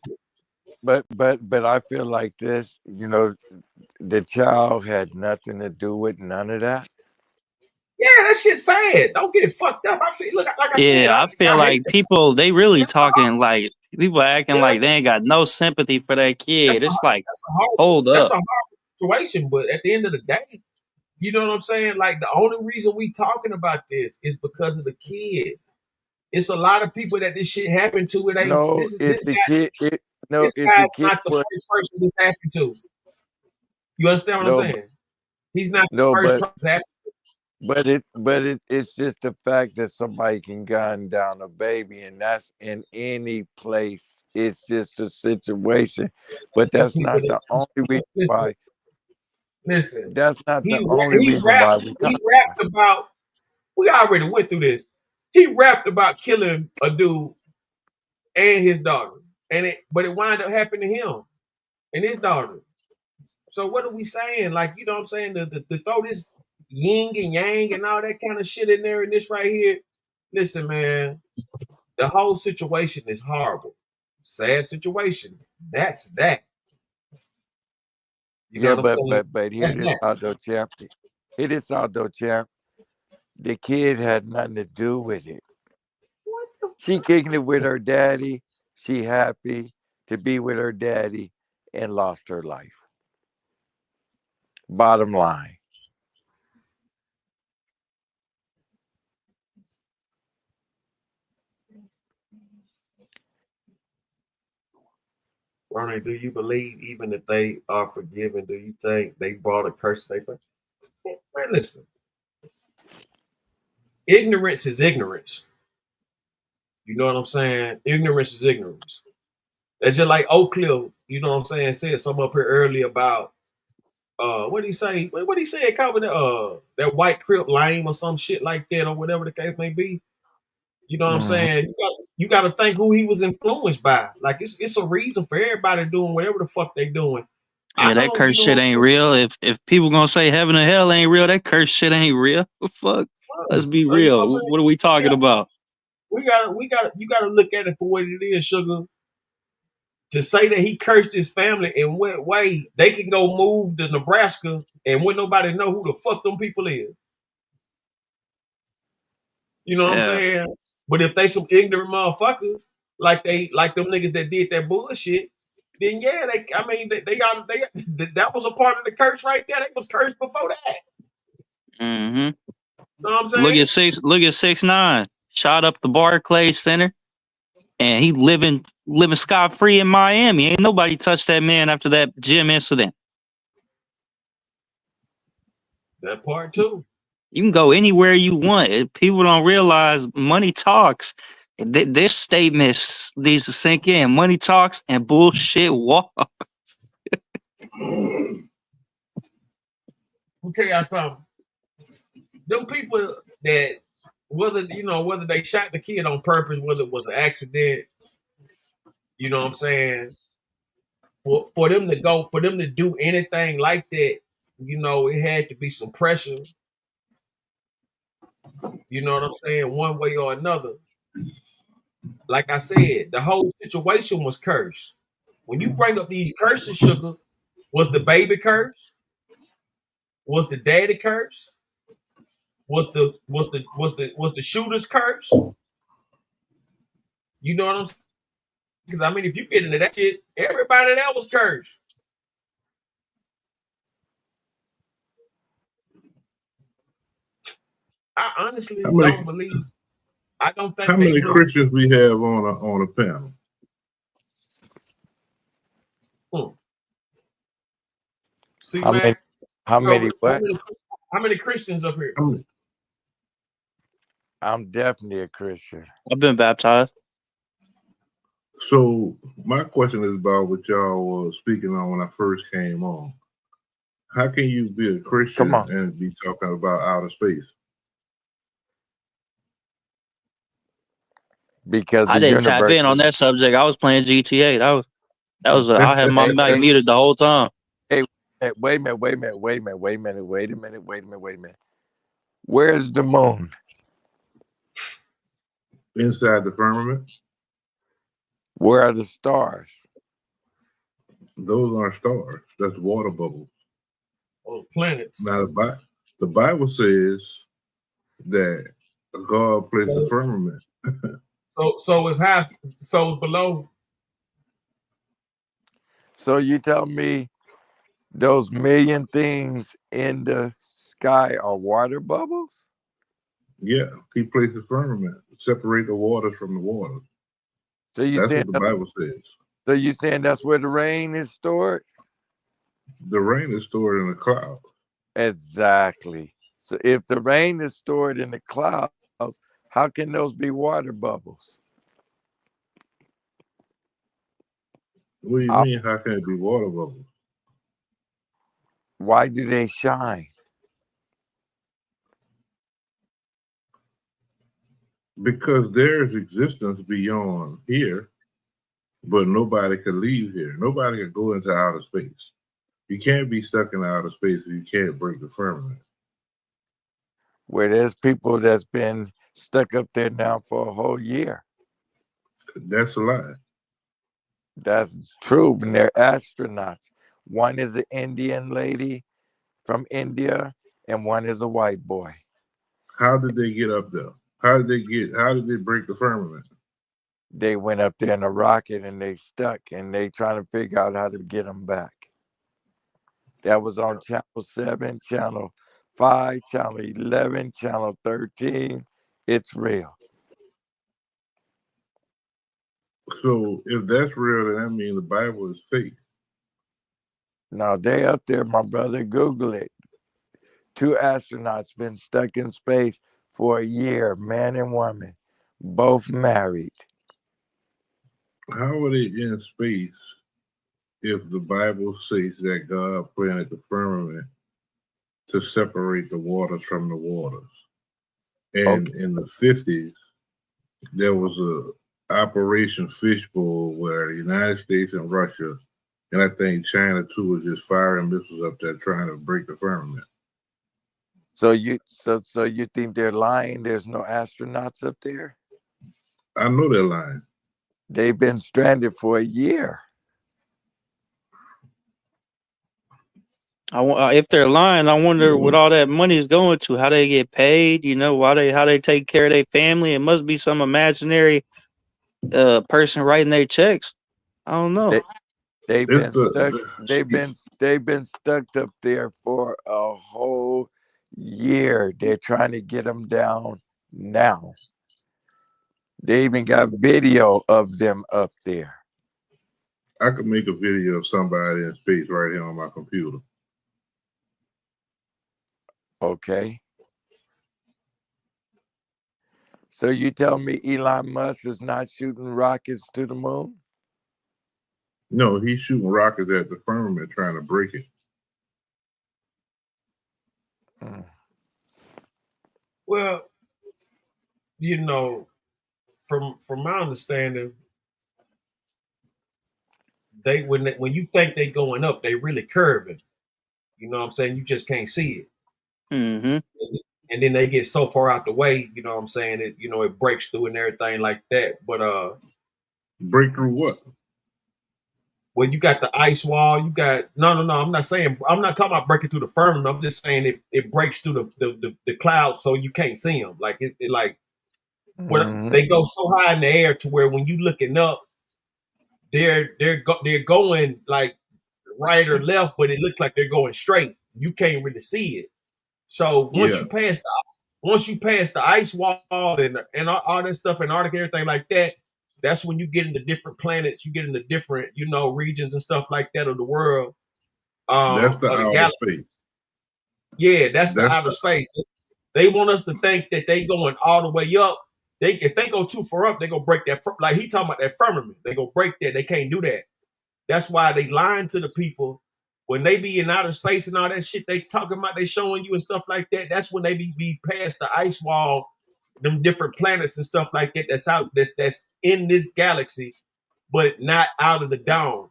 But I feel like this, you know, the child had nothing to do with none of that. Yeah, that shit's sad. Don't get it fucked up. I feel like I said, I feel like people, they really talking like people acting like they ain't got no sympathy for that kid. It's like, hold that's up. a hard situation, but at the end of the day, you know what I'm saying? Like, the only reason we talking about this is because of the kid. It's a lot of people that this shit happened to. This guy's not the first person this happened to. You understand what I'm saying? He's not the first person happened to. It's just the fact that somebody can gun down a baby, and that's in any place. It's just a situation, but that's not the only reason why. Listen, that's not the only reason why he rapped about. We already went through this. He rapped about killing a dude and his daughter, but it wound up happening to him and his daughter. So what are we saying? Like, you know what I'm saying? To throw this yin and yang and all that kind of shit in there and this right here. Listen, man, the whole situation is horrible. Sad situation. That's that. You know what I'm saying? But here it is out though, champ. It is out though, champ. The kid had nothing to do with it. She kicking it with her daddy. She happy to be with her daddy and lost her life. Bottom line. Ronnie, do you believe even if they are forgiven, do you think they brought a curse to their face? Man, listen. Ignorance is ignorance. You know what I'm saying? Ignorance is ignorance. That's just like Oak Cliff, you know what I'm saying, said something up here earlier about what did he say? What did he say? Covered that white crip lame or some shit like that, or whatever the case may be. You know what I'm saying? You got to think who he was influenced by. Like, it's a reason for everybody doing whatever the fuck they doing. Yeah, that curse shit ain't real. If people gonna say heaven and hell ain't real, that curse shit ain't real. Fuck. Let's be real. What are we talking about? You gotta look at it for what it is, sugar. To say that he cursed his family in what way, they can go move to Nebraska and wouldn't nobody know who the fuck them people is. You know what I'm saying? But if they some ignorant motherfuckers, like them niggas that did that bullshit, then yeah, they that was a part of the curse right there. They was cursed before that. Mm-hmm. You know what I'm saying? Look at 6ix9ine. Shot up the Barclays Center, and he living scot free in Miami. Ain't nobody touched that man after that gym incident. That part too. You can go anywhere you want. People don't realize money talks. This statement needs to sink in. Money talks and bullshit walks. me tell y'all something. Them people that whether they shot the kid on purpose, whether it was an accident, you know what I'm saying? For them to do anything like that, it had to be some pressure. You know what I'm saying? One way or another. Like I said, the whole situation was cursed. When you bring up these curses, sugar, was the baby cursed? Was the daddy cursed? Was the shooter's curse? You know what I'm saying? Because I mean, if you get into that shit, everybody that was cursed. I honestly don't believe. I don't think. How many Christians we have on a panel? See, how man, many? How many? What? How many Christians up here? I'm definitely a Christian. I've been baptized. So my question is about what y'all was speaking on when I first came on. How can you be a Christian and be talking about outer space? Because I didn't tap in on that subject. I was playing GTA. That was I had my mic muted the whole time. Hey, wait a minute. Where's the moon? Inside the firmament. Where are the stars? Those aren't stars. That's water bubbles. Oh, planets. Now the Bible says that God placed the firmament. So it's high, so it's below. So you tell me those million things in the sky are water bubbles? Yeah, he placed the firmament, separate the waters from the waters. So that's what the Bible says. So you saying that's where the rain is stored? The rain is stored in the clouds. Exactly. So if the rain is stored in the clouds, how can those be water bubbles? What do you mean? How can it be water bubbles? Why do they shine? Because there's existence beyond here, but nobody could leave here. Nobody could go into outer space. You can't be stuck in outer space if you can't break the firmament. Where there's people that's been stuck up there now for a whole year. That's a lie. That's true. And they're astronauts. One is an Indian lady from India, and one is a white boy. How did they get up there? How did they break the firmament? They went up there in a rocket and they stuck, and they trying to figure out how to get them back. That was on Channel 7, Channel 5, Channel 11, Channel 13. It's real. So if that's real, then that means the Bible is fake. Now they up there, my brother. Google it. 2 astronauts been stuck in space for a year, man and woman, both married. How are they in space if the Bible says that God planted the firmament to separate the waters from the waters? And in the 50s, there was a Operation Fishbowl where the United States and Russia, and I think China too, was just firing missiles up there trying to break the firmament. So you think they're lying? There's no astronauts up there? I know they're lying. They've been stranded for a year. If they're lying, I wonder what all that money is going to. How they get paid? How they take care of their family? It must be some imaginary person writing their checks. I don't know. They've been stuck. They've been stuck up there for a whole year. They're trying to get them down now. They even got video of them up there. I could make a video of somebody in space right here on my computer. Okay. So you tell me Elon Musk is not shooting rockets to the moon? No, he's shooting rockets at the firmament trying to break it. Well, you know, from my understanding, when you think they going up, they really curving. You know what I'm saying? You just can't see it. Mm-hmm. And then they get so far out the way, you know what I'm saying? It breaks through and everything like that. But break through what? Well, you got the ice wall. You got no. I'm not talking about breaking through the firmament. I'm just saying it breaks through the clouds so you can't see them. Like they go so high in the air to where when you looking up, they're going like right or left, but it looks like they're going straight. You can't really see it. So once you pass the ice wall and all that stuff, Antarctica, everything like that, that's when you get into different planets, you get into different, regions and stuff like that of the world. That's the Of the outer galaxy. space. Yeah, that's the outer space. They want us to think that they going all the way up. If they go too far up, they gonna break that. Like he talking about that firmament, they gonna break that. They can't do that. That's why they lying to the people when they be in outer space and all that shit. They talking about, they showing you and stuff like that. That's when they be past the ice wall, them different planets and stuff like that. That's in this galaxy, but not out of the dome.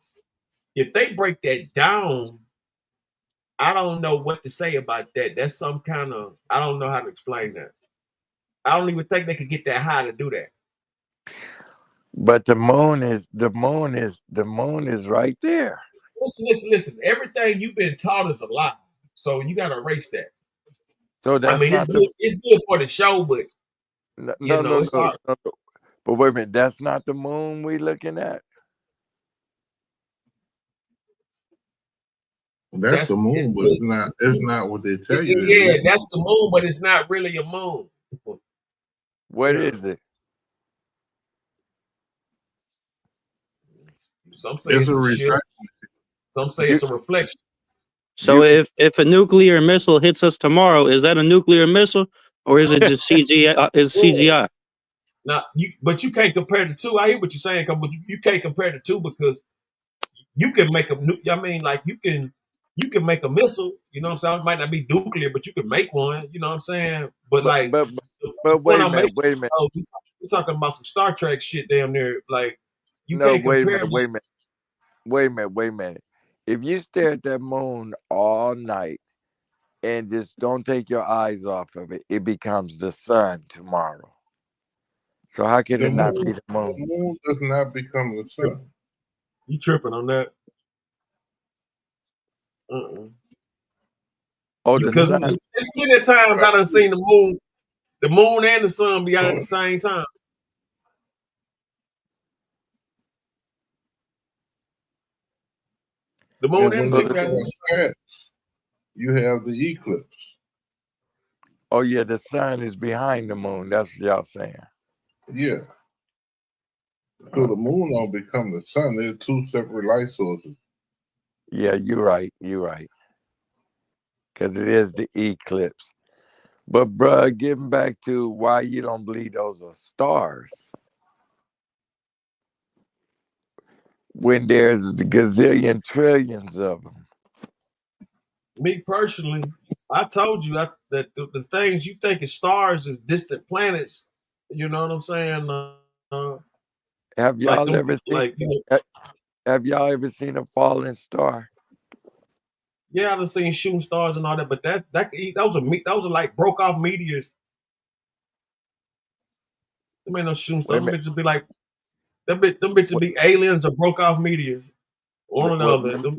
If they break that down, I don't know what to say about that. That's some kind of, I don't know how to explain that. I don't even think they could get that high to do that. But the moon is right there. Listen. Everything you've been taught is a lie. So you gotta erase that. So that's it's good for the show, but no. It's hard. But wait a minute, that's not the moon we looking at. That's the moon, but it's not what they tell you. Yeah, that's the moon, but it's not really a moon. What is it? Some say it's a ship. Some say it's a reflection. So if a nuclear missile hits us tomorrow, is that a nuclear missile or is it just CGI? Is CGI? Now, but you can't compare the two. I hear what you're saying, but you can't compare the two because you can make you can make a missile. You know what I'm saying? It might not be nuclear, but you can make one. You know what I'm saying? But wait a minute. We're talking about some Star Trek shit down there. Like you no, can't compare. Wait a minute. If you stare at that moon all night and just don't take your eyes off of it, it becomes the sun tomorrow. So how can it not be the moon? The moon does not become the sun. You tripping on that? Oh, because there's plenty of times I done seen the moon and the sun be out at the same time. The moon and the sun. You have the eclipse. Oh yeah, the sun is behind the moon. That's what y'all saying. Yeah. So the moon don't become the sun. They're two separate light sources. Yeah, you're right. Because it is the eclipse. But bruh, getting back to why you don't believe those are stars. When there's a gazillion trillions of them. Me personally, I told you that the things you think is stars is distant planets. You know what I'm saying? Have y'all ever seen? Have y'all ever seen a falling star? Yeah, I've seen shooting stars and all that, but that was like broke off meteors. Them ain't no shooting stars. Them bitches be like them bitches be aliens or broke off meteors. One or the other.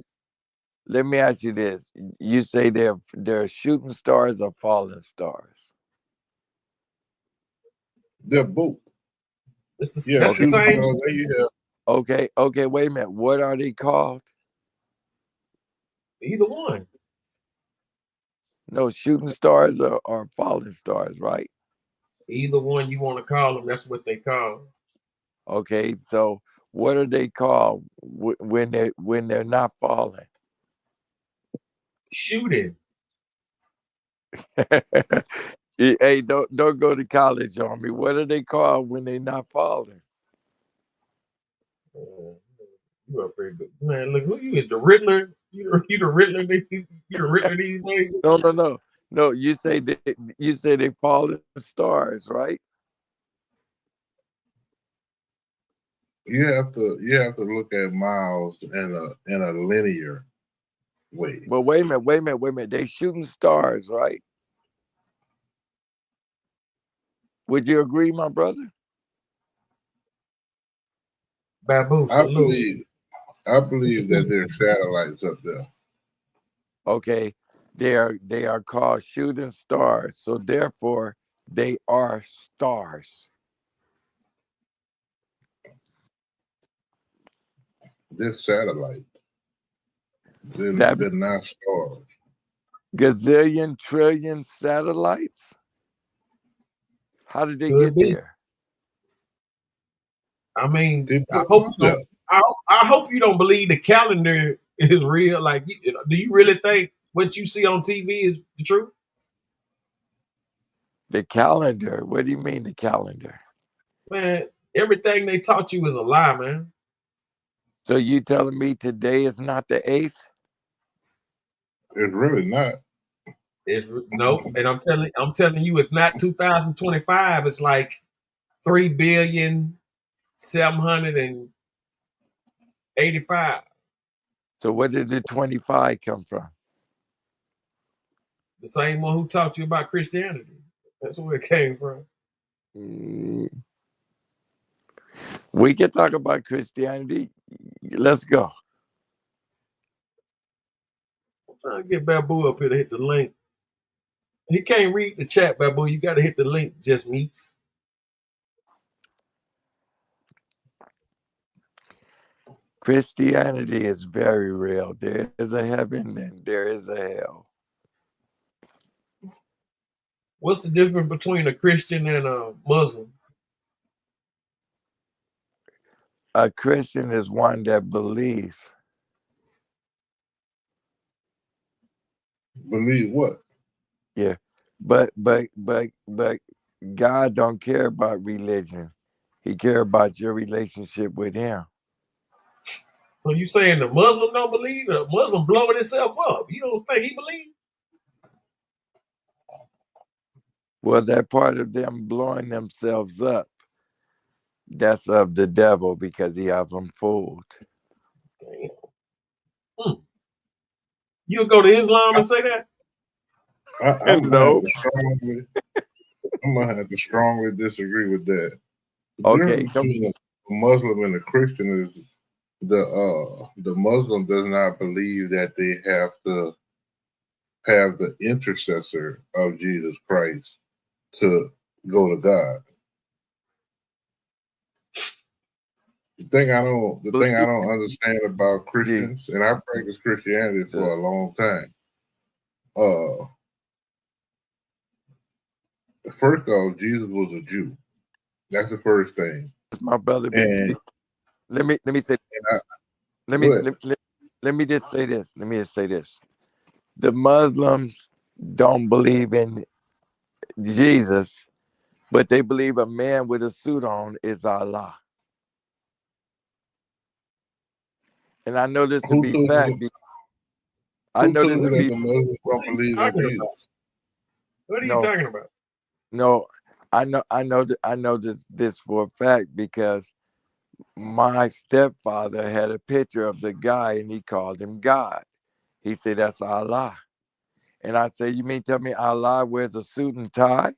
Let me ask you this: you say they're shooting stars or falling stars? They're both. That's the same. Okay. Wait a minute. What are they called? Either one. No, shooting stars or falling stars, right? Either one you want to call them, that's what they call. Okay, so what are they called when they're not falling? Shooting. Hey, don't go to college on me. What are they called when they're not falling? You up there, good man. Look, who you is the Riddler? You the Riddler? You the Riddler these days? No. No, you say they fall in stars, right? You have to look at miles in a linear way. Well, wait a minute. They shooting stars, right? Would you agree, my brother? Babu, salute. I believe that there's satellites up there. Okay, they are called shooting stars, so therefore they are stars. They're satellites. They're not stars. Gazillion, trillion satellites. How did they get there? I mean, I hope you don't believe the calendar is real. Like, do you really think what you see on TV is the truth? The calendar? What do you mean the calendar? Man, everything they taught you is a lie, man. So you telling me today is not the 8th? It's really not. It's no, and I'm telling you, it's not 2025. It's like 3,785. So where did the 25 come from? The same one who taught you about Christianity. That's where it came from. We can talk about Christianity. Let's go. I'm trying to get Babu up here to hit the link. He can't read the chat, Babu. You got to hit the link. Just meets. Christianity is very real. There is a heaven and there is a hell. What's the difference between a Christian and a Muslim? A Christian is one that believes. Believe what? Yeah, but God don't care about religion. He care about your relationship with Him. So you saying the Muslim don't believe? The Muslim blowing himself up? You don't think he believes? Well, that part of them blowing themselves up, that's of the devil because he have them fooled. Damn. You'll go to Islam and say that? I'm gonna have to strongly disagree with that. The difference between a Muslim and a Christian is the Muslim does not believe that they have to have the intercessor of Jesus Christ to go to God. The thing I don't understand about Christians, and I practiced Christianity for a long time. First off, Jesus was a Jew. That's the first thing. My brother, and let me say. Let me just say this. Let me just say this. The Muslims don't believe in Jesus, but they believe a man with a suit on is Allah. And I know this to be fact. I know this to be. The Muslims don't believe in Jesus. What are you talking about? No, I know this for a fact because my stepfather had a picture of the guy and he called him God. He said that's Allah. And I said, you mean tell me Allah wears a suit and tie?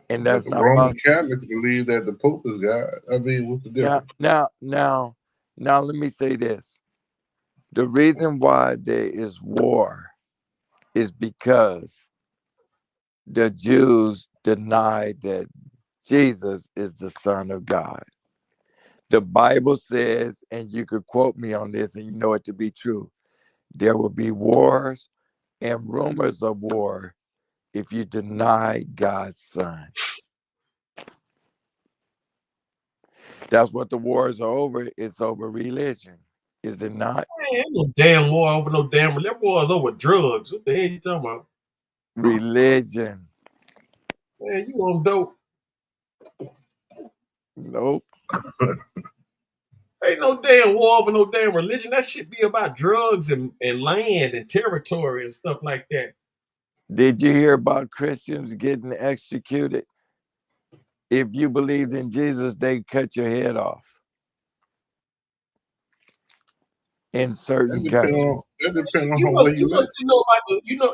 And that's not Roman Catholics believe that the Pope is God. I mean, what's the difference? Now, let me say this. The reason why there is war is because the Jews denied that Jesus is the Son of God. The Bible says, and you could quote me on this, and you know it to be true, there will be wars and rumors of war if you deny God's Son. That's what the wars are over. It's over religion. Is it not? Man, ain't no damn war over no damn. That war is over drugs. What the hell you talking about? Religion. Man, you on dope. Nope. Ain't no damn war over no damn religion. That shit be about drugs and land and territory and stuff like that. Did you hear about Christians getting executed? If you believed in Jesus, they cut your head off in certain countries. That depends on You where must you at. know about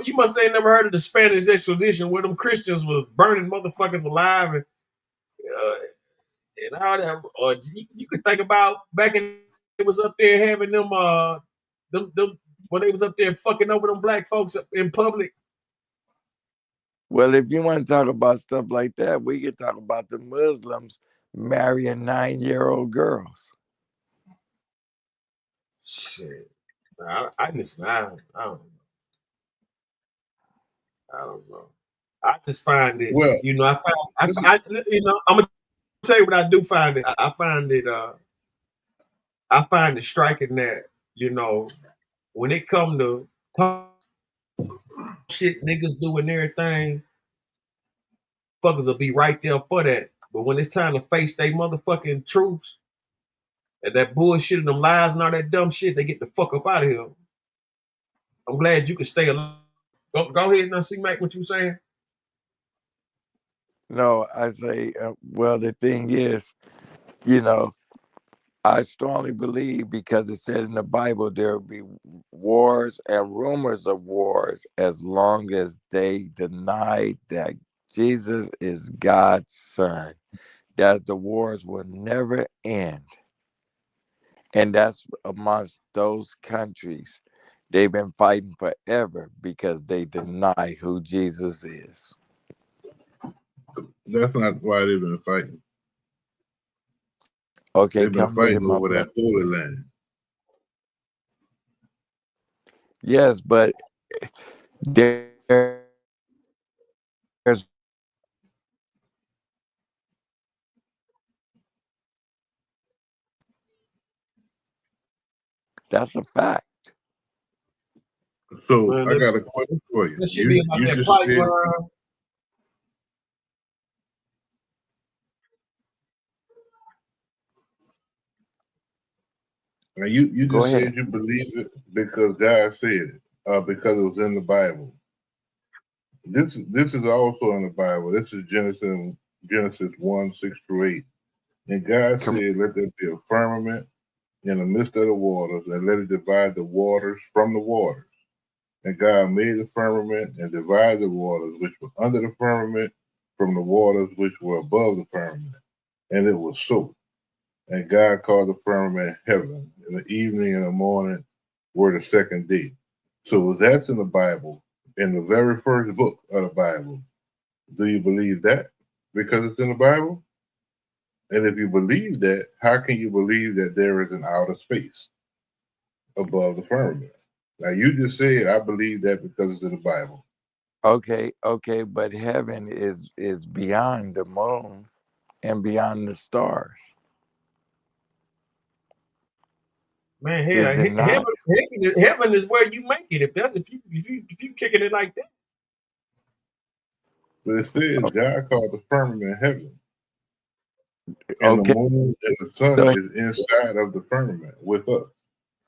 you must ain't never heard of the Spanish Inquisition where them Christians was burning motherfuckers alive and all that. Or you could think about back in it was up there having them when they was up there fucking over them black folks in public. Well, if you want to talk about stuff like that, we could talk about the Muslims marrying 9-year-old girls. Shit, I listen. I don't know. I just find it. Well, I'm gonna tell you what I do find it. I find it. I find it striking that when it come to shit niggas doing everything, fuckers will be right there for that. But when it's time to face they motherfucking truths and that bullshit and them lies and all that dumb shit, they get the fuck up out of here. I'm glad you can stay alive. Go ahead and see, Mac, what you saying? No, I say, well, the thing is, I strongly believe because it said in the Bible there will be wars and rumors of wars as long as they deny that Jesus is God's son, that the wars will never end. And that's amongst those countries. They've been fighting forever because they deny who Jesus is. That's not why they've been fighting. Okay, they've been fighting over that holy land. Yes, but there's that's a fact. So I got a question for you. This should be about that pipeline. Now you just said you believe it because God said it, because it was in the Bible. This is also in the Bible. This is Genesis 1:6-8. And God said, "Let there be a firmament in the midst of the waters, and let it divide the waters from the waters." And God made the firmament and divided the waters which were under the firmament from the waters which were above the firmament. And it was so. And God called the firmament heaven, and the evening and the morning were the second day. So that's in the Bible, in the very first book of the Bible. Do you believe that? Because it's in the Bible? And if you believe that, how can you believe that there is an outer space above the firmament? Now, you just said, I believe that because it's in the Bible. Okay, but heaven is beyond the moon and beyond the stars. Man, heaven is where you make it. If you kicking it like that. But it says God called the firmament heaven. And the moon and the sun is inside of the firmament with us.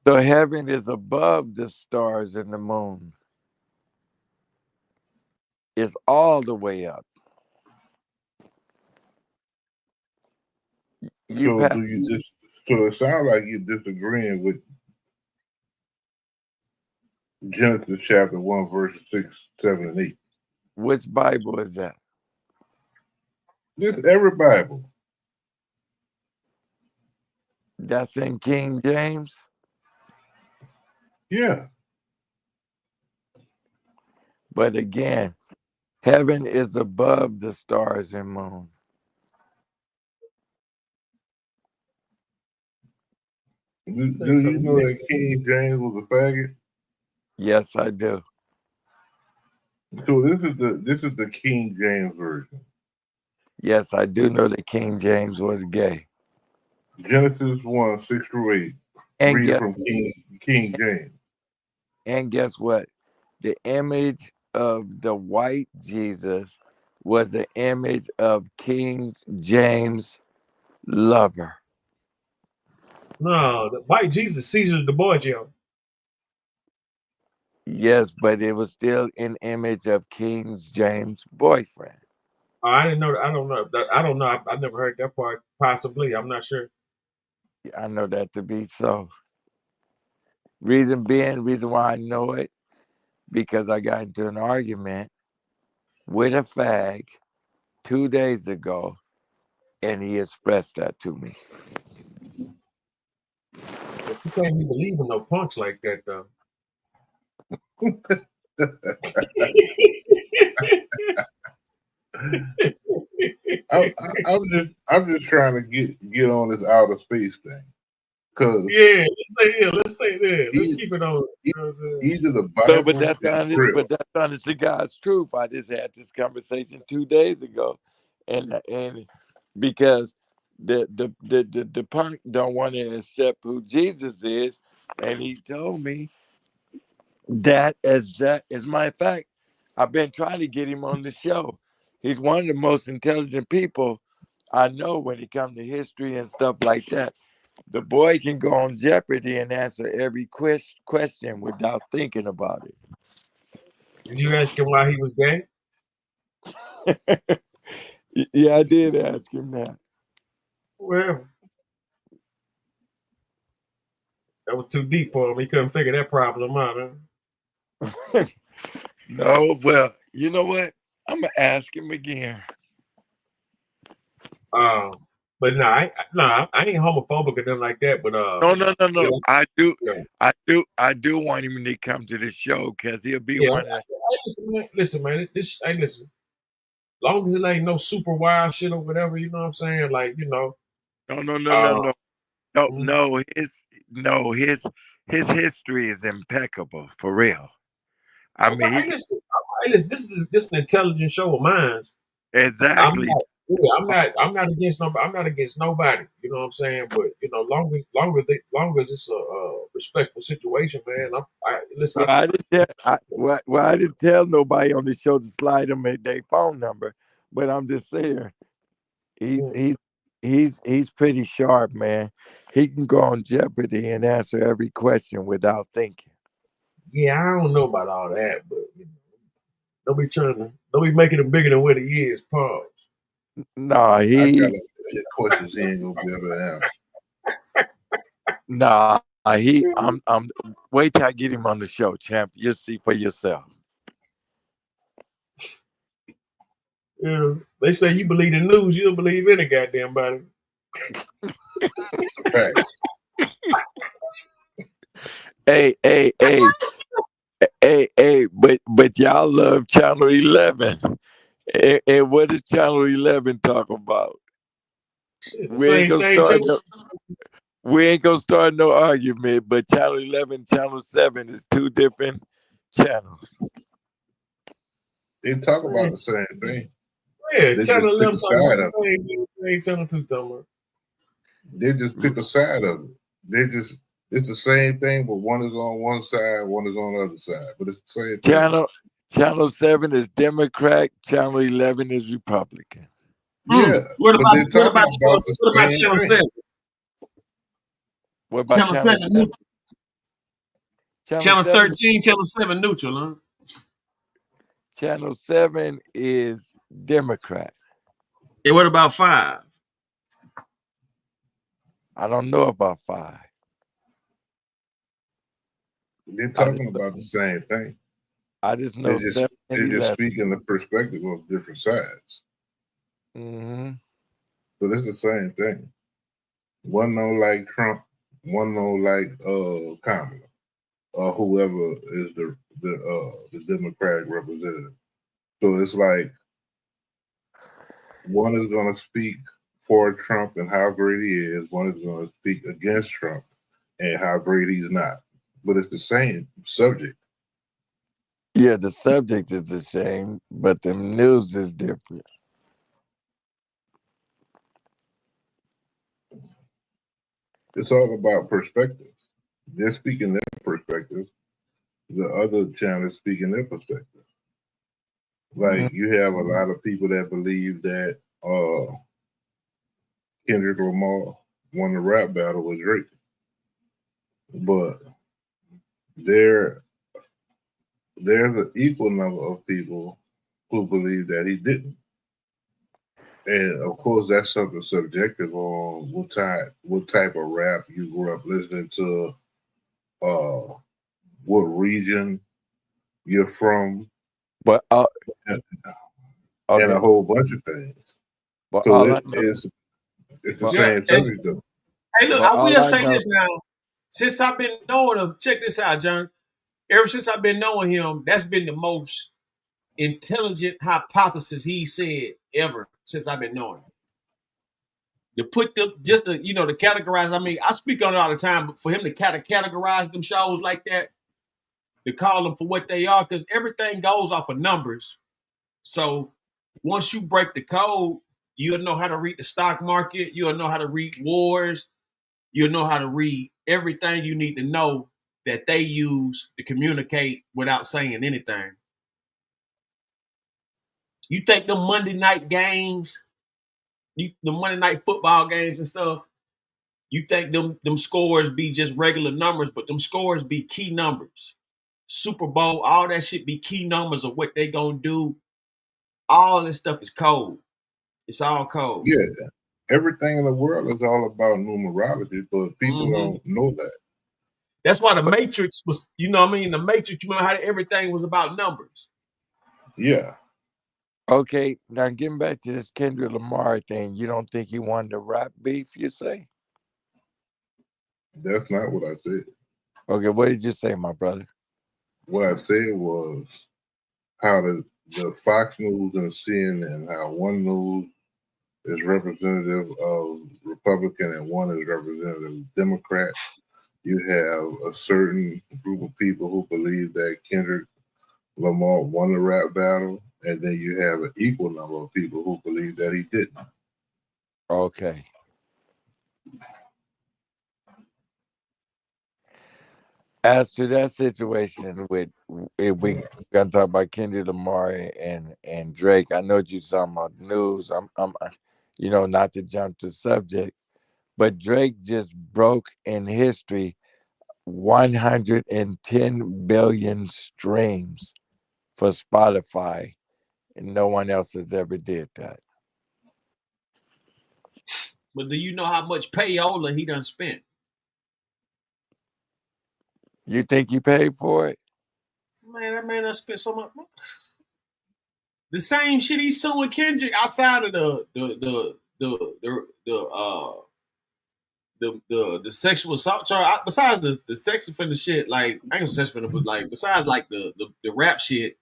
So heaven is above the stars and the moon. It's all the way up. So it sounds like you're disagreeing with Genesis chapter 1, verses 6, 7, and 8. Which Bible is that? This every Bible. That's in King James? Yeah. But again, heaven is above the stars and moon. Do you know that King James was a faggot? Yes, I do. So this is the King James version. Yes, I do know that King James was gay. Genesis 1:6-8. Read it from King James. And guess what? The image of the white Jesus was the image of King James' lover. No, the white Jesus Caesar the Borgia. Yes, but it was still an image of King James' boyfriend. Oh, I didn't know. I don't know. I don't know. I never heard that part. Possibly, I'm not sure. I know that to be so. Reason why I know it, because I got into an argument with a fag 2 days ago, and he expressed that to me. But you can't be believing no punks like that, though. I'm just trying to get on this outer space thing. Cause yeah, let's stay there. Let's keep it on. Either the No, Bible but that's honest to God's truth. I just had this conversation 2 days ago, and because the punk don't want to accept who Jesus is, and he told me that as a matter of fact, I've been trying to get him on the show. He's one of the most intelligent people I know when it comes to history and stuff like that. The boy can go on Jeopardy and answer every question without thinking about it. Did you ask him why he was gay? Yeah, I did ask him that. Well, that was too deep for him. He couldn't figure that problem out. Huh? No, well, you know what? I'm gonna ask him again. But I ain't homophobic or nothing like that. But No. yeah, I do want him to come to the show because he'll be yeah. one of the. Listen, man. Listen. Long as it ain't no super wild shit or whatever, you know what I'm saying? Like, you know. No. His history is impeccable for real. I mean, Listen, this is an intelligent show of mine. Exactly. I'm not against nobody. I'm not against nobody. You know what I'm saying? But you know, long as it's a respectful situation, man. Listen. I didn't tell nobody on the show to slide them their phone number, but I'm just saying, he's pretty sharp, man. He can go on Jeopardy and answer every question without thinking. Yeah, I don't know about all that, but you know, don't be making it bigger than what he is. Pause. Nah, I got questions he ain't gonna be able to answer. Nah, I'm wait till I get him on the show, champ. You'll see for yourself. Yeah, they say you believe the news, you don't believe any goddamn body. Facts. Hey, but y'all love Channel 11. And what does Channel 11 talk about? We ain't gonna start no argument, but Channel 11, Channel 7 is two different channels. They talk about the same thing. Yeah, they Channel 11 talking about Channel 2 talking about. They just pick a side of it. It's the same thing, but one is on one side, one is on the other side. But it's the same thing. Channel 7 is Democrat, Channel 11 is Republican. Yeah. What about Channel 7? What about Channel 7? Channel 13, Channel 7 neutral, huh? Channel 7 is Democrat. And what about 5? I don't know about 5. They're talking about the same thing. I just know they just speak in the perspective of different sides. Mm-hmm. But it's the same thing. One don't like Trump, one don't like Kamala, or whoever is the Democratic representative. So it's like one is going to speak for Trump and how great he is. One is going to speak against Trump and how great he's not. But it's the same subject. Yeah, the subject is the same, but the news is different. It's all about perspective. They're speaking their perspective. The other channels speaking their perspective. Like you have a lot of people that believe that Kendrick Lamar won the rap battle with Drake. but there's an equal number of people who believe that he didn't. And of course, that's something subjective on what type of rap you grew up listening to, what region you're from, But and okay, a whole bunch of things. but So all I know, it's the but, Yeah. same subject though. Hey, look, but I all will I say know, this now. Since I've been knowing him, check this out, John. Ever since I've been knowing him, that's been the most intelligent hypothesis he said ever since I've been knowing him. To put them, just to, to categorize. I mean, I speak on it all the time, but for him to categorize them shows like that, to call them for what they are, because everything goes off of numbers. So once you break the code, you'll know how to read the stock market. You'll know how to read wars. You'll know how to read everything you need to know that they use to communicate without saying anything. You think the Monday night games, the Monday night football games and stuff, you think them scores be just regular numbers, but them scores be key numbers. Super Bowl, all that shit be key numbers of what they gonna do. All this stuff is code. It's all code. Yeah, everything in the world is all about numerology, but people don't know that. That's why the Matrix was, The Matrix, you remember how everything was about numbers. Yeah. Okay, now getting back to this Kendrick Lamar thing, you don't think he wanted to rap beef, you say? That's not what I said. Okay, what did you say, my brother? What I said was how the Fox News and CNN, how one news is representative of Republican and one is representative of Democrat. You have a certain group of people who believe that Kendrick Lamar won the rap battle, and then you have an equal number of people who believe that he didn't. Okay. As to that situation with, if we gonna talk about Kendrick Lamar and Drake, I know you're talking about the news. I'm not to jump to subject, but Drake just broke in history 110 billion streams for Spotify, and no one else has ever did that. But do you know how much payola he done spent? You think he paid for it? Man, that man done spent so much. The same shit he's suing Kendrick outside of the sexual assault charge. Besides the sex offender shit, like I ain't gonna sex offender, but like besides like the rap shit,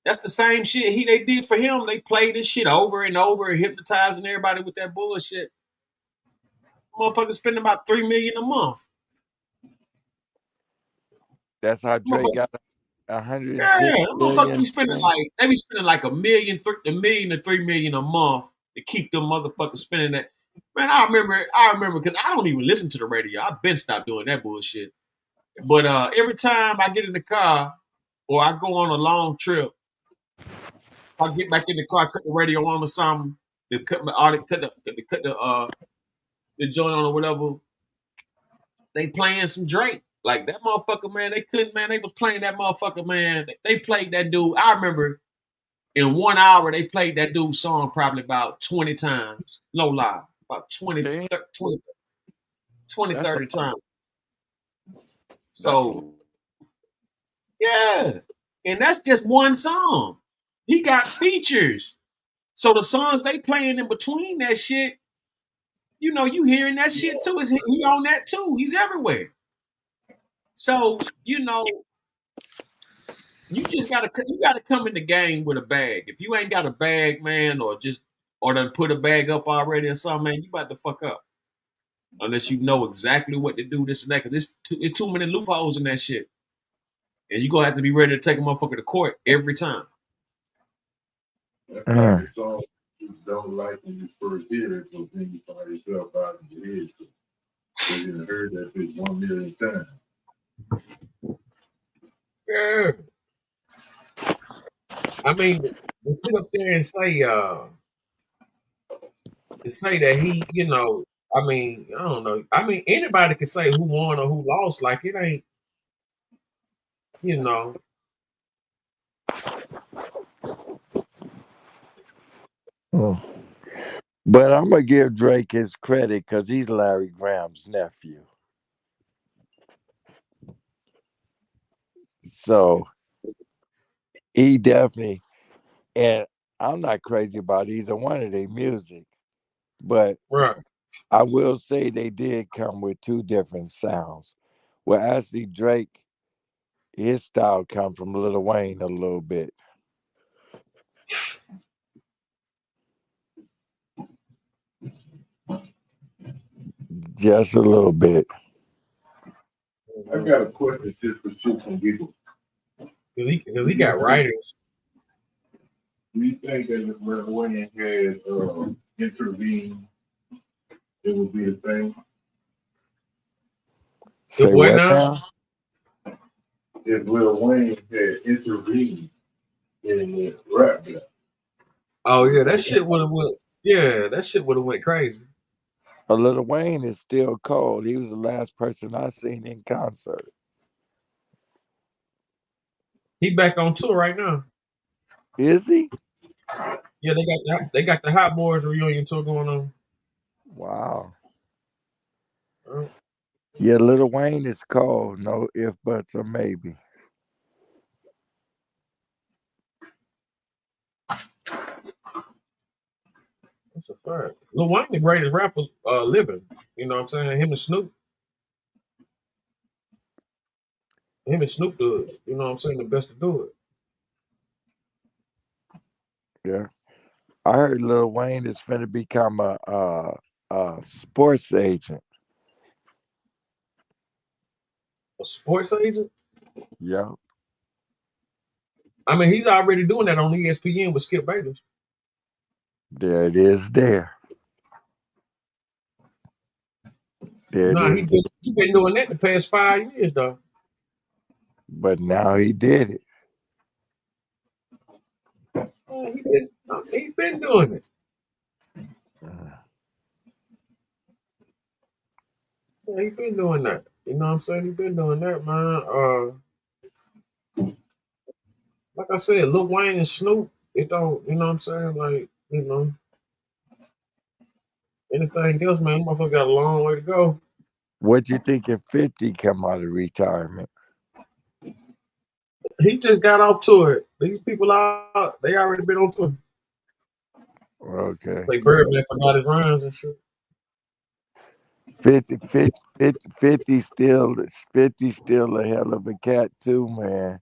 that's the same shit they did for him. They played this shit over and over and hypnotizing everybody with that bullshit. Motherfuckers spending about $3 million a month. That's how Drake got 110 Yeah, motherfuckers be spending streams. like $1 million to $3 million a month to keep them motherfuckers spending that. Man, I remember because I don't even listen to the radio. I've been stopped doing that bullshit. But every time I get in the car or I go on a long trip, I get back in the car, cut the radio on or something, to cut the joint on or whatever. They playing some Drake. Like that motherfucker, man, they was playing that motherfucker, man. They played that dude. I remember in 1 hour, they played that dude's song probably about 20 times. No lie. About 20, 30 times. So, yeah. And that's just one song. He got features. So the songs they playing in between that shit, you hearing that shit too. He on that too. He's everywhere. So, you gotta come in the game with a bag. If you ain't got a bag, man, or done put a bag up already or something, man, you about to fuck up. Unless you know exactly what to do, this and that, because it's too many loopholes in that shit. And you're gonna have to be ready to take a motherfucker to court every time. That's like the song you don't like when you first hear it, but then you find yourself out in your head. So you done heard that bitch 1 million times. Yeah. I mean, to sit up there and say that he, I mean, I don't know. I mean, anybody can say who won or who lost. Like it ain't, you know. But I'm gonna give Drake his credit because he's Larry Graham's nephew. So he definitely, and I'm not crazy about either one of their music, but Right. I will say they did come with two different sounds. Well, actually, Drake, his style come from Lil Wayne a little bit. Just a little bit. I got a question just for shits and giggles. Because he got writers. Do you think that if Lil Wayne had intervened, it would be the same? Say what now? If Lil Wayne had intervened in the rap battle. Oh yeah, that shit would have went. Yeah, that shit would have went crazy. Lil Wayne is still cold. He was the last person I seen in concert. He back on tour right now. Is he? Yeah, they got the Hot Boys reunion tour going on. Wow. Yeah, Lil Wayne is cold. No if, buts, or maybe. That's a fact. Lil Wayne, the greatest rapper living. You know what I'm saying? Him and Snoop. Him and Snoop do it. You know what I'm saying? The best to do it. Yeah. I heard Lil Wayne is finna become a sports agent. A sports agent? Yeah. I mean, he's already doing that on ESPN with Skip Bayless. There it is there. There it Nah, is. he been doing that the past 5 years though. But now he did it. Yeah, he been doing it. Yeah, he been doing that. You know what I'm saying? He been doing that, man. Like I said, Lil Wayne and Snoop, it don't, you know what I'm saying? Like, you know, anything else, man, motherfucker got a long way to go. What you think if 50 come out of retirement? He just got off tour. These people out, they already been on tour. Okay. Say Birdman forgot his rhymes and shit. 50 still a hell of a cat too, man.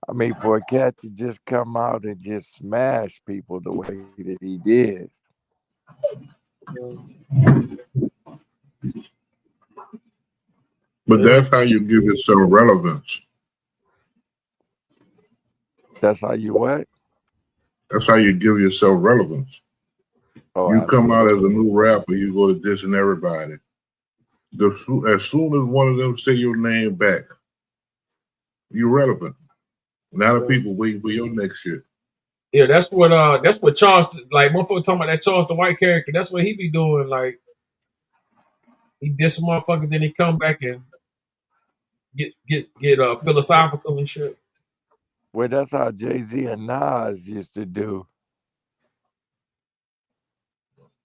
I mean, for a cat to just come out and just smash people the way that he did. But that's how you give it some relevance. That's how you what? That's how you give yourself relevance. Oh, you absolutely. come out as a new rapper, you go to dissing everybody. As soon as one of them say your name back, you're relevant. Now the people waiting for your next shit. Yeah, that's what Charles, like motherfucker talking about that Charles the White character. That's what he be doing. Like he diss motherfuckers, then he come back and get philosophical and shit. Well, that's how Jay-Z and Nas used to do.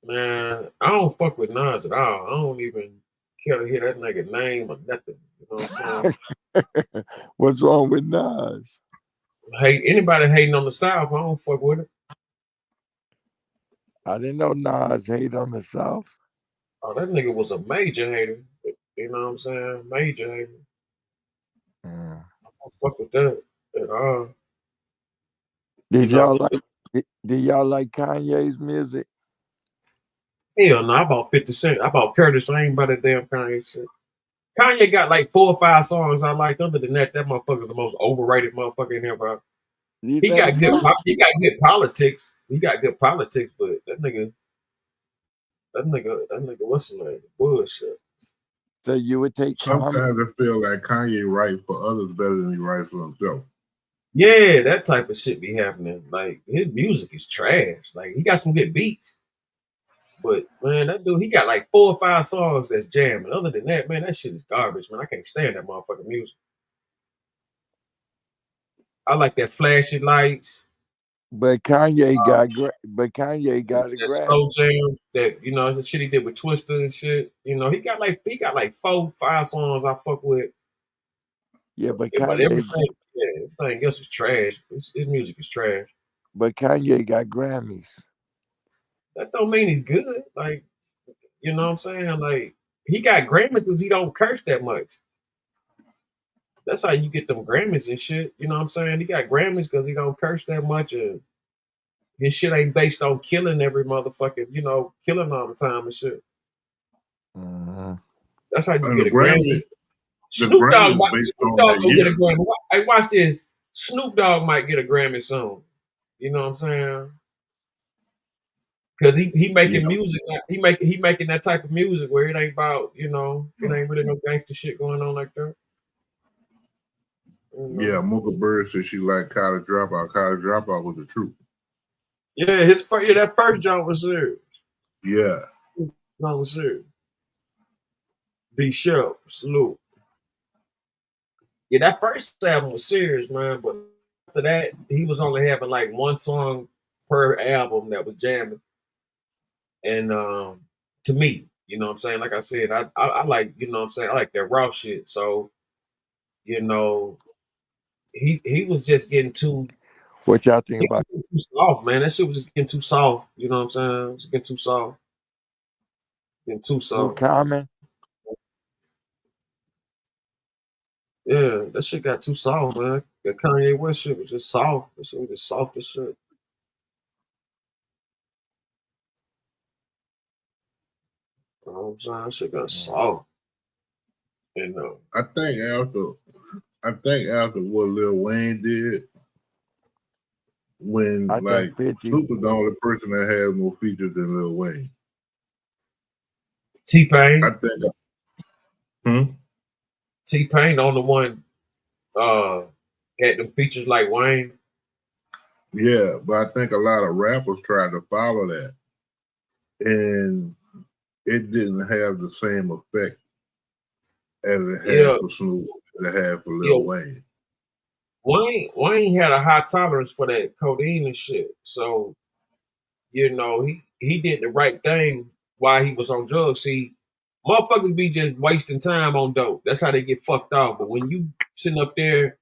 Man, I don't fuck with Nas at all. I don't even care to hear that nigga name or nothing. You know what I'm saying? What's wrong with Nas? Hey, anybody hating on the South, I don't fuck with it. I didn't know Nas hate on the South. Oh, that nigga was a major hater. You know what I'm saying? Major hater. I don't fuck with that at all. Did y'all like Kanye's music? Hell no, I bought 50 Cent. I bought Curtis. I ain't about that damn Kanye shit. Kanye got like 4 or 5 songs I like. Other than that, that motherfucker's the most overrated motherfucker in here, bro. He got good politics. He got good politics, but that nigga, what's his name? Bullshit. So you would take. Sometimes I feel like Kanye writes for others better than he writes for himself. Yeah, that type of shit be happening. Like his music is trash. Like he got some good beats, But man, that dude, he got like 4 or 5 songs that's jamming. Other than that, man, that shit is garbage, man. I can't stand that motherfucking music. I like that flashy lights. But Kanye got a That Grammy. slow jams, that the shit he did with Twister and shit. He got like 4, 5 songs I fuck with. Yeah, but But Kanye everything else is trash. His music is trash. but Kanye got Grammys. That don't mean he's good. Like, you know what I'm saying? Like, he got Grammys because he don't curse that much. That's how you get them Grammys and shit. You know what I'm saying? He got Grammys because he don't curse that much, and his shit ain't based on killing every motherfucking, killing all the time and shit. Mm-hmm. That's how you And get a Grammy. Snoop Dogg gonna get a Grammy. Hey, watch this. Snoop Dogg might get a Grammy soon. You know what I'm saying? Because he making music. He making that type of music where it ain't about, it ain't really no gangster shit going on like that. Yeah, Mocha Bird said she liked College Dropout. College Dropout was the truth. Yeah, that first joint was serious. Yeah. No, was serious. Be sure, salute. Yeah, that first album was serious, man. But after that, he was only having like 1 song per album that was jamming. And to me, you know what I'm saying? Like I said, I like, you know what I'm saying? I like that raw shit. So, he was just getting too. What y'all think about too soft, man? That shit was just getting too soft. You know what I'm saying? It was getting too soft. Getting too soft. Common? Yeah, that shit got too soft, man. That Kanye West shit was just soft. That shit was just soft as shit. You know what I'm saying? That shit got soft. I think after what Lil Wayne did, when like Snoop was the only person that has more features than Lil Wayne. T-Pain. I think. T-Pain the only one had them features like Wayne. Yeah, but I think a lot of rappers tried to follow that, and it didn't have the same effect as it had for Snoop, as it had for Lil Wayne. Wayne had a high tolerance for that codeine and shit. So, he did the right thing while he was on drugs. See, motherfuckers be just wasting time on dope. That's how they get fucked off. But when you sitting up there,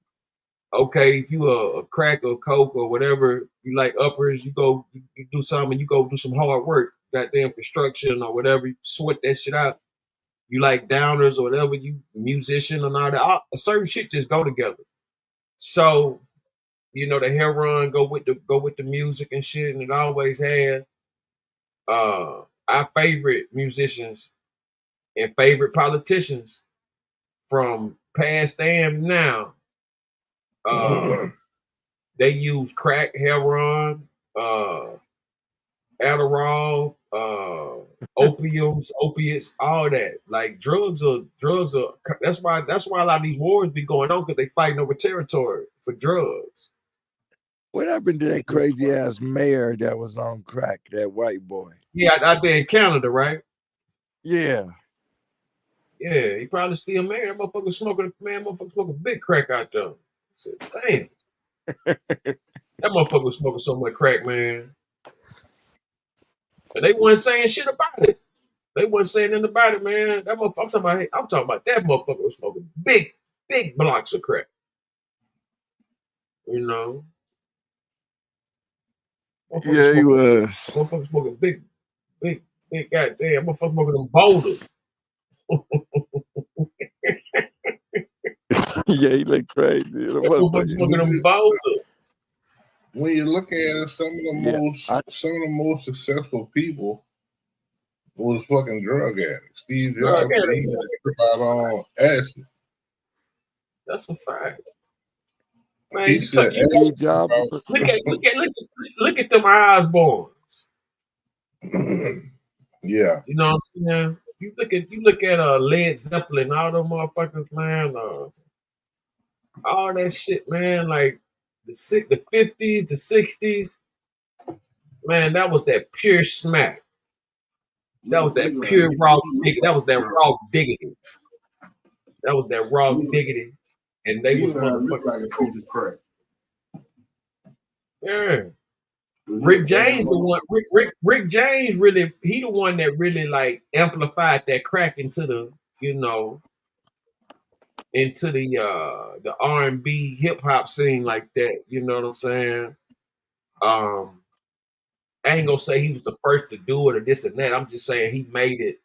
okay, if you a crack or coke or whatever, you like uppers, you go you do something, you go do some hard work, goddamn construction or whatever, you sweat that shit out. You like downers or whatever, you musician and all that. A certain shit just go together. So, the heroin go with the music and shit, and it always has. Our favorite musicians and favorite politicians from past and now, they use crack, heroin, Adderall, opiates, all that. Like drugs are. That's why a lot of these wars be going on, because they fighting over territory for drugs. What happened to that crazy ass mayor that was on crack, that white boy? Yeah, out there in Canada, right? Yeah. Yeah, he probably still married. That motherfucker smoking big crack out there. I said, damn. That motherfucker was smoking so much crack, man. And they wasn't saying shit about it. They wasn't saying nothing about it, man. That motherfucker, I'm talking about that motherfucker was smoking big blocks of crack. Yeah, he was. Motherfucker smoking big goddamn. Motherfucker smoking them boulders. Yeah, he looked crazy. Motherfucker smoking them boulders. When you look at it, some of the most successful people was fucking drug addicts. Steve Jobs, he had to trip out on acid. That's a fact. Man, He said, look at them Osbournes. Yeah. You know what I'm saying? You look at Led Zeppelin, all them motherfuckers, man. All that shit, man. Like the 50s, the 60s, man. That was that pure smack. That was that pure raw diggity. That was that raw diggity. That was that raw diggity. And they was motherfucking cool. Yeah. Rick James the one Rick James really he the one that really like amplified that crack into the, you know, into the R&B hip hop scene like that, you know what I'm saying? I ain't gonna say he was the first to do it or this and that. I'm just saying he made it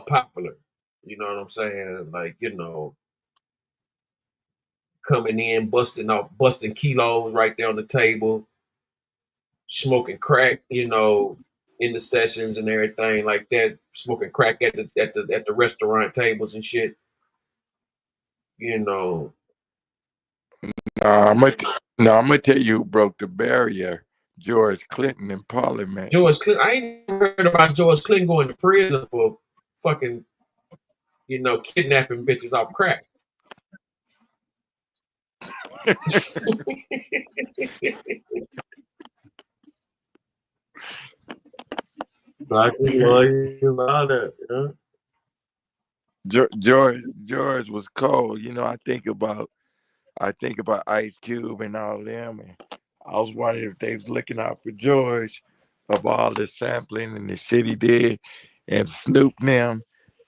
popular. You know what I'm saying? Like, you know, coming in, busting kilos right there on the table, smoking crack, you know, in the sessions and everything like that, smoking crack at the restaurant tables and shit. You know. I'm gonna tell you who broke the barrier. George Clinton in Parliament. George Clinton. I ain't heard about George Clinton going to prison for fucking, you know, kidnapping bitches off crack. Black lawyers, all that, George was cold. You know, I think about Ice Cube and all them, and I was wondering if they was looking out for George of all the sampling and the shit he did, and Snoop them.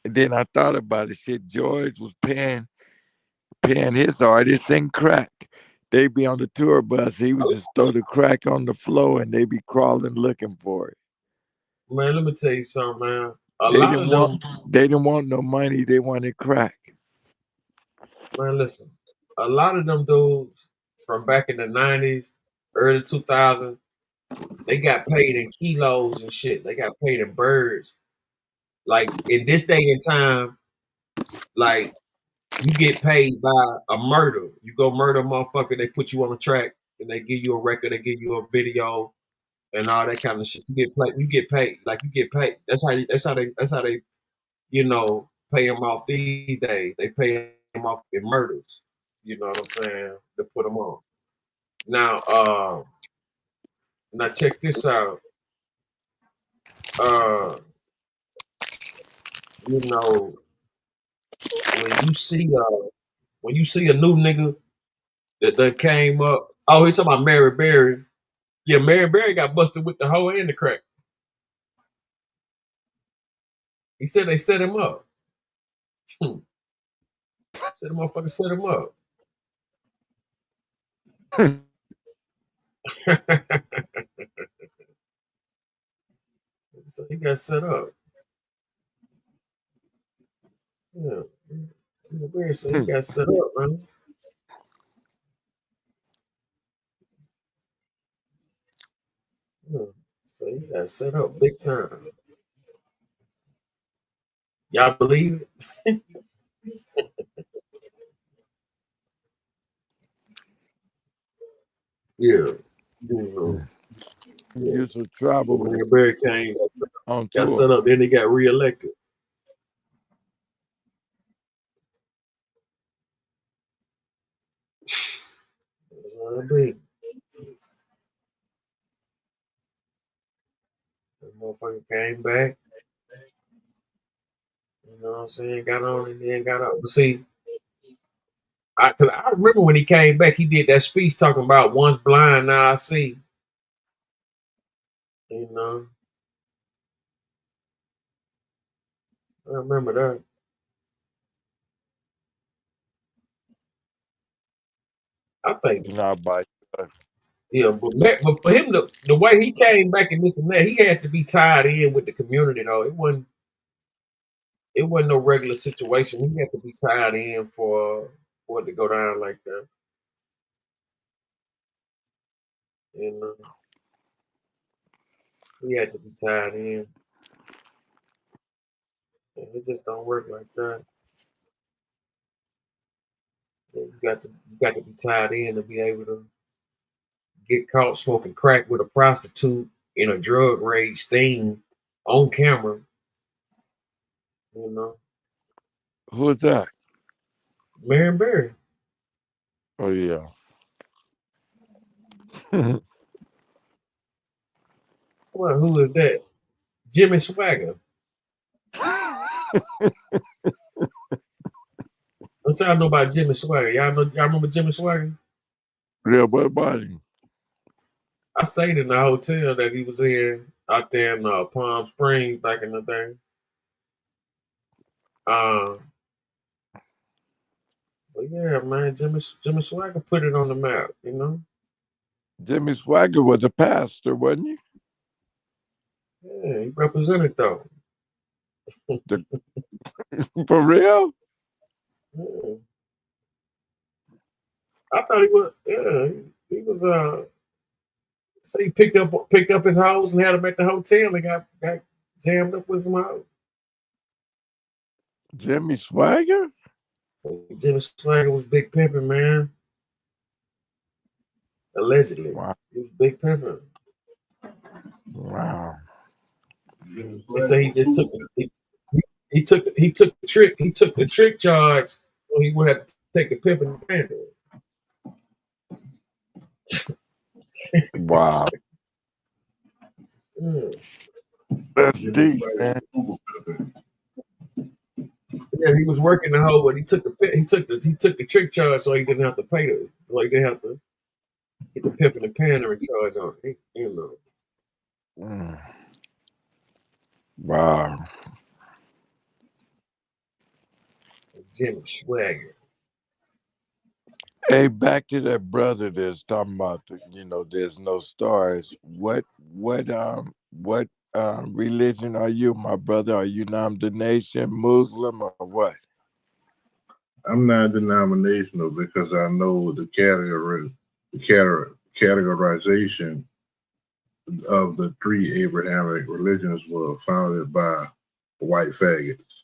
And then I thought about it. Shit, George was paying his artists in crack. They be on the tour bus. He would just throw the crack on the floor, and they be crawling looking for it. Man, let me tell you something, man. They didn't want no money. They wanted crack. Man, listen. A lot of them dudes from back in the 90s, early 2000s, they got paid in kilos and shit. They got paid in birds. Like in this day and time, like you get paid by a murder. You go murder a motherfucker, they put you on a track and they give you a record, they give you a video and all that kind of shit. You get paid. That's how they, you know, pay them off these days. They pay them off in murders. You know what I'm saying? To put them on. Now check this out. You know, when you see a new nigga that came up. Oh, he's talking about Mary Berry. Yeah, Mary Berry got busted with the hoe and the crack. He said they set him up. Said the motherfucker set him up. So he got set up. Yeah. Mary Berry said he got set up, man. Yeah. So he got set up big time. Y'all believe it? Yeah. You know. Used to travel with Mary Berry came, on got tour. set up, then he got reelected. That's what I mean. That motherfucker came back. You know what I'm saying? Got on and then got up. But see, cause I remember when he came back, he did that speech talking about once blind, now I see. You know, I remember that. I think, yeah, but for him, the way he came back and this and that, he had to be tied in with the community though. It wasn't no regular situation. He had to be tied in for it to go down like that. You know, he had to be tied in. And it just don't work like that. You got to be tied in to be able to get caught smoking crack with a prostitute in a drug raid sting on camera. You know, Who is that? Mary Berry. Oh yeah. Well, who is that? Jimmy Swagger. What y'all know about Jimmy Swagger? Y'all remember Jimmy Swagger? Yeah, what about him? I stayed in the hotel that he was in out there in Palm Springs back in the day. But yeah, man, Jimmy Swagger put it on the map, you know? Jimmy Swagger was a pastor, wasn't he? Yeah, he represented though. For real? Yeah. I thought he was. Yeah, he was. So he picked up his house and had him at the hotel and got jammed up with some house. Jimmy Swagger? Jimmy Swagger was big pimping, man. Allegedly, wow. He was big pimping. Wow. They say he just took the trick charge, so he would have to take the pimping and pandering. Wow. That's deep, man. Yeah, he was working the whole, but he took the trick charge, so he didn't have to pay those. So he didn't have to get the pimping and pandering charge on it. You know. Wow. Jimmy Swagger. Hey, back to that brother that's talking about there's no stars. What religion are you, my brother? Are you non-denomination, Muslim, or what? I'm non-denominational because I know the categorization of the three Abrahamic religions were founded by white faggots.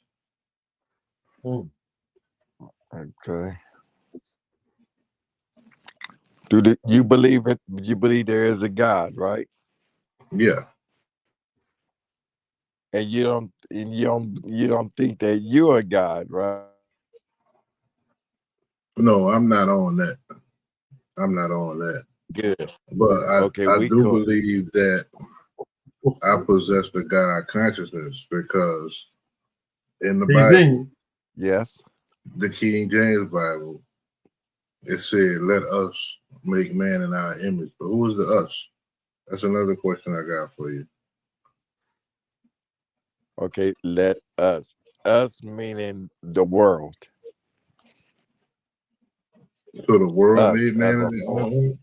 Okay. You believe it? You believe there is a God, right? Yeah. And you don't think that you're a God, right? No, I'm not on that. I'm not on that. Good. But I do cool. believe that I possess the God consciousness because in the Bible, yes, the King James Bible, it said, "Let us make man in our image." But who is the us? That's another question I got for you. Okay, let us. Us meaning the world. So the world made man in their own image?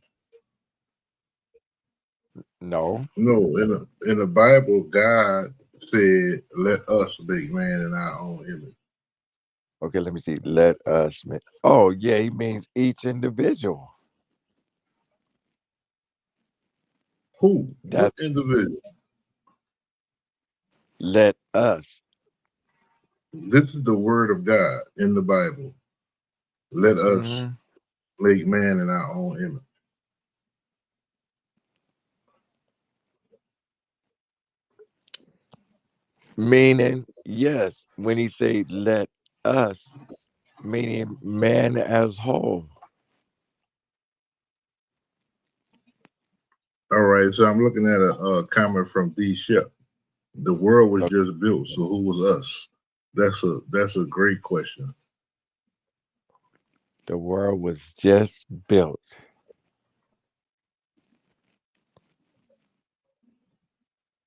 No. No, in the Bible, God said, "Let us make man in our own image." Okay, let me see. Let us make. Oh, yeah, he means each individual. Who? What individual? Let us. This is the word of God in the Bible. Let us make man in our own image. Meaning, yes, when he say let us, meaning man as whole. All right, so I'm looking at a comment from D. Shep. The world was just built, so who was us? That's a great question. The world was just built.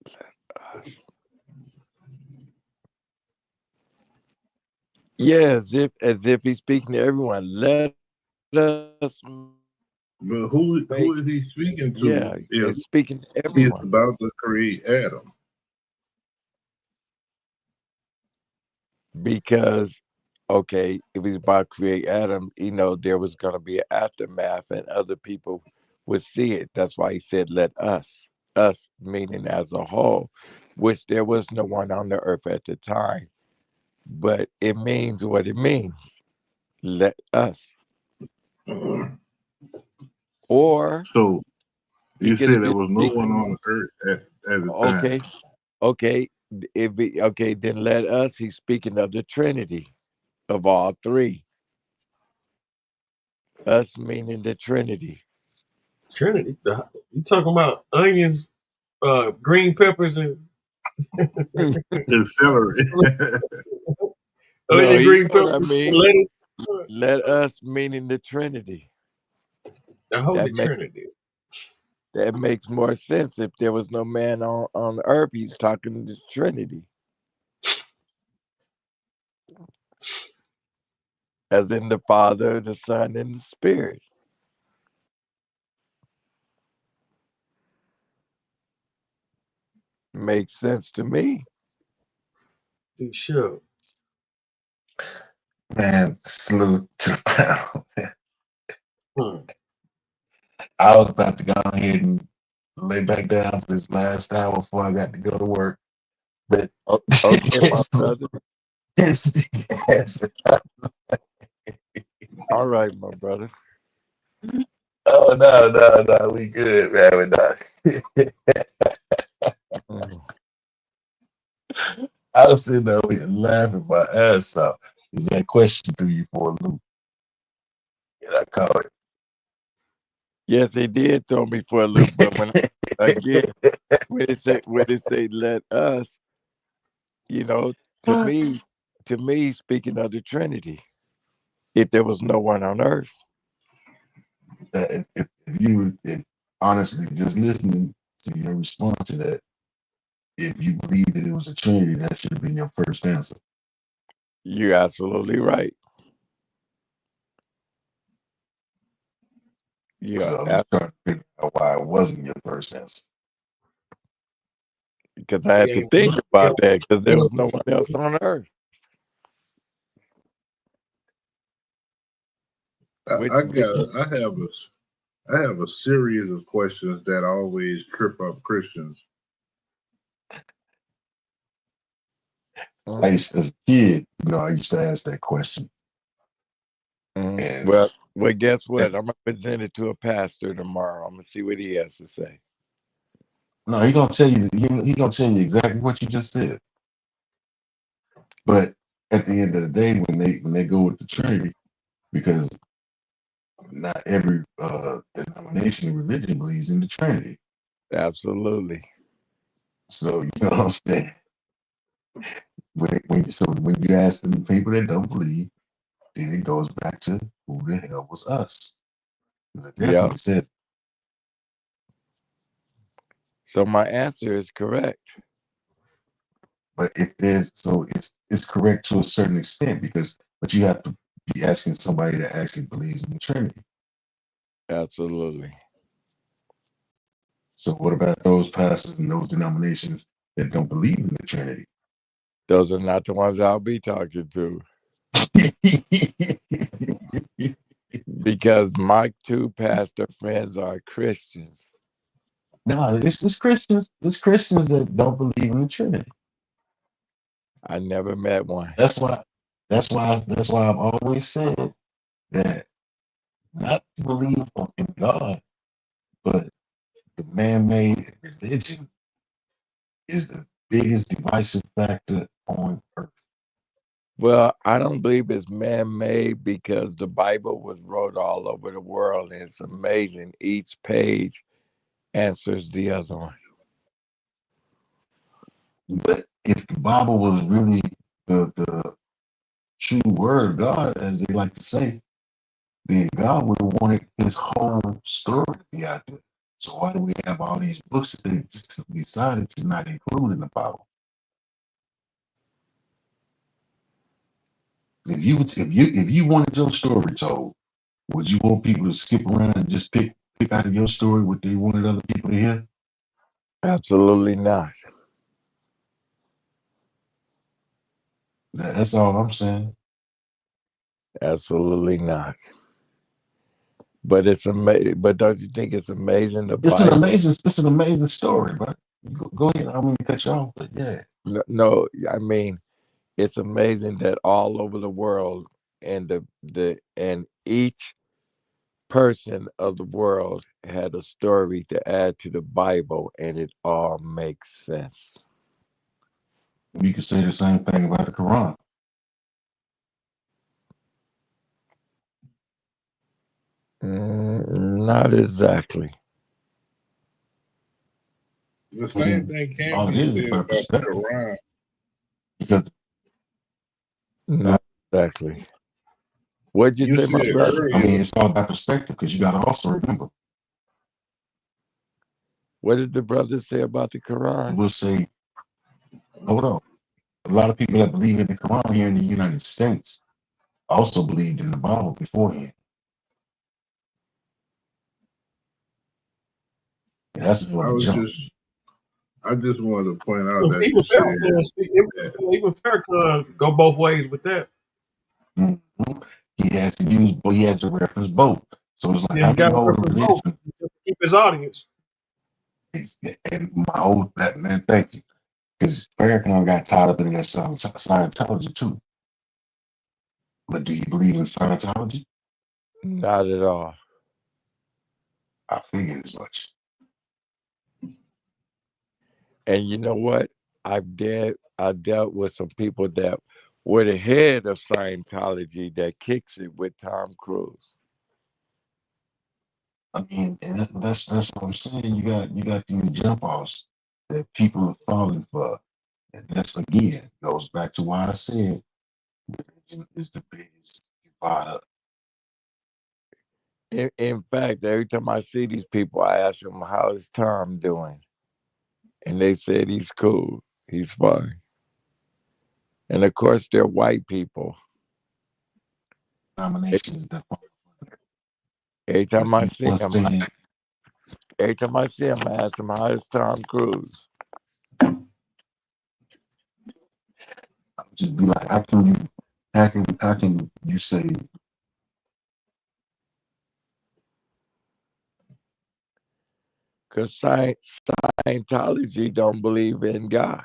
Let us. Yeah, as if he's speaking to everyone. Let us. But who is he speaking to? Yeah, if speaking to everyone. He's about to create Adam. Because, okay, if he's about to create Adam, there was going to be an aftermath and other people would see it. That's why he said, let us meaning as a whole, which there was no one on the earth at the time. But it means what it means. Let us. Or so you said there was no deeper. one on the earth at the time. Okay. Then let us. He's speaking of the Trinity, of all three. Us meaning the Trinity. Trinity. You talking about onions, green peppers, and It's celery. Onion, you green know what pepper, I mean. lettuce. Let us meaning the Trinity. The Holy That makes Trinity. that makes more sense. If there was no man on the earth, he's talking to the Trinity. As in the Father, the Son, and the Spirit. Makes sense to me. You sure? Man, salute to the panel. Hmm. I was about to go ahead and lay back down for this last hour before I got to go to work. But Okay, my brother. yes. All right, my brother. Oh no, we good, man. We're not. I was sitting there laughing my ass off. Is that question threw you for a loop? And I caught it. Yes, they did throw me for a loop, but when it say let us, to me, speaking of the Trinity, if there was no one on earth. If you were honestly just listening to your response to that, if you believe that it was a Trinity, that should have been your first answer. You're absolutely right. Yeah, so I was trying to figure out why it wasn't your first answer. Because I had to think about that because there was no one else on earth. I have a series of questions that always trip up Christians. As a kid, I used to ask that question. Well, guess what? I'm gonna present it to a pastor tomorrow. I'm gonna see what he has to say. No, he's gonna tell you. He's gonna tell you exactly what you just said. But at the end of the day, when they go with the Trinity, because not every denomination and religion believes in the Trinity. Absolutely. So you know what I'm saying. When you ask the people that don't believe, then it goes back to who the hell was us. It definitely says. So my answer is correct. But if there's it's correct to a certain extent but you have to be asking somebody that actually believes in the Trinity. Absolutely. So what about those pastors and those denominations that don't believe in the Trinity? Those are not the ones I'll be talking to. Because my two pastor friends are Christians. No, it's Christians. It's Christians that don't believe in the Trinity. I never met one. That's why I've always said that not to believe in God, but the man-made religion is the biggest divisive factor on earth. Well, I don't believe it's man-made because the Bible was wrote all over the world, and it's amazing. Each page answers the other one. But if the Bible was really the true word of God, as they like to say, then God would have wanted his whole story to be out there. So why do we have all these books that they just decided to not include in the Bible? If you wanted your story told, would you want people to skip around and just pick out of your story what they wanted other people to hear? Absolutely not. That's all I'm saying. Absolutely not. But it's amazing. But don't you think it's amazing? It's an amazing story, but go ahead. I'm gonna cut you off, but yeah. No, I mean, it's amazing that all over the world and and each person of the world had a story to add to the Bible, and it all makes sense. You could say the same thing about the Quran. Not exactly. The same thing can be said about the Quran. Because not exactly. What'd you say, my brother? I mean, it's all about perspective because you got to also remember. What did the brother say about the Quran? We'll say, hold on. A lot of people that believe in the Quran here in the United States also believed in the Bible beforehand. And that's what I just wanted to point out that even Farrakhan go both ways with that. Mm-hmm. He has to reference both. So it's like, yeah, how he got do you hold a religion? Just to keep his audience. And my old man, thank you. Because Farrakhan got tied up in that Scientology too. But do you believe in Scientology? Not at all. I figured as much. And you know what? I dealt with some people that were the head of Scientology that kicks it with Tom Cruise. I mean, and that's what I'm saying. You got these jump offs that people are falling for. And that's again goes back to why I said religion is the biggest divider. In fact, every time I see these people, I ask them, "How is Tom doing?" And they said he's cool, he's fine. And of course, they're white people. Nominations that every time I see him, I ask him, "How is Tom Cruise?" I'll just be like, how can you say? Because Scientology don't believe in God.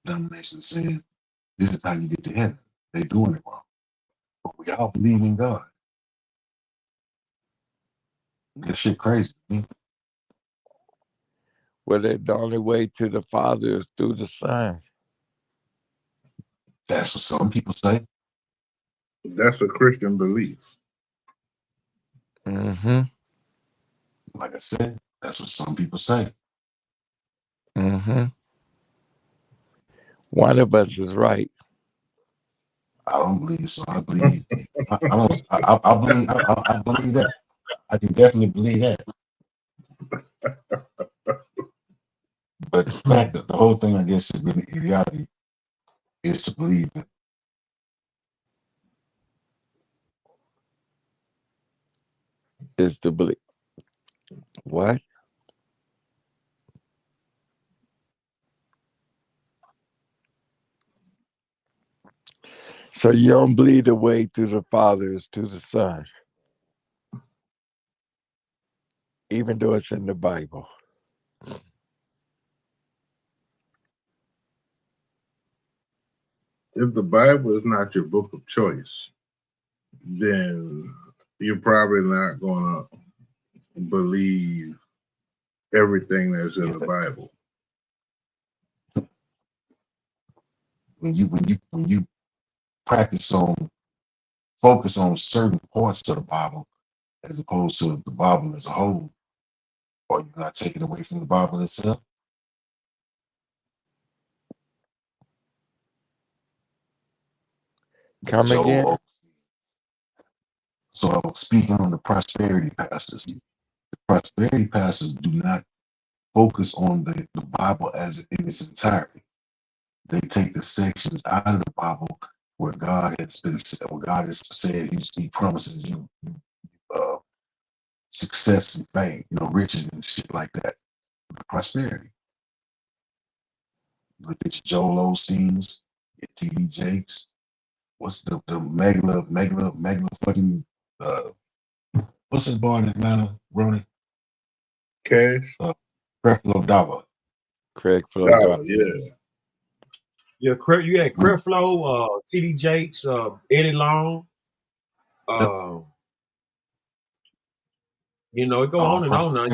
Denomination said this is how you get to heaven. They doing it wrong. But we all believe in God. That shit crazy. Man. Well, the only way to the Father is through the Son. That's what some people say. That's a Christian belief. Mm-hmm. Like I said, that's what some people say. Mm-hmm. One of us is right. I don't believe so. I believe. I believe that. I can definitely believe that. But the fact that the whole thing, I guess, is really reality is to believe it. Is to believe. What? So you don't believe the way to the Father is to the Son, even though it's in the Bible. If the Bible is not your book of choice, then you're probably not going to believe everything that's in the Bible. When you focus on certain parts of the Bible as opposed to the Bible as a whole, or you're not taking away from the Bible itself. Come again? So I'm speaking on the prosperity pastors. The prosperity pastors do not focus on the Bible as in its entirety. They take the sections out of the Bible where God has said he promises you success and fame, riches and shit like that. The prosperity. Look at your Joel Osteen's, your T.D. Jakes. What's the Megla fucking what's his bar in Atlanta, Ronnie? Cash? Creflo Dollar. Creflo Dollar, yeah. Yeah, you had Creflo, T.D. Jakes, Eddie Long. It go on and on. Now.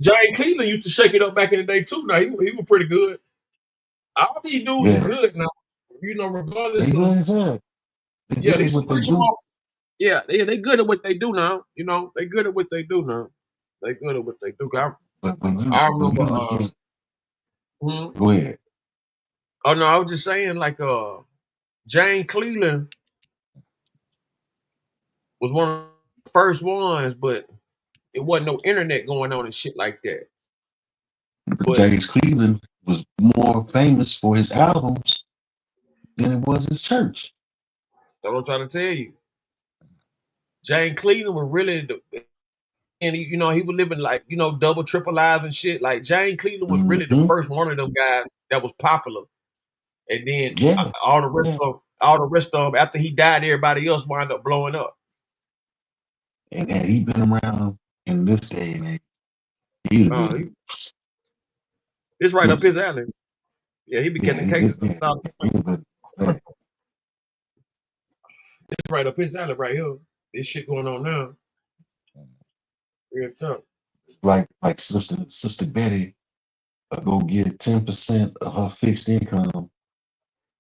James Cleveland used to shake it up back in the day too. Now he was pretty good. All these dudes are good now. Regardless of Yeah, they switch them off. Yeah, they good at what they do now. You know, they good at what they do now. They good at what they do. I remember. Go ahead. Oh no, I was just saying, like, Jane Cleveland was one of the first ones, but it wasn't no internet going on and shit like that. But James Cleveland was more famous for his albums than it was his church. That's what I'm trying to tell you. Jane Cleveland was really and he was living like, double, triple lives and shit. Like Jane Cleveland was really the first one of them guys that was popular. And then all the rest of them, after he died, everybody else wound up blowing up. And had he been around in this day and age, he'd have been. It's right up his alley. Yeah, he be catching cases. It's right up his alley right here. This shit going on now. Real tough. Like Sister Betty go get 10% of her fixed income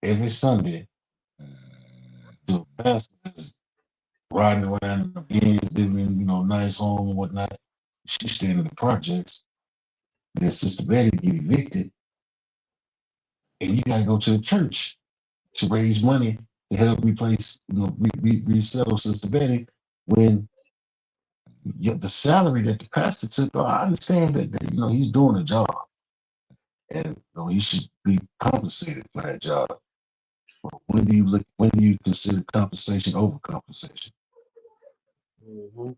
every Sunday. So pastor is riding around in the Benz, living in nice home and whatnot. She's staying in the projects. Then Sister Betty get evicted, and you got to go to the church to raise money to help replace, resettle Sister Betty. When the salary that the pastor took, I understand that he's doing a job, and he should be compensated for that job. But when do you consider compensation overcompensation? Mm-hmm.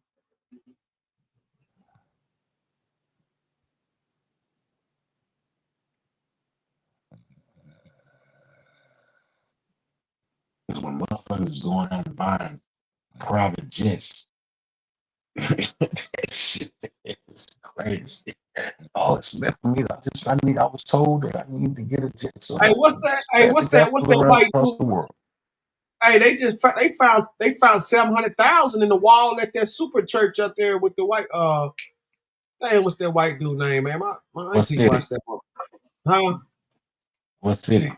Because when motherfuckers is going out and buying private jets, that shit is crazy. Oh, it's meant for me. I was told that I need to get a jet. So What's that white dude? Hey, they found 700,000 in the wall at that super church out there with the white damn, what's that white dude name, man? My auntie watched that one. Huh? What city?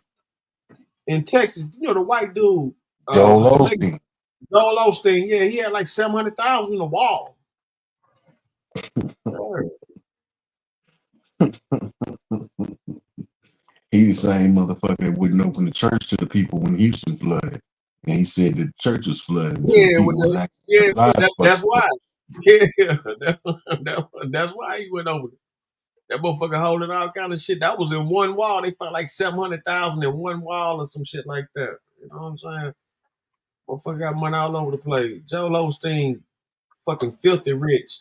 In Texas, the white dude. Joel Osteen. Joel Osteen, yeah, he had like 700,000 in the wall. He the same motherfucker that wouldn't open the church to the people when Houston flooded. And he said the church was flooded. That's why. Yeah, that's why he went over there. That motherfucker holding all kind of shit. That was in one wall. They found like 700,000 in one wall or some shit like that. You know what I'm saying? Motherfucker got money all over the place. Joel Osteen, fucking filthy rich.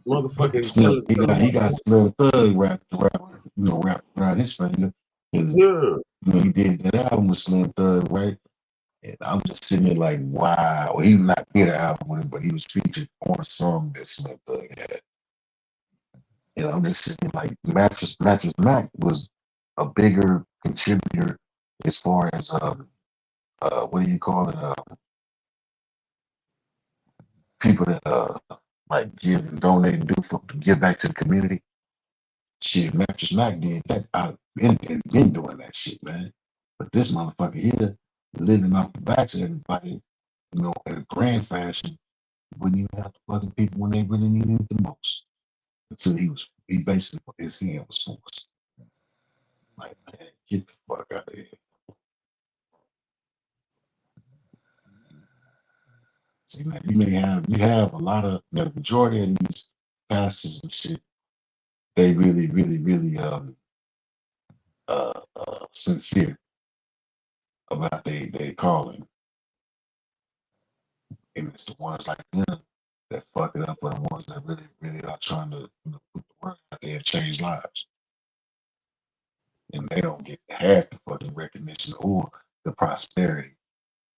Motherfucking he got Slim Thug wrapped around his finger. Yeah. He did that album with Slim Thug, right? And I'm just sitting there like, wow. He did not get an album with him, but he was featured on a song that Slim Thug had. And I'm just sitting there like, Mattress Mac was a bigger contributor as far as what do you call it? People that like give and donate and to give back to the community. Shit, Mattress Mac did that. I've been doing that shit, man. But this motherfucker here, living off the backs of everybody, in a grand fashion, wouldn't even have to fucking people when they really needed it the most. Until he basically put his hand was forced. Like, man, get the fuck out of here. See, man, you have a lot of the majority of these pastors and shit. They really, really, really sincere about they calling. And it's the ones like them that fuck it up are the ones that really, really are trying to put the word out there and change lives. And they don't get half the fucking recognition or the prosperity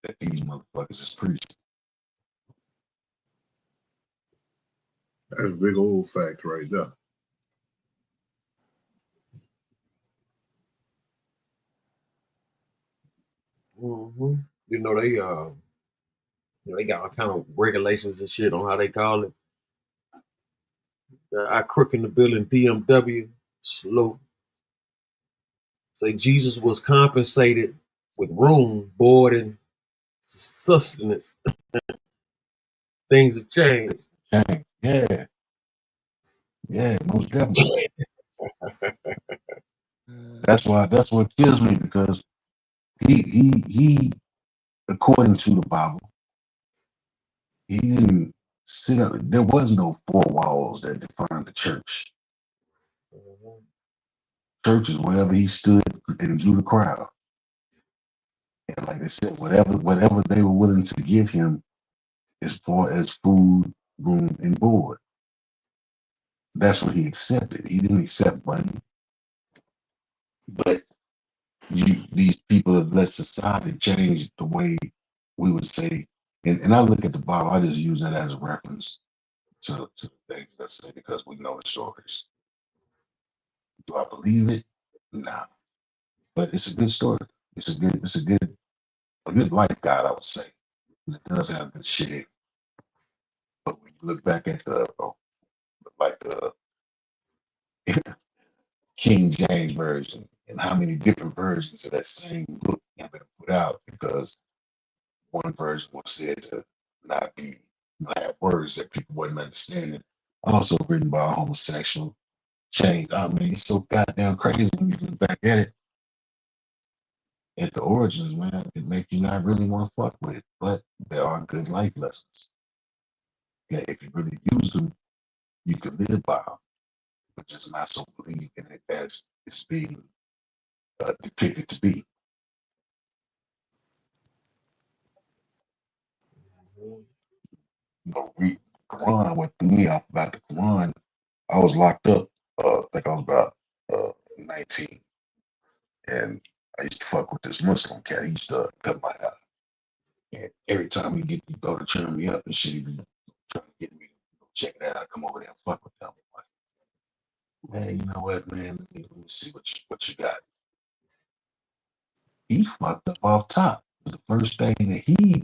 that these motherfuckers is preaching. That's a big old fact right there. Mm-hmm. They got all kind of regulations and shit on how they call it. I crook in the building, BMW, slow. Say Jesus was compensated with room, board, and sustenance. Things have changed. Yeah, yeah, most definitely. That's what kills me, because he according to the Bible, he didn't sit up. There was no four walls that defined the church. Church is wherever he stood and drew the crowd. And like I said, whatever they were willing to give him as far as food, room, and board, that's what he accepted. He didn't accept money. But these people have let society change the way we would say, and I look at the Bible, I just use that as a reference to things that say, because we know the stories. Do I believe it? Nah. But it's a good story. It's a good life guide, I would say. It does have good shit. But when you look back at the King James version, and how many different versions of that same book have been put out, because one version was said to not have words that people wouldn't understand. Also written by a homosexual. Change. I mean, it's so goddamn crazy when you look back at it. At the origins, man, it makes you not really want to fuck with it. But there are good life lessons that if you really use them, you can live by them, but just not so believe in it as it's being depicted to be. You know, read Quran, what threw me off about the Quran, I was locked up, I think I was about 19. And I used to fuck with this Muslim cat. He used to cut my hair. And every time he get to go to turn me up and shit, he be trying to get me to check it out. I come over there and fuck with them. Like, man, you know what, man? Let me see what you got. He fucked up off top. The first thing that he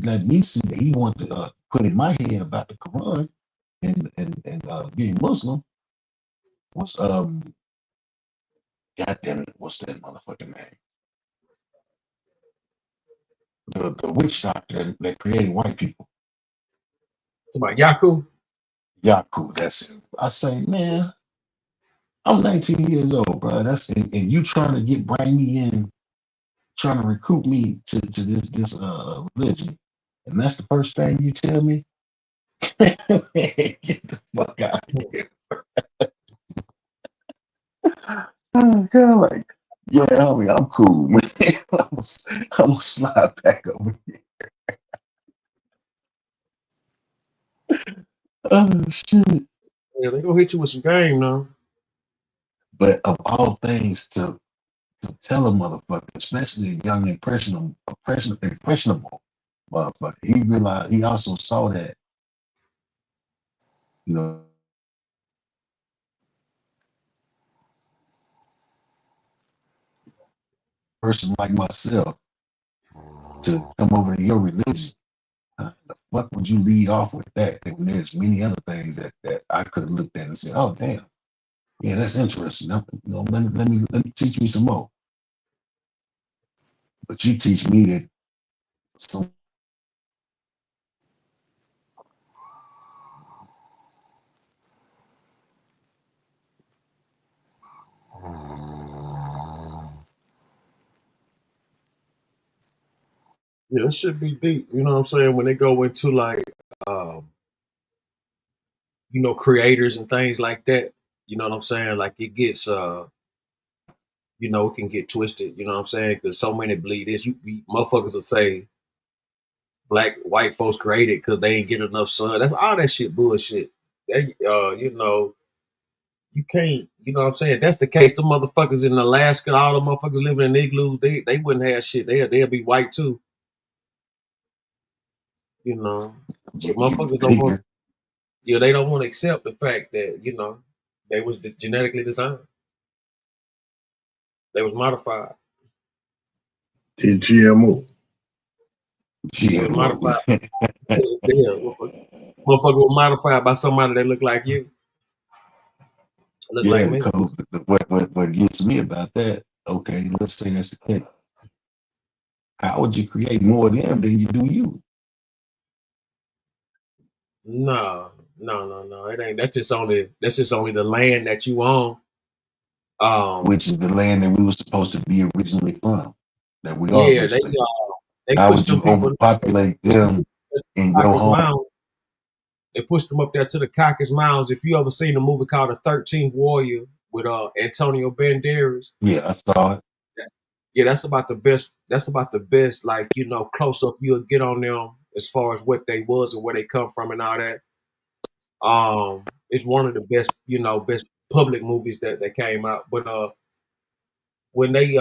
let me see that he wanted to put in my head about the Quran and being Muslim was goddamn it, what's that motherfucking name? The witch doctor that created white people. About Yaku? Yaku, that's it. I say, man, I'm 19 years old, bro. And you trying to bring me in, trying to recruit me to this religion. And that's the first thing you tell me? Get the fuck out of here. Oh, God, like, yeah, homie, I'm cool, man. I'm gonna slide back over here. Oh, shit. Yeah, they gonna hit you with some game now. But of all things to tell a motherfucker, especially a young impressionable motherfucker, he realized, he also saw that, you know, person like myself to come over to your religion. The fuck would you lead off with that? When there's many other things that I could have looked at and said, oh damn, yeah, that's interesting. You know, let me teach me some more. But you teach me that some Yeah, it should be deep. You know what I'm saying? When they go into like creators and things like that, you know what I'm saying? Like it gets it can get twisted, you know what I'm saying? Because so many believe this. Motherfuckers will say white folks created because they ain't get enough sun. That's all that shit bullshit. They you can't, you know what I'm saying? If that's the case, the motherfuckers in Alaska, all the motherfuckers living in igloos, they wouldn't have shit. They'll be white too. You know. But motherfuckers don't want they don't want to accept the fact that, they was genetically designed. They was modified. In GMO. They was modified. Motherfucker was modified by somebody that looked like you. Look yeah, like me. What gets me about that, okay, let's say that's the case. How would you create more of them than you do you? No. It ain't. That's just only the land that you own. Which is the land that we were supposed to be originally from, that we are Yeah, originally. they How pushed would you them people overpopulate them in your Caucasus home? Mounds. They pushed them up there to the Caucasus Mounds. If you ever seen a movie called The 13th Warrior with Antonio Banderas. Yeah, I saw it. Yeah, that's about the best. That's about the best, like, you know, close up you'll get on them as far as what they was and where they come from and all that. It's one of the best, you know, best public movies that came out. But when they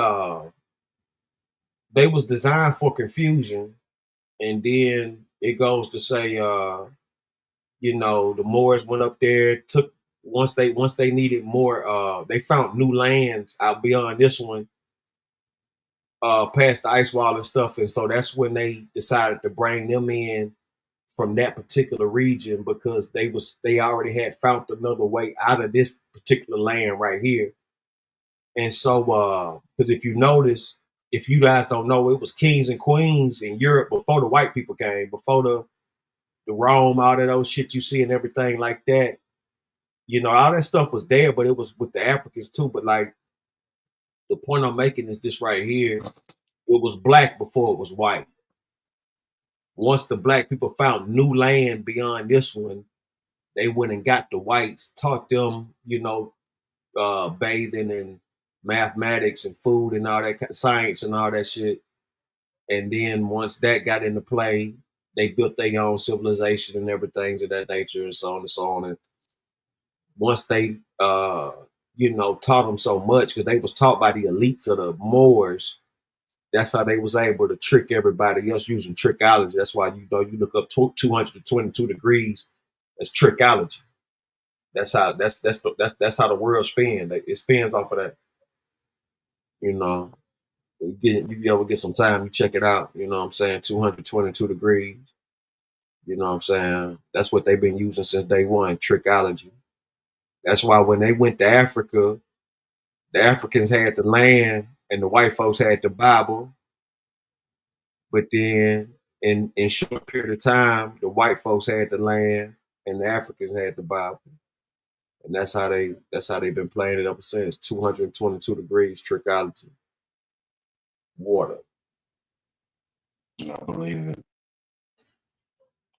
was designed for confusion, and then it goes to say, you know, the Moors went up there, took once they needed more, they found new lands out beyond this one, past the ice wall and stuff, and so that's when they decided to bring them in from that particular region because they already had found another way out of this particular land right here. And so because if you notice, if you guys don't know, it was kings and queens in Europe before the white people came, before the Rome, all of those shit you see and everything like that. You know, all that stuff was there, but it was with the Africans too. But like the point I'm making is this right here. It was black before it was white. Once the black people found new land beyond this one, they went and got the whites, taught them, you know, bathing and mathematics and food and all that science and all that shit. And then once that got into play, they built their own civilization and everything of that nature and so on and so on. And once they, you know, taught them so much because they was taught by the elites of the Moors. That's how they was able to trick everybody else using trickology. That's why you know you look up 222 degrees. That's trickology. That's how that's how the world spins. It spins off of that. You know, you ever get some time, you check it out. You know what I'm saying? 222 degrees. You know what I'm saying? That's what they've been using since day one, trickology. That's why when they went to Africa, the Africans had the land and the white folks had the Bible. But then in short period of time, the white folks had the land and the Africans had the Bible. And that's how they've been playing it ever since. 222 degrees trickology. Water. I believe it.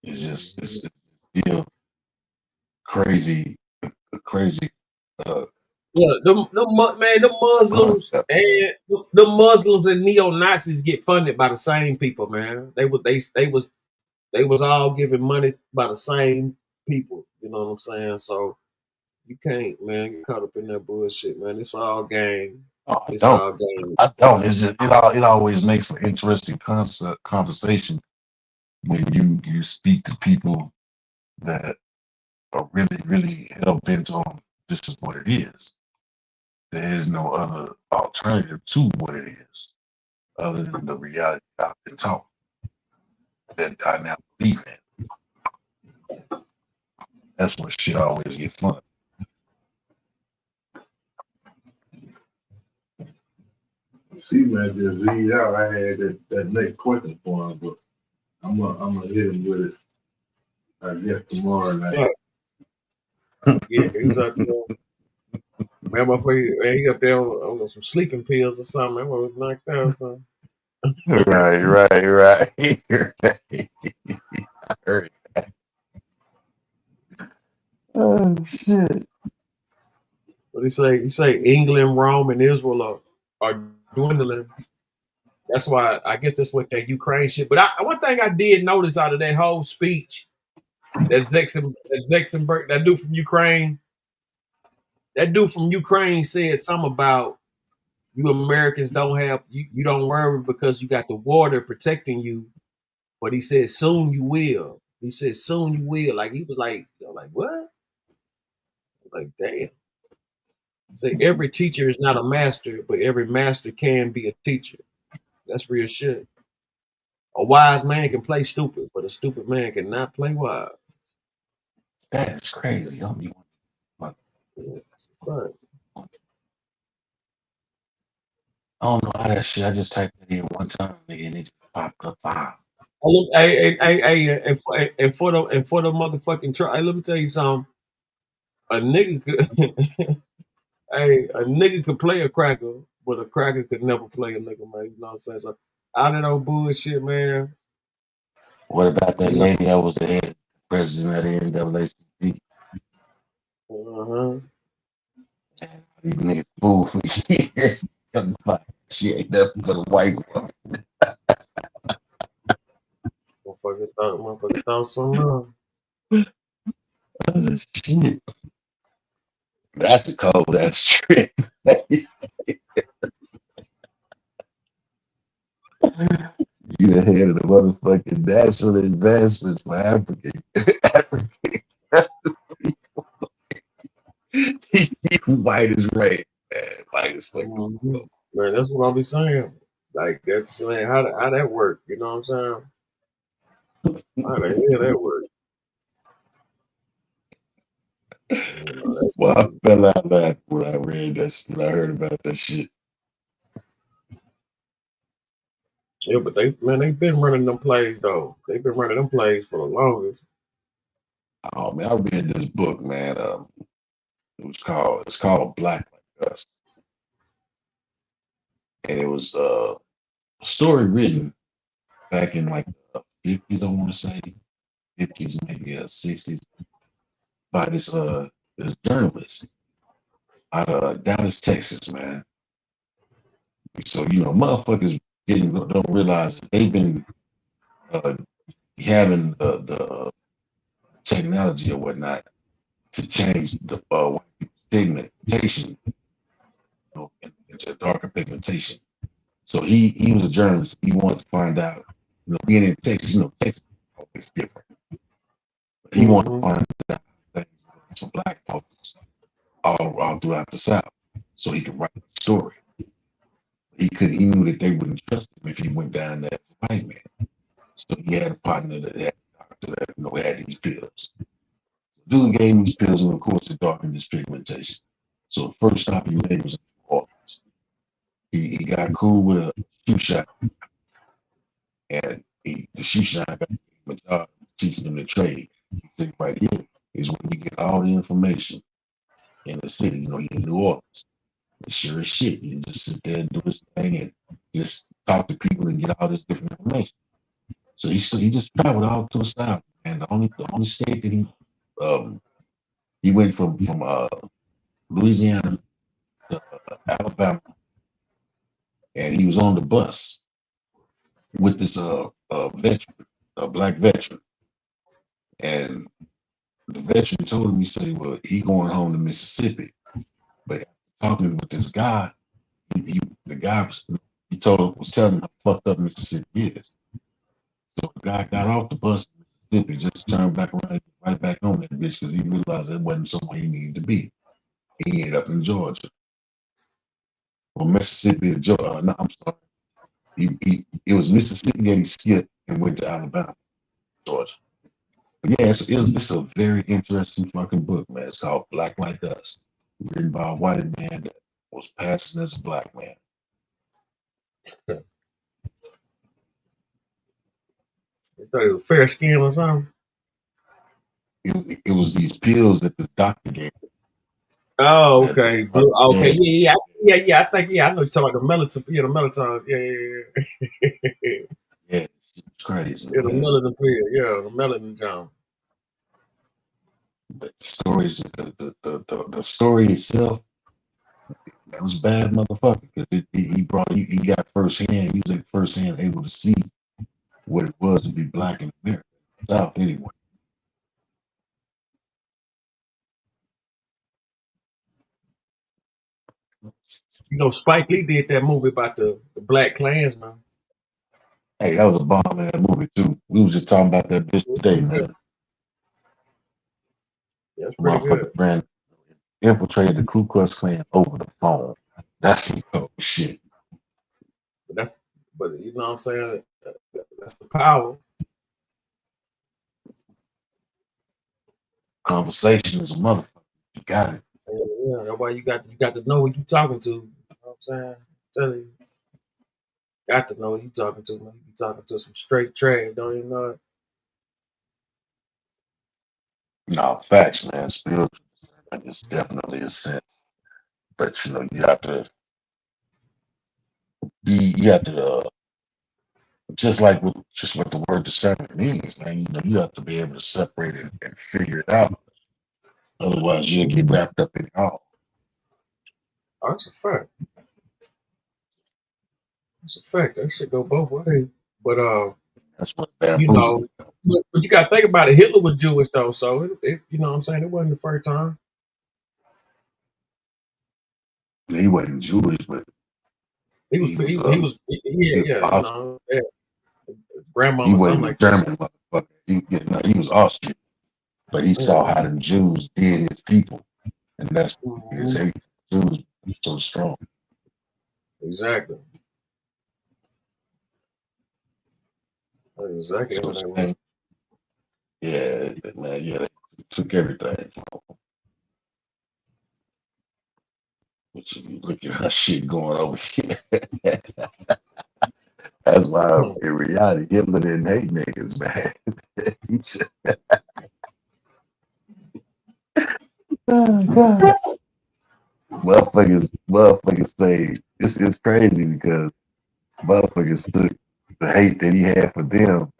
It's just it's still crazy, crazy. Yeah, the Muslims Concept. and the Muslims and neo-Nazis get funded by the same people, man. They was all giving money by the same people. You know what I'm saying? So you can't, man, get caught up in that bullshit, man. It's all game. Oh, It's all game. I don't. It's just it always makes for interesting conversation when you speak to people that are really hell bent on this is what it is. There is no other alternative to what it is, other than the reality I've been taught that I now believe in. That's when shit always get fun. See, man, just leave out. I had that next question for him, but I'm gonna hit him with it. I guess tomorrow night. Yeah, he was out there. Remember, he up there on some sleeping pills or something. That was knocked out or something. Right. I heard that. Oh shit. But he say England, Rome, and Israel are dwindling. That's why I guess that's what that Ukraine shit. But one thing I did notice out of that whole speech, that Zexenberg, that dude from Ukraine said something about you Americans don't have you don't worry because you got the water protecting you. But he said soon you will. He said soon you will. Like he was like, like what? Like damn. Say every teacher is not a master, but every master can be a teacher. That's real shit. A wise man can play stupid, but a stupid man cannot play wise. That's crazy. Yeah, right. I don't know how that shit. I just typed it in one time, nigga, and it just popped up 5. And for the motherfucking truck, hey, let me tell you something. A nigga could, a nigga could play a cracker, but a cracker could never play a nigga, man. You know what I'm saying? So out of no bullshit, man. What about that lady that was the head president of the NAACP? These niggas fool for years. She ain't nothing but a white woman. Motherfucker thought something. Shit. That's a cold ass trick. You the head of the motherfucking national advancements for Africa. White is right, man. White is fucking. Man, that's what I'll be saying. Like that's man, how that work? You know what I'm saying? How the hell that work? Well, I fell out laughing when I read that. When I heard about that shit. Yeah, but they've been running them plays though. They've been running them plays for the longest. Oh man, I read this book, man. It's called Black Like Us, and it was a story written back in like the 50s, I want to say 50s, maybe 60s, by this journalist out of Dallas, Texas, man. So motherfuckers don't realize that they've been having the technology or whatnot to change the white people's pigmentation, into darker pigmentation. So he was a journalist. He wanted to find out, being in Texas, Texas is always different. But he wanted to find out things for black folks all throughout the South, so he could write a story. He knew that they wouldn't trust him if he went down there as a white man. So he had a partner that had a doctor that had these pills. Dude gave him these pills, and of course, it darkened his pigmentation. So the first stop he made was in New Orleans. He got cool with a shoe shop, and the shoe shop got him a job teaching him the trade. He said, right here is where you get all the information in the city, in New Orleans. And sure as shit, you just sit there and do this thing and just talk to people and get all this different information. So he just traveled all to the South, and the only state that he went from Louisiana to Alabama, and he was on the bus with this veteran, a black veteran, and the veteran told him, he said, well, he going home to Mississippi, but talking with this guy, the guy was telling him how fucked up Mississippi is. So the guy got off the bus in Mississippi, just turned back around, right back on that bitch, because he realized it wasn't somewhere he needed to be. He ended up in Georgia. From Mississippi to Georgia. No, I'm sorry. It was Mississippi that he skipped and went to Alabama, Georgia. But yeah, it's a very interesting fucking book, man. It's called Black Like Us, written by a white man that was passing as a black man. You thought it was fair skin or something? It was these pills that the doctor gave. Oh, okay. Okay, yeah. I think I know you're talking about the melatonin. Yeah, the melatonin. Yeah. Yeah, it's crazy. Yeah, the melanin pill. Yeah, the melanin John. But stories, the story itself, that was bad, motherfucker. Because he got firsthand. He was like firsthand able to see what it was to be black in America, South anyway. Spike Lee did that movie about the Black Klansman. Hey, that was a bomb in that movie too. We was just talking about that bitch today, man. Yeah, that's pretty good. Brand infiltrated the Ku Klux Klan over the phone. That's some cold shit. But you know what I'm saying? That's the power. Conversation is a motherfucker. You got it. Yeah, that's why you got to know who you talking to. You know what I'm saying? I'm telling you. Got to know who you talking to, man. You talking to some straight trash, don't even know it. No, facts, man. Spiritual discernment is definitely a sense. But you know, you have to just like with just what the word discernment means, man. You know, you have to be able to separate it and figure it out. Otherwise, you'll get wrapped up in it all. Oh, that's a fact. That's a fact. That shit go both ways. But That's what you bamboozle. know, but you gotta think about it. Hitler was Jewish though, so it you know what I'm saying, it wasn't the first time. He wasn't Jewish, but He was he was you Austrian. know, yeah, He grandmama, something wasn't a like that. German motherfucker. He was Austrian, but he saw how the Jews did his people, and that's his hate. Jews were so strong. Exactly. That's exactly So what that was. yeah, man, yeah, they took everything. But you look at how shit going over here. That's why in reality, Hitler didn't hate niggas, man. He just- oh, God. Motherfuckers say it's crazy because motherfuckers took the hate that he had for them,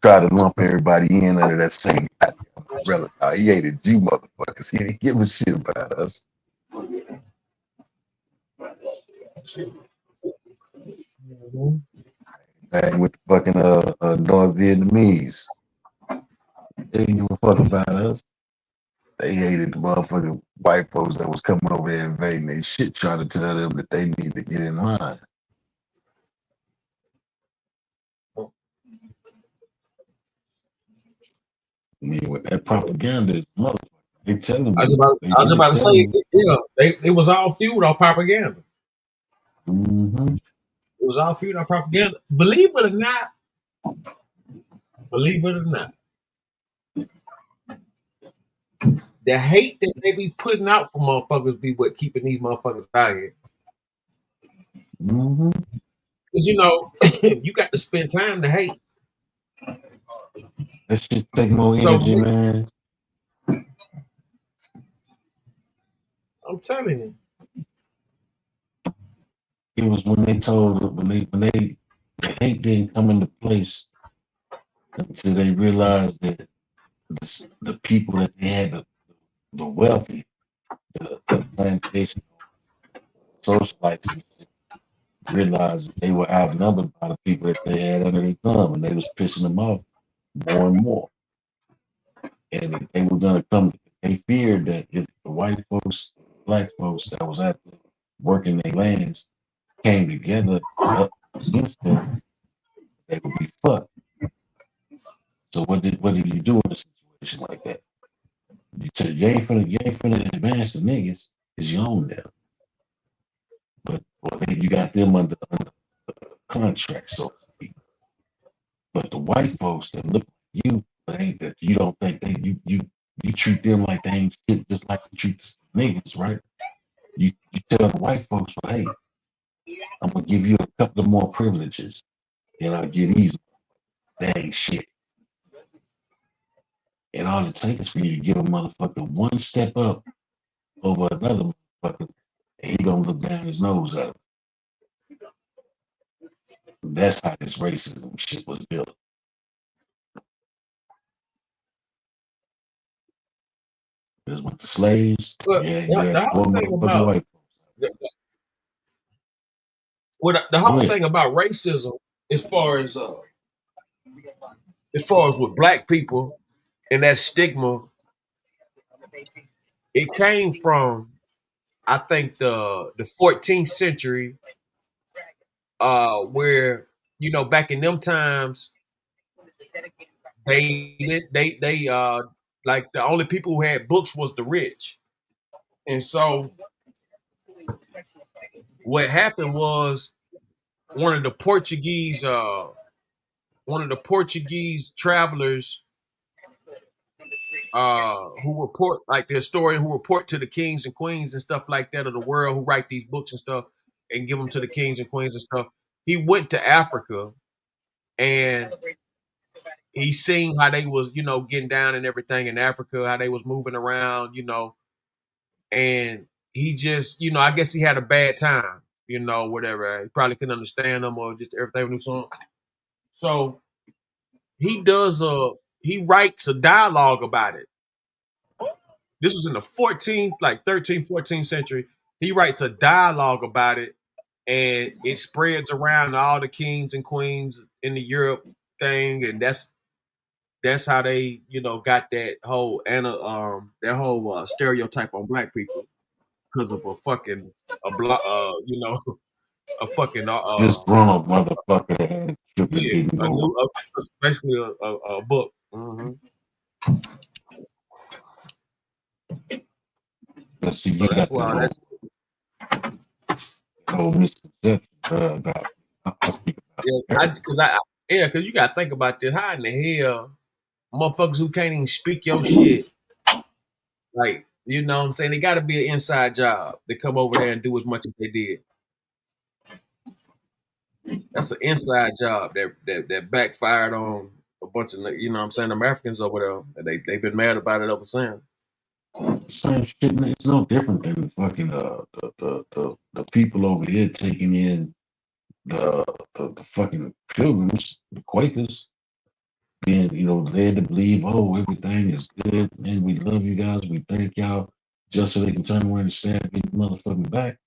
try to lump everybody in under that same goddamn umbrella. He hated you motherfuckers. He didn't give a shit about us. Thing with the fucking North Vietnamese. They didn't give a fuck about us. They hated the motherfucking white folks that was coming over there invading they shit, trying to tell them that they need to get in line. I mean, with that propaganda is motherfucker. They telling I you. was about to say, yeah, it was all fueled on propaganda. Mm-hmm. It was all fueled on propaganda. Believe it or not, the hate that they be putting out for motherfuckers be what keeping these motherfuckers out here. Mm-hmm. Because you know, you got to spend time to hate. That shit take more energy, man. I'm telling you. It was when they told when they the hate didn't come into place until they realized that the people that they had, the wealthy, the plantation socialites, realized that they were outnumbered by the people that they had under their thumb, and they was pissing them off more and more. And that they were gonna come. They feared that if the white folks, black folks that was out there working their lands came together up against them, they would be fucked. So what did you do in a situation like that? You said you ain't finna advance the niggas because you own them. But then you got them under contract, so to speak. But the white folks that look like you, but ain't that you don't think they you treat them like they ain't shit just like you treat the niggas, right? You tell the white folks, well, hey, I'm gonna give you a couple of more privileges, and I'll give these they ain't shit. And all it takes is for you to give a motherfucker one step up over another motherfucker, and he gonna look down his nose at him. That's how this racism shit was built. Because with the slaves, But you had the four whole thing motherfucking about white the Go whole ahead. thing about racism, as far as with black people and that stigma, it came from, I think, the 14th century, where, you know, back in them times, they like the only people who had books was the rich. And so what happened was one of the Portuguese travelers, who report, like the historian who report to the kings and queens and stuff like that of the world, who write these books and stuff and give them to the kings and queens and stuff. he went to Africa and he seen how they was, you know, getting down and everything in Africa, how they was moving around, you know, and he just, you know, I guess he had a bad time, you know, whatever. He probably couldn't understand them or just everything new song. So he writes a dialogue about it. This was in the 13th, 14th century. He writes a dialogue about it, and it spreads around to all the kings and queens in the Europe thing, and that's how they, you know, got that whole stereotype on black people because of a fucking you know, a fucking This grown up motherfucker had tripping yeah, didn't go. basically a book. Mm-hmm. But see, So you that's got why the whole misconception about. because you gotta think about this. How in the hell motherfuckers who can't even speak your shit, like, you know what I'm saying? They gotta be an inside job to come over there and do as much as they did. That's an inside job that backfired on a bunch of, you know what I'm saying, them Africans over there. They've been mad about it ever since. Same shit, man. It's no different than the fucking the people over here taking in the fucking pilgrims, the Quakers, being, you know, led to believe, oh, everything is good, man. We love you guys. We thank y'all, just so they can turn around and stab you motherfucking back.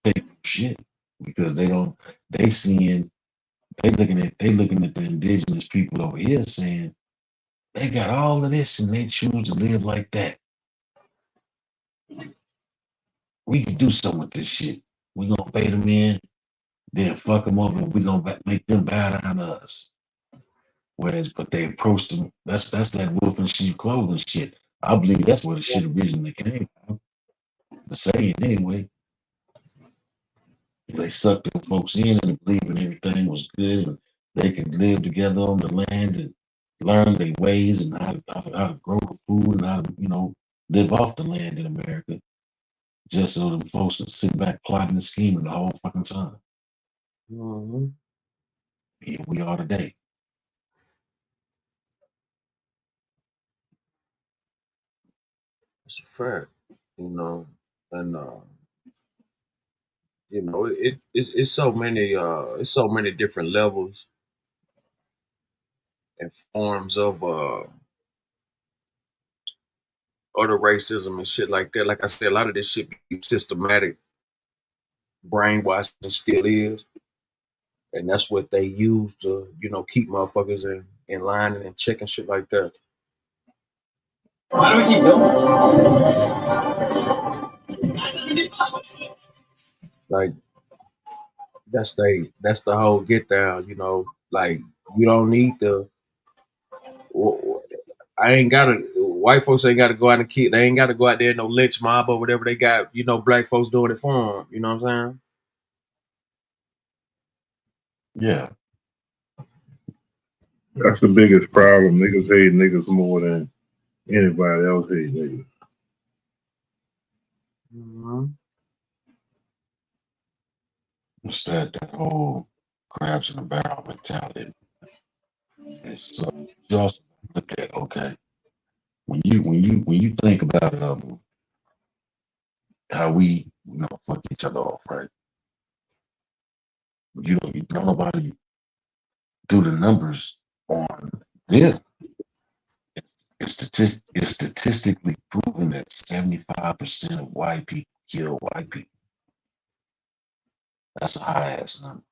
Take shit because they looking at the indigenous people over here saying they got all of this and they choose to live like that. We can do something with this shit. We gonna pay them in, then fuck them up, and we gonna make them bow down to us. But they approached them. That's that wolf in sheep clothing shit. I believe that's where the shit originally came from. The saying anyway. They sucked them folks in and believing everything was good and they could live together on the land and learn their ways and how to grow the food and how to, you know, live off the land in America. Just so them folks could sit back plotting and scheming the whole fucking time. Mm-hmm. Here we are today. It's a fact, you know, and you know, it's so many different levels and forms of other racism and shit like that. Like I said, a lot of this shit be systematic brainwashing still is, and that's what they use to, you know, keep motherfuckers in line and in check and shit like that. Why do we keep going? Like that's the whole get down, you know. Like you don't need to. I ain't gotta. White folks ain't gotta go out and kill. They ain't gotta go out there no lynch mob or whatever they got. You know, black folks doing it for them. You know what I'm saying? Yeah. That's the biggest problem. Niggas hate niggas more than anybody else hate niggas. Mm-hmm. What's that whole crabs in the barrel mentality? It's you also look at, okay, when you think about how we, you know, fuck each other off, right? You don't nobody do the numbers on this. It's statistically proven that 75% of white people kill white people. That's a high ass number.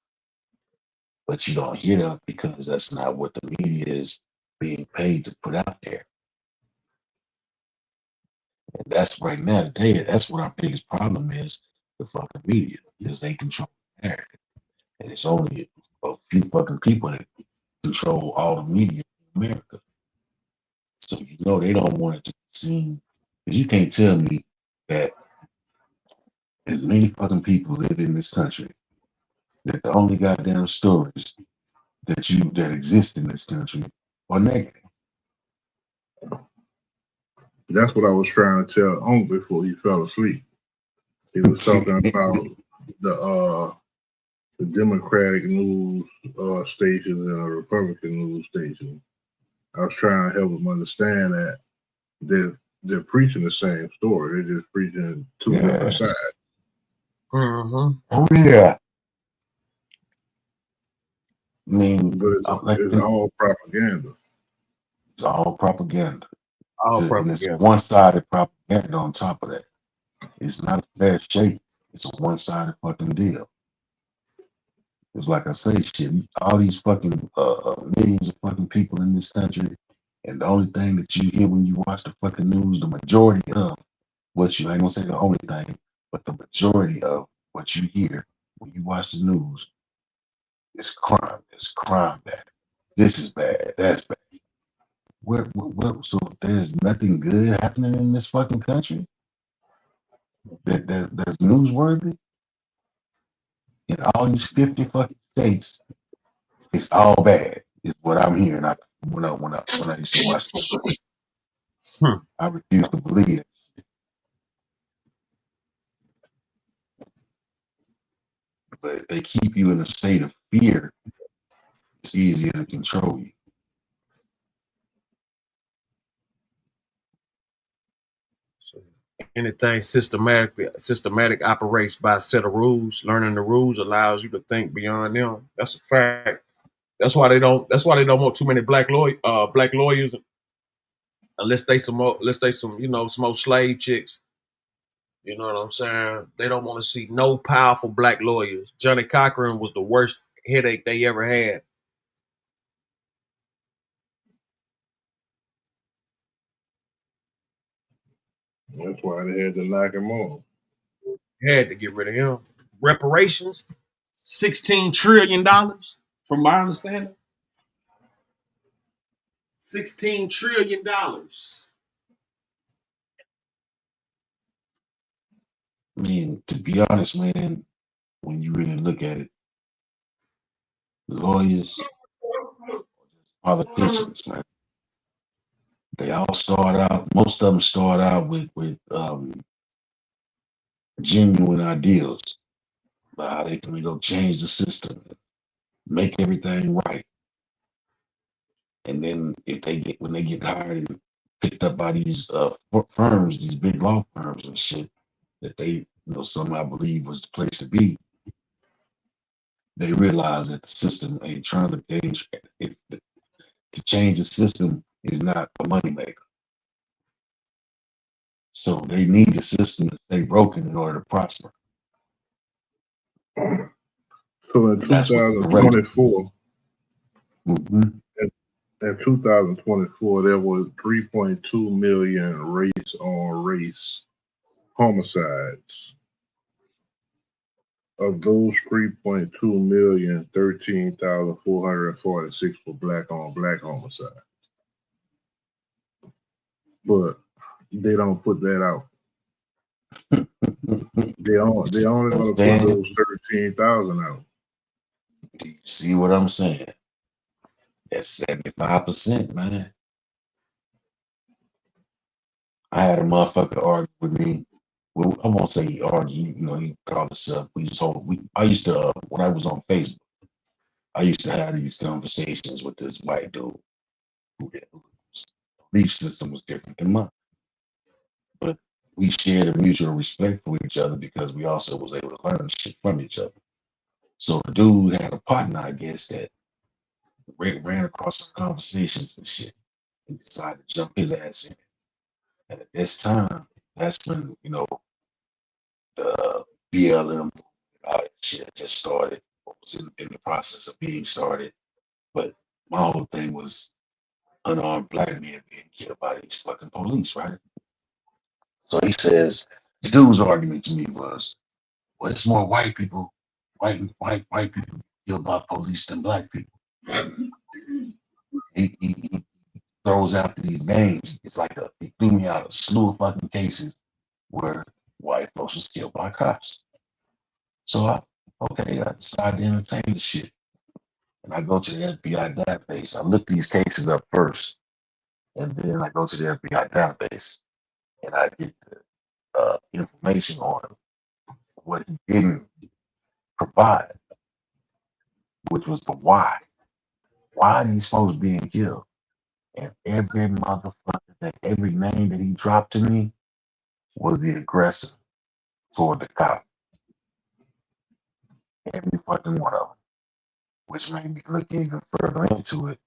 But you don't hear that because that's not what the media is being paid to put out there. And that's right now today, that's what our biggest problem is, the fucking media, because they control America. And it's only a few fucking people that control all the media in America. So you know they don't want it to be seen. Because you can't tell me that as many fucking people live in this country, that the only goddamn stories that exist in this country are negative. That's what I was trying to tell Unc before he fell asleep. He was talking about the Democratic news stations and a Republican news station. I was trying to help them understand that they're preaching the same story. They're just preaching two different sides. Mm-hmm. Oh yeah. I mean, but it's all propaganda. It's all propaganda. All And it's propaganda. one-sided propaganda on top of that. It's not a fair shake. It's a one-sided fucking deal. It's like I say, shit. All these fucking millions of fucking people in this country, and the only thing that you hear when you watch the fucking news, the majority of what you I ain't gonna say the only thing, but the majority of what you hear when you watch the news is crime. It's crime bad. This is bad. That's bad. So there's nothing good happening in this fucking country that's newsworthy in all these 50 fucking states. It's all bad. Is what I'm hearing. When I used to watch this, I refuse to believe it. But if they keep you in a state of fear, it's easier to control you. Anything systematic operates by a set of rules. Learning the rules allows you to think beyond them. That's a fact. That's why they don't want too many black lawyers unless they some some old slave chicks. You know what I'm saying? They don't want to see no powerful black lawyers. Johnny Cochran was the worst headache they ever had. That's why they had to knock him off. Had to get rid of him. Reparations, $16 trillion, from my understanding. $16 trillion. I mean, to be honest, man, when you really look at it, lawyers, politicians, man, they all start out. Most of them start out with genuine ideals about how they can go change the system, make everything right. And then when they get hired and picked up by these firms, these big law firms and shit, that they some I believe was the place to be, they realize that the system ain't trying to change. To change the system is not a moneymaker. So they need the system to stay broken in order to prosper. So in 2024, in 2024, there was 3.2 million race-on-race homicides. Of those 3.2 million, 13,446 were black-on-black homicides. But they don't put that out. They only going to put those 13,000 out. Do you see what I'm saying? That's 75%, man. I had a motherfucker argue with me. Well, I won't say he argued, he called us up. I used to, when I was on Facebook, I used to have these conversations with this white dude whose belief system was different than mine. But we shared a mutual respect for each other because we also was able to learn shit from each other. So the dude had a partner, I guess, that ran across some conversations and shit and decided to jump his ass in. And at this time, that's when, the BLM, all that shit just started, was in the process of being started. But my whole thing was unarmed black men being killed by these fucking police, right? So he says, the dude's argument to me was, well, it's more white people killed by police than black people. He throws out these names. It's like he threw me out a slew of fucking cases where white folks was killed by cops. So I decided to entertain the shit. And I go to the FBI database. I look these cases up first. And then I go to the FBI database and I get the information on what he didn't provide, which was the why. Why are these folks being killed? And every motherfucker, every name that he dropped to me was the aggressor toward the cop. Every fucking one of them, which made me look even further into it.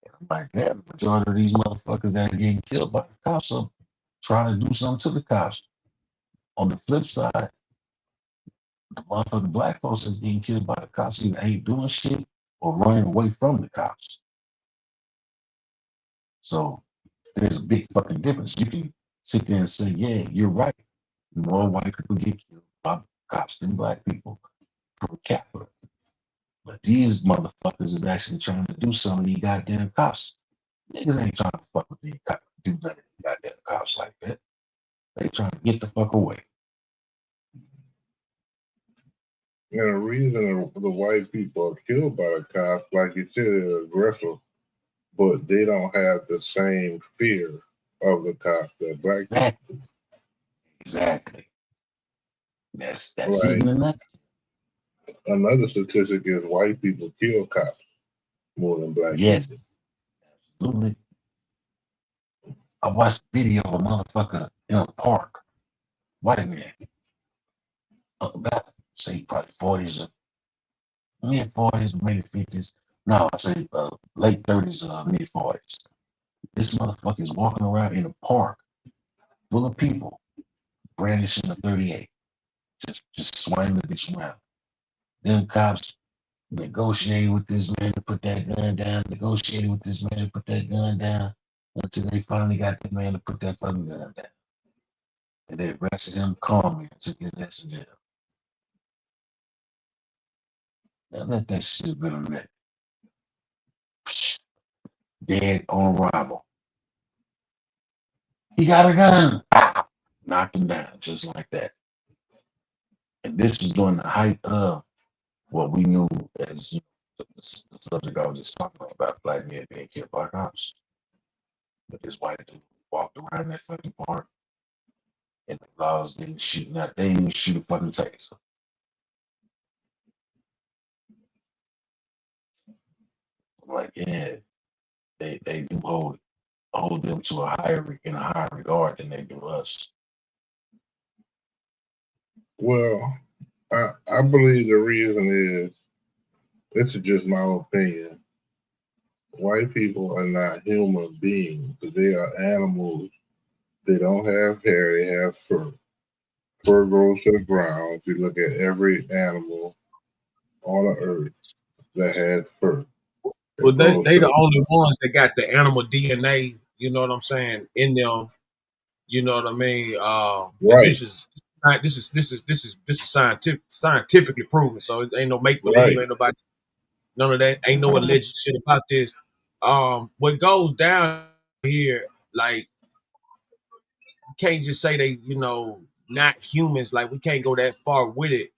And I'm like, damn, the majority of these motherfuckers that are getting killed by the cops are trying to do something to the cops. On the flip side, the motherfucking black folks that's getting killed by the cops either ain't doing shit or running away from the cops. So there's a big fucking difference. You can sit there and say, yeah, you're right. More white people get killed by cops than black people per capita. But these motherfuckers is actually trying to do some of these goddamn cops. Niggas ain't trying to fuck with these cops, do none of these goddamn cops like that. They trying to get the fuck away. And the reason the white people are killed by the cops, like you said, they're aggressive, but they don't have the same fear of the cops that black people do. Exactly. That's Like, it in a nutshell. Another statistic is white people kill cops more than black people. Absolutely. I watched a video of a motherfucker in a park, white man, about say probably 40s or mid 40s, maybe 50s. No, I say late 30s, mid 40s. This motherfucker is walking around in a park full of people, brandishing a 38, just swinging the bitch around. Them cops negotiate with this man to put that gun down, negotiated with this man to put that gun down, until they finally got the man to put that fucking gun down. And they arrested him calmly and took his ass to jail. Now let that shit been a minute. Dead on arrival. He got a gun. Ah! Knocked him down just like that. And this was during the height of what we knew as the subject I was just talking about, black men being killed by cops. But this white dude walked around that fucking park and the laws didn't shoot. They didn't even shoot a fucking taser. Like, yeah, they do hold them to a higher regard than they do us. Well, I believe the reason is, this is just my opinion, white people are not human beings. They are animals. They don't have hair, they have fur. Fur grows to the ground. If you look at every animal on the earth that has fur. Well, they the only ones that got the animal DNA, you know what I'm saying, in them. You know what I mean? Right. This is scientifically proven. So it ain't no make believe, Right. ain't nobody, none of that, ain't no alleged shit about this. What goes down here, like, you can't just say they, not humans. Like, we can't go that far with it.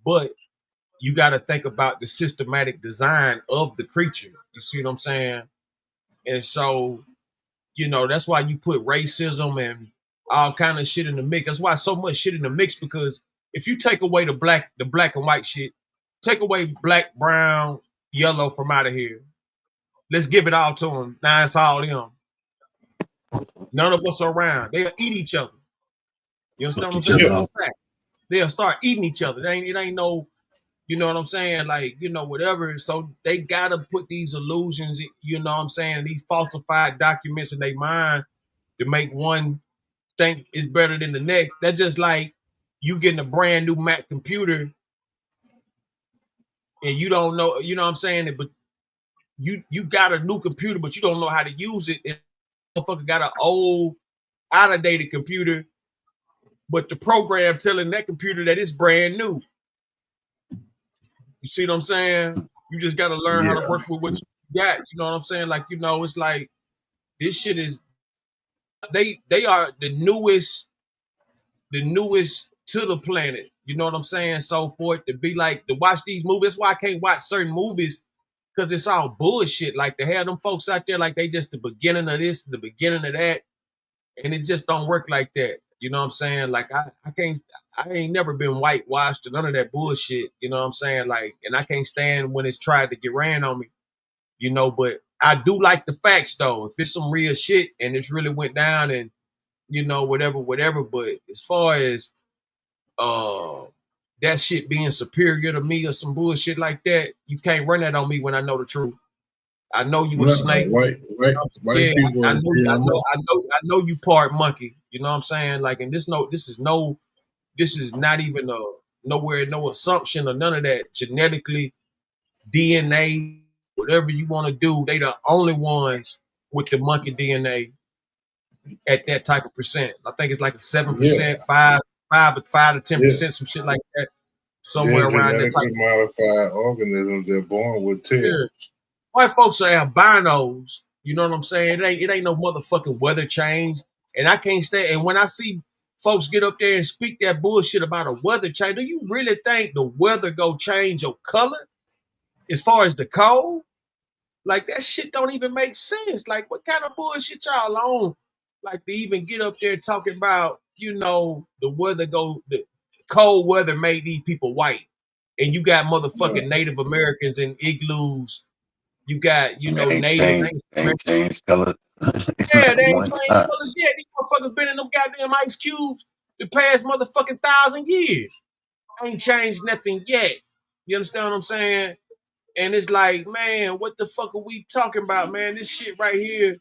But you got to think about the systematic design of the creature. You see what I'm saying? And so, that's why you put racism and all kind of shit in the mix. That's why so much shit in the mix, because if you take away the black and white shit, take away black, brown, yellow from out of here. Let's give it all to them. Now it's all them. None of us are around. They'll eat each other. You understand what I'm saying? It's a fact. They'll start eating each other. It ain't no, you know what I'm saying? Like, whatever. So they gotta put these illusions, you know what I'm saying, these falsified documents in their mind to make one think it's better than the next. That's just like you getting a brand new Mac computer and you don't know, you know what I'm saying? But you got a new computer, but you don't know how to use it. And motherfucker got an old, out of dated computer, but the program telling that computer that it's brand new. You see what I'm saying? You just got to learn how to work with what you got. You know what I'm saying? Like, it's like this shit is, they are the newest to the planet. You know what I'm saying? So for it to be like, to watch these movies, that's why I can't watch certain movies, because it's all bullshit. Like, to have them folks out there like they just the beginning of this, the beginning of that, and it just don't work like that. You know what I'm saying? Like I ain't never been whitewashed or none of that bullshit. You know what I'm saying? Like, and I can't stand when it's tried to get ran on me. You know, but I do like the facts though. If it's some real shit and it's really went down and you know whatever. But as far as that shit being superior to me or some bullshit like that, you can't run that on me when I know the truth. I know you a snake. White people. I know you part monkey. You know what I'm saying? Like, and this is not even no assumption or none of that. Genetically, DNA, whatever you want to do, they the only ones with the monkey DNA at that type of percent. I think it's like a 7%, 5 to 10%, some shit like that. Somewhere They're around that type. genetically modified organisms. They're born with tails. Yeah. White folks are albinos. You know what I'm saying? It ain't no motherfucking weather change. And I can't stand. And when I see folks get up there and speak that bullshit about a weather change, do you really think the weather go change your color as far as the cold? Like that shit don't even make sense. Like what kind of bullshit y'all on? Like to even get up there talking about, you know, the cold weather made these people white. And you got motherfucking Native Americans in igloos. You got, you know, Native. They ain't changed color. Yeah, they ain't changed colors yet. These motherfuckers been in them goddamn ice cubes the past motherfucking 1,000 years. Ain't changed nothing yet. You understand what I'm saying? And it's like, man, what the fuck are we talking about, man? This shit right here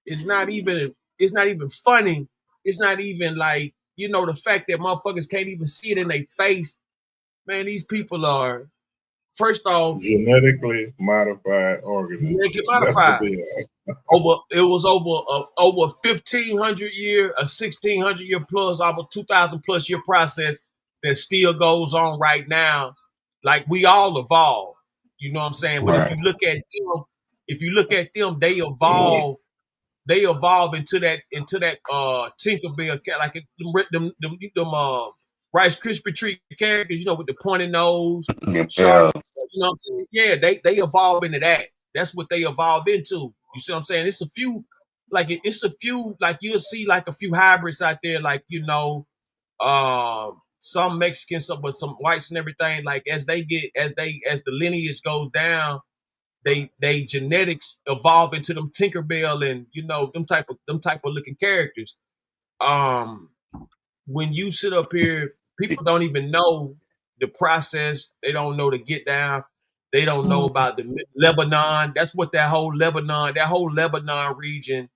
is not even, it's not even funny. It's not even like, you know, the fact that motherfuckers can't even see it in their face. Man, these people are, first off, genetically modified organisms. Genetically modified. It was over 1,500 year, a 1,600 year plus, over 2,000 plus year process that still goes on right now. Like we all evolve, you know what I'm saying? But if you look at them, they evolve. They evolve into that Tinkerbell, like them Rice Krispie treat characters, you know, with the pointed nose, sharp. You know what I'm saying? Yeah, they evolve into that. That's what they evolve into. You see what I'm saying? It's a few, like you'll see like a few hybrids out there, like, you know, some Mexicans, but some whites and everything. Like as the lineage goes down, they genetics evolve into them Tinkerbell and, you know, them type of looking characters. When you sit up here, people don't even know the process. They don't know the get down. They don't know about the Lebanon. That's what that whole Lebanon region,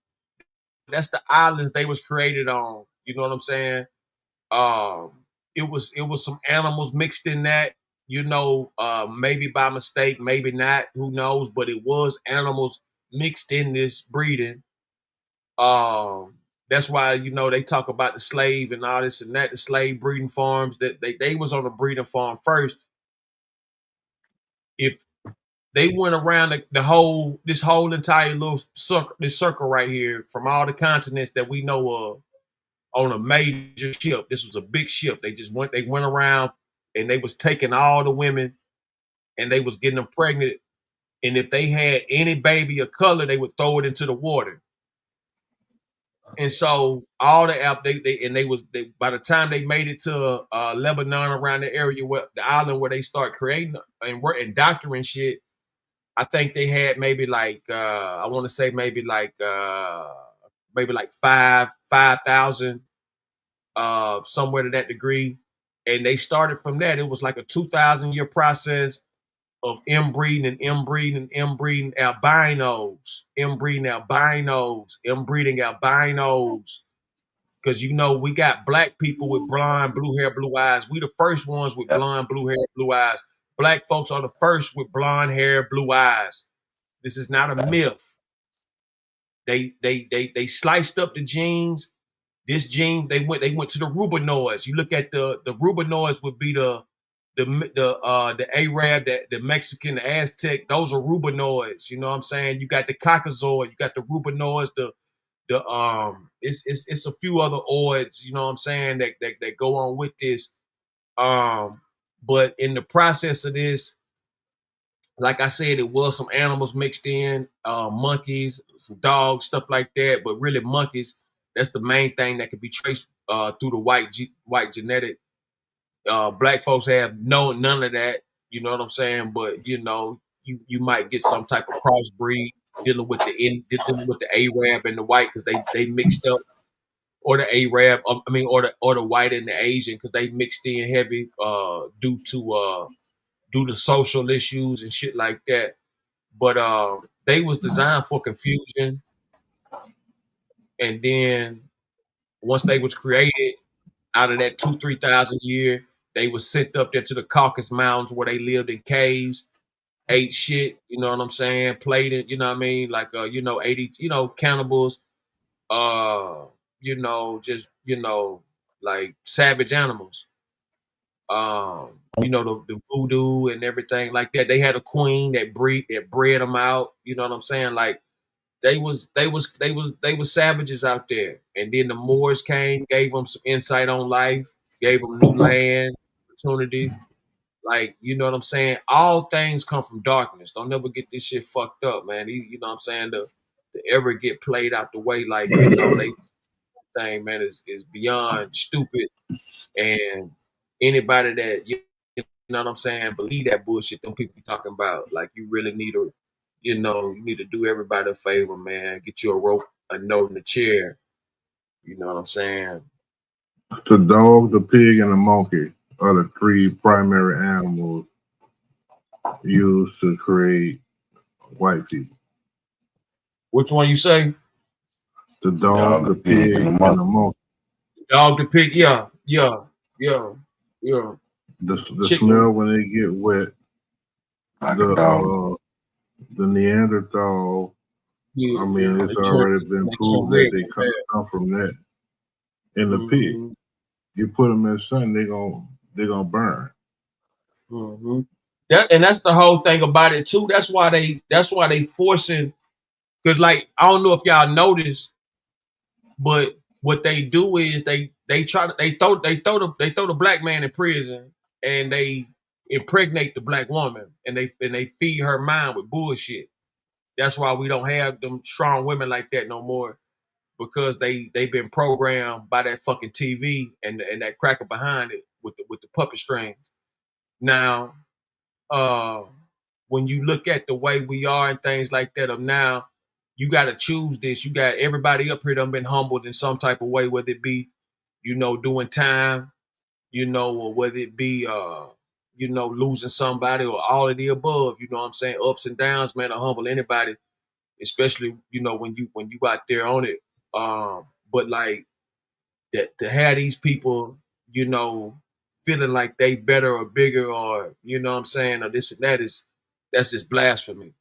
that's the islands they was created on. You know what I'm saying? It was some animals mixed in that, you know, maybe by mistake, maybe not, who knows, but it was animals mixed in this breeding. That's why, you know, they talk about the slave and all this and that, the slave breeding farms, that they was on a breeding farm first. If they went around this whole entire little circle right here from all the continents that we know of on a major ship. This was a big ship. They went around and they was taking all the women and they was getting them pregnant. And if they had any baby of color, they would throw it into the water. And so all the by the time they made it to Lebanon, around the area where the island where they start creating and doctoring shit, I think they had maybe like I want to say maybe like 5,000 somewhere to that degree. And they started from that. It was like a 2,000 year process of inbreeding albinos. Because, you know, we got black people with blonde, blue hair, blue eyes. We the first ones with blonde, blue hair, blue eyes. Black folks are the first with blonde hair, blue eyes. This is not a myth. They sliced up the genes. This gene, they went to the Rubinoids. You look at the Rubinoids would be the Arab, the Mexican, the Aztec. Those are Rubinoids. You know what I'm saying? You got the Caucasoid, you got the Rubinoids, it's a few other oids, you know what I'm saying, that go on with this. But in the process of this, like I said, it was some animals mixed in, monkeys, some dogs, stuff like that, but really monkeys. That's the main thing that can be traced through the white genetic. Black folks have none of that. You know what I'm saying? But you know, you might get some type of crossbreed dealing with the Arab and the white because they mixed up, or the Arab, or the white and the Asian because they mixed in heavy due to social issues and shit like that. But they was designed for confusion, and then once they was created out of that 2,000-3,000 year, they was sent up there to the Caucasus Mountains where they lived in caves, ate shit, you know what I'm saying, played it, you know what I mean, like 80, cannibals, like savage animals. The voodoo and everything like that. They had a queen that bred them out, you know what I'm saying? Like they was savages out there. And then the Moors came, gave them some insight on life, gave them new land, opportunity. Like, you know what I'm saying? All things come from darkness. Don't never get this shit fucked up, man. You know what I'm saying? To ever get played out the way, like, they thing, man, is beyond stupid. And anybody that you know what I'm saying, believe that bullshit them people talking about. Like, you really need to, you need to do everybody a favor, man. Get you a rope, a note in the chair. You know what I'm saying? The dog, the pig, and the monkey are the three primary animals used to create white people. Which one you say? The dog, the pig, and the monkey. Dog, the pig, yeah. The smell when they get wet. The Neanderthal. I mean, it's already been proved that they come from that. And the pig, you put them in the sun, they're gonna burn. Mm-hmm. That's the whole thing about it too. That's why they forcing, because like I don't know if y'all noticed, but what they do is they throw the black man in prison and they impregnate the black woman and they feed her mind with bullshit. That's why we don't have them strong women like that no more, because they've been programmed by that fucking TV and that cracker behind it with the puppet strings. Now, when you look at the way we are and things like that of now, you got to choose this. You got everybody up here done been humbled in some type of way, whether it be, doing time, or whether it be, losing somebody or all of the above. You know what I'm saying? Ups and downs, man, to humble anybody, especially, when you out there on it. But like that, to have these people, feeling like they better or bigger or, you know what I'm saying, or this and that's just blasphemy.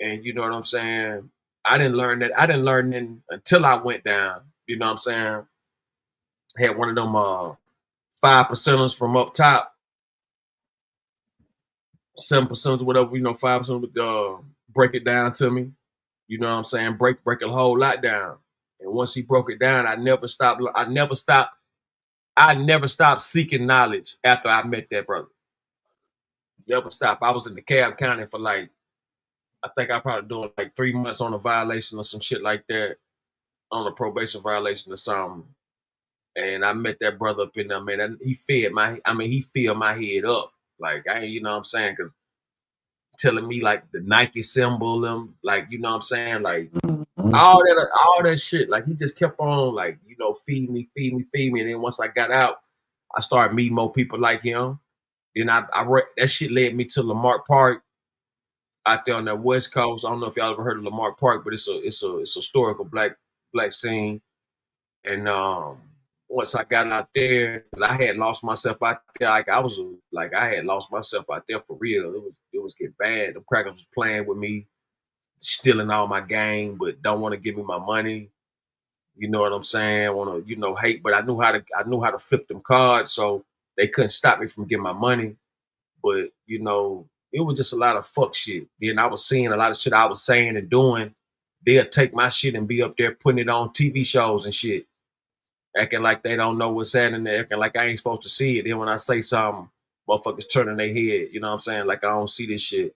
And you know what I'm saying? I didn't learn that. I didn't learn it until I went down. You know what I'm saying? Had one of them 5%ers from up top, 7% or whatever, 5% would break it down to me. You know what I'm saying? Break a whole lot down. And once he broke it down, I never stopped seeking knowledge after I met that brother. Never stopped. I was in the cab county for like, I think I probably doing like 3 months on a violation or some shit like that, on a probation violation or something. And I met that brother up in there, man. And he filled my head up. Like, you know what I'm saying? Because telling me like the Nike symbol, like, you know what I'm saying? Like all that shit. Like he just kept on like, feed me. And then once I got out, I started meeting more people like him. Then that shit led me to Lamarck Park out there on the West Coast. I don't know if y'all ever heard of Lamarck Park, but it's a historical black scene. And once I got out there, because I had lost myself out there, I had lost myself out there for real. It was getting bad. The crackers was playing with me, stealing all my game, but don't want to give me my money. You know what I'm saying? Want to, hate, but I knew how to flip them cards, so they couldn't stop me from getting my money. But it was just a lot of fuck shit. Then I was seeing a lot of shit I was saying and doing. They'll take my shit and be up there putting it on TV shows and shit, acting like they don't know what's happening, acting like I ain't supposed to see it. Then when I say something, motherfuckers turning their head. You know what I'm saying? Like I don't see this shit.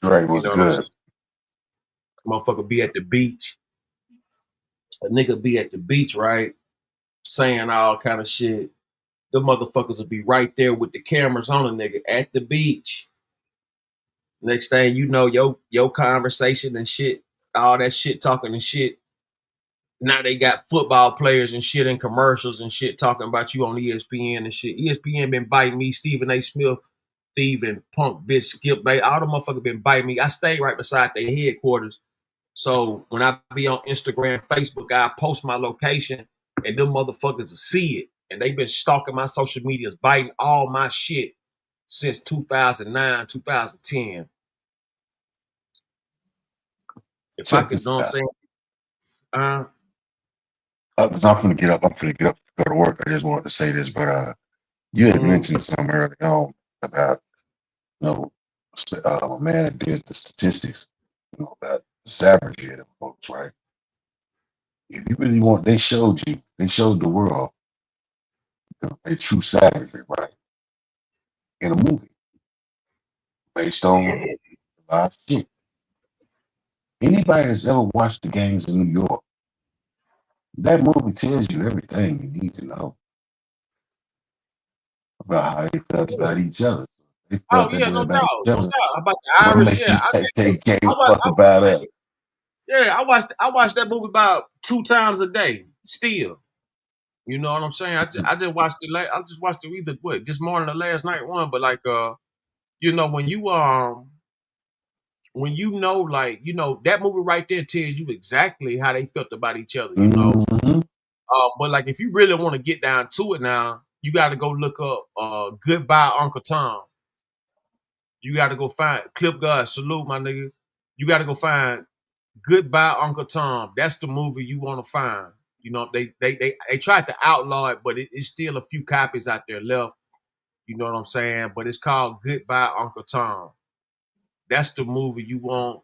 Right, you know what I'm saying? Motherfucker be at the beach a nigga be at the beach, right, saying all kind of shit. The motherfuckers will be right there with the cameras on a nigga at the beach. Next thing you know, your conversation and shit, all that shit talking and shit. Now they got football players and shit in commercials and shit talking about you on ESPN and shit. ESPN been biting me, Stephen A. Smith, thieving, punk, bitch, Skip, baby. All the motherfuckers been biting me. I stay right beside their headquarters. So when I be on Instagram, Facebook, I post my location and them motherfuckers will see it. And they been stalking my social medias, biting all my shit since 2009, 2010. If I Check could, this know what I'm out. saying? I'm finna get up. I'm finna get up to go to work. I just wanted to say this, but you had mentioned something early on about, you know, a man that did the statistics, you know, about the savagery of them folks, right? If you really want, they showed the world a true savagery, right? In a movie based on live shit. Anybody that's ever watched the gangs in New York, that movie tells you everything you need to know about how they felt about each other. They Oh felt that yeah, way no about doubt, each no other. doubt about the What Irish. makes Yeah, you think they gave a fuck about us? yeah, I watched that movie about 2 times a day. Still, you know what I'm saying? I just watched it. I just watched it either this morning or last night one. But like you know, when you know, like, you know, that movie right there tells you exactly how they felt about each other. You know, but like if you really want to get down to it now, you got to go look up Goodbye Uncle Tom. You got to go find Clip God, salute my nigga. You got to go find Goodbye Uncle Tom. That's the movie you want to find. You know, they tried to outlaw it, but it's still a few copies out there left. You know what I'm saying? But it's called Goodbye Uncle Tom. That's the movie you want,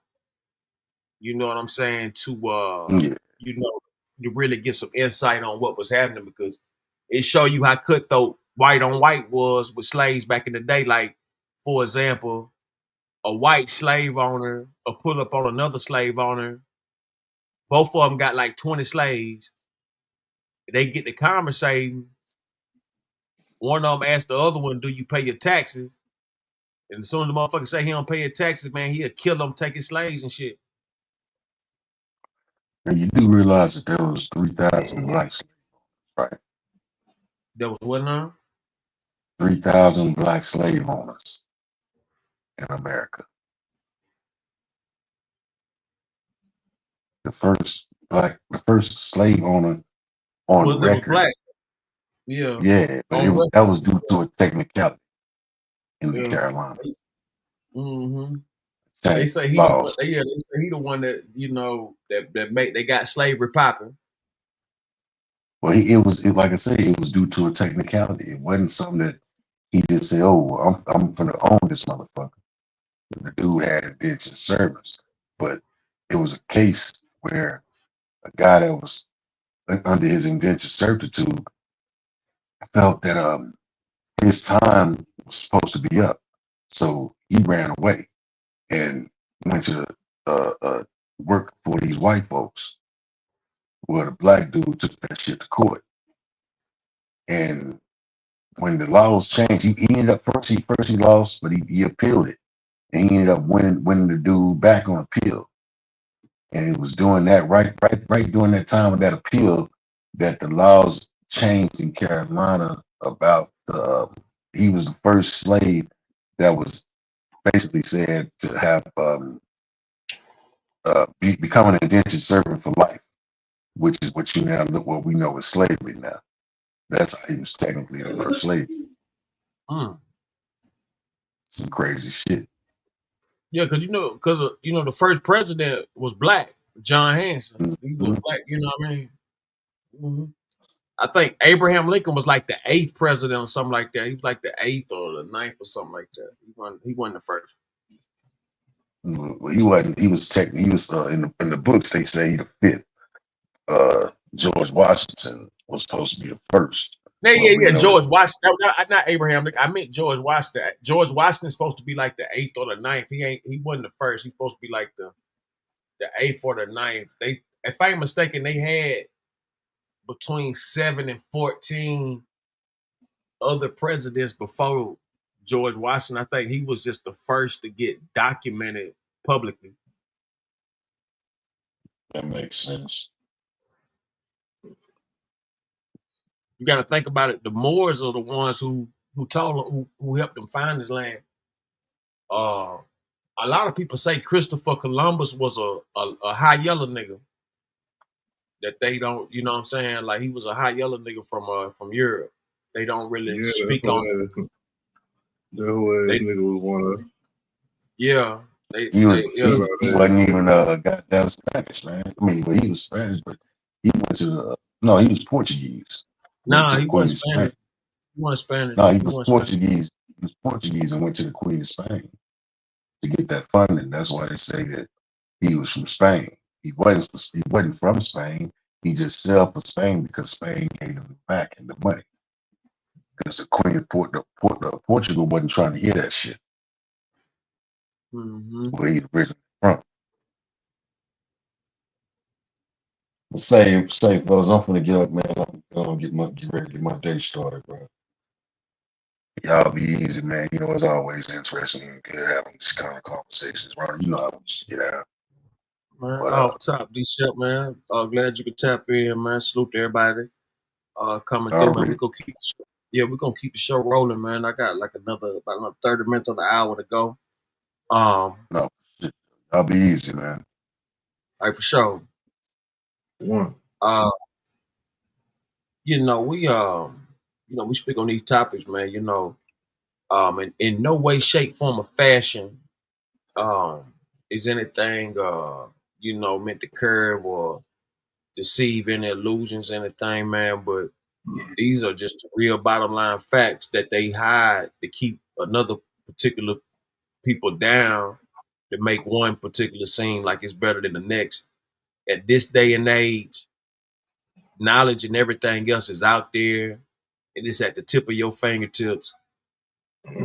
you know what I'm saying, to you know, to really get some insight on what was happening, because it show you how cutthroat white on white was with slaves back in the day. Like, for example, a white slave owner or pull up on another slave owner. Both of them got like 20 slaves. They get to conversating. One of them asked the other one, "Do you pay your taxes?" And as soon as the motherfucker say he don't pay his taxes, man, he'll kill them, take his slaves and shit. And you do realize that there was 3,000 black slaves, right? There was what now? 3,000 black slave owners in America. The first slave owner on Well, there was record. black. Yeah. Yeah, but that was due to a technicality in the Yeah. Carolinas. Mm-hmm. They Changed say he the one. laws. They say he the one that, you know, that make they got slavery popping. Well, like I said, it was due to a technicality. It wasn't something that he just said, "Oh, well, I'm gonna own this motherfucker." The dude had indentured service, but it was a case where a guy that was under his indentured servitude felt that his time was supposed to be up, so he ran away and went to work for these white folks. Well, the black dude took that shit to court, and when the laws changed, he ended up first he lost, but he appealed it, and he ended up winning the dude back on appeal. And it was doing that right during that time of that appeal that the laws changed in Carolina about he was the first slave that was basically said to have become an indentured servant for life, which is what we know as slavery now. That's how he was technically the first slave. Some crazy shit. Yeah, because you know the first president was black, John Hanson. He was black. You know what I mean? Mm-hmm. I think Abraham Lincoln was like the 8th president or something like that. He was like the 8th or the 9th or something like that. He wasn't the first. Well, he wasn't. He was in the books. They say he the 5th. George Washington was supposed to be the first. Yeah. George Washington. Not Abraham Lincoln. I meant George Washington. George Washington's supposed to be like the 8th or the 9th. He wasn't the first. He's supposed to be like the 8th or the 9th. if I ain't mistaken, they had between 7 and 14 other presidents before George Washington. I think he was just the first to get documented publicly. That makes sense. You got to think about it. The Moors are the ones who told them, who helped them find this land. A lot of people say Christopher Columbus was a high yellow nigga. That they don't, you know what I'm saying? Like he was a high yellow nigga from Europe. They don't really speak on. The whole nigga was one of. Yeah, he wasn't even goddamn Spanish, man. I mean, but he was Spanish, but he went to he was Portuguese. Nah, he wasn't Spanish. He wasn't Spanish. No, he was Portuguese. He was Portuguese and went to the Queen of Spain to get that funding. That's why they say that he was from Spain. He wasn't from Spain. He just sailed for Spain because Spain gave him back in the money. Because the Queen of Portugal wasn't trying to hear that shit. Where he originally from. Say, fellas, I'm finna get up, man. I'm get ready to get my day started, bro. Y'all be easy, man. You know, it's always interesting and good having these kind of conversations, bro. You know how we just get out. Man, off top, D-Shep, man. Glad you could tap in, man. Salute to everybody. Coming through, man. We're gonna keep the show rolling, man. I got like about another 30 minutes of the hour to go. No, I'll be easy, man. All right, for sure. One. We speak on these topics, man. And in no way, shape, form, or fashion, is anything, meant to curve or deceive any illusions, anything, man. But these are just real bottom line facts that they hide to keep another particular people down, to make one particular seem like it's better than the next. At this day and age, knowledge and everything else is out there. It is at the tip of your fingertips.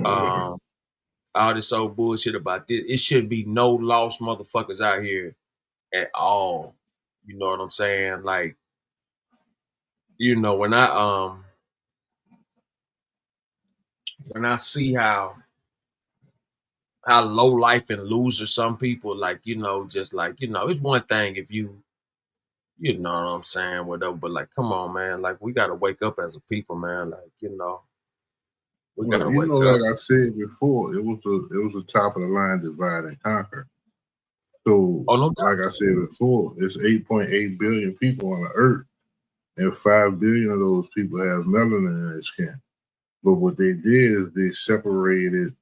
All this old bullshit about this. It shouldn't be no lost motherfuckers out here at all. You know what I'm saying? Like, when I see how low life and loser some people, like, it's one thing if you know what I'm saying, whatever, but like, come on, man, like, we gotta wake up as a people, man. Like, we gotta wake up. Like I said before, it was a top of the line divide and conquer. So, like I said before, it's 8.8 billion people on the earth, and 5 billion of those people have melanin in their skin. But what they did is they separated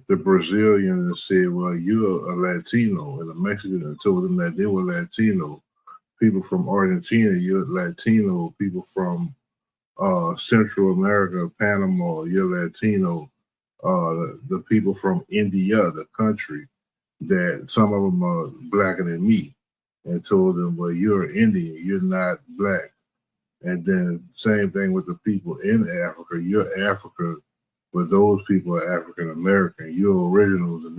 the Brazilian and said, well, you're a Latino, and the Mexican told them that they were Latino. People from Argentina, you're Latino. People from Central America, Panama, you're Latino. The people from India, the country, that some of them are blacker than me, and told them, well, you're Indian, you're not black. And then same thing with the people in Africa, you're Africa, but those people are African American, you're originals, and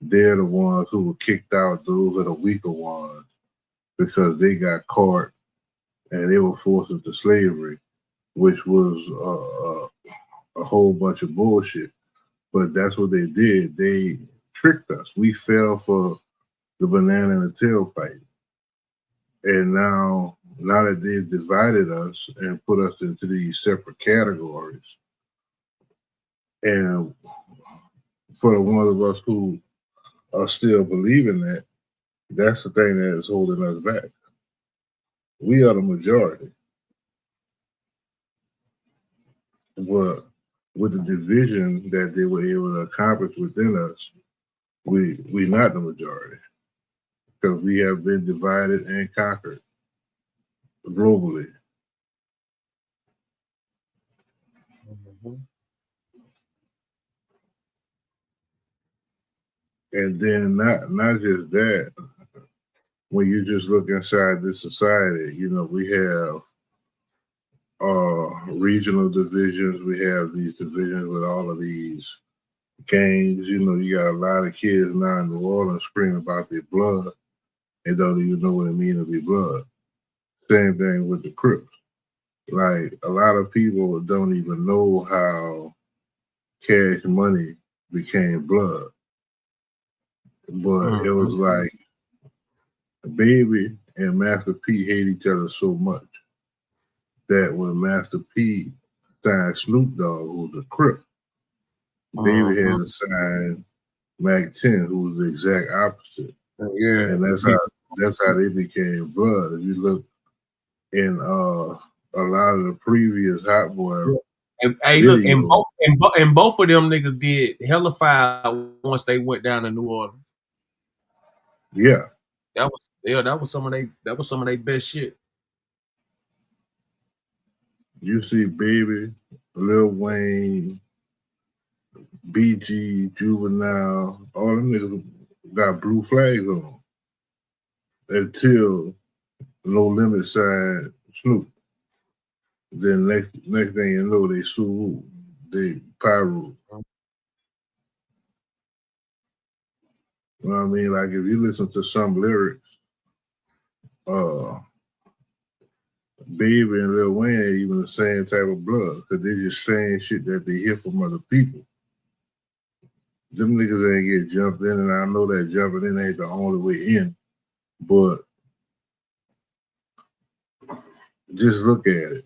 they're the ones who were kicked out. Those are the weaker ones because they got caught and they were forced into slavery, which was a whole bunch of bullshit. But that's what they did. They tricked us. We fell for the banana and the tailpipe. And now that they've divided us and put us into these separate categories, and for the ones of us who are still believing that, that's the thing that is holding us back. We are the majority. But with the division that they were able to accomplish within us, we're not the majority, because we have been divided and conquered globally. And then not just that, when you just look inside this society, we have regional divisions. We have these divisions with all of these gangs. You got a lot of kids now in New Orleans screaming about their blood. and don't even know what it means to be blood. Same thing with the Crips. Like, a lot of people don't even know how Cash Money became blood. But it was like Baby and Master P hate each other so much that when Master P signed Snoop Dogg, who was a Crip, Baby had to sign Mac 10, who was the exact opposite. Yeah. And that's how they became blood. If you look in a lot of the previous Hot Boy and hey, videos, look, and both of them niggas did hella fire once they went down to New Orleans. Yeah. That was some of their best shit. You see Baby, Lil Wayne, BG, Juvenile, all them niggas got blue flags on until No Limit signed Snoop. Then next thing you know, they sue, they pyro. You know what I mean? Like, if you listen to some lyrics, Baby and Lil Wayne ain't even the same type of blood, because they're just saying shit that they hear from other people. Them niggas ain't get jumped in, and I know that jumping in ain't the only way in, but just look at it.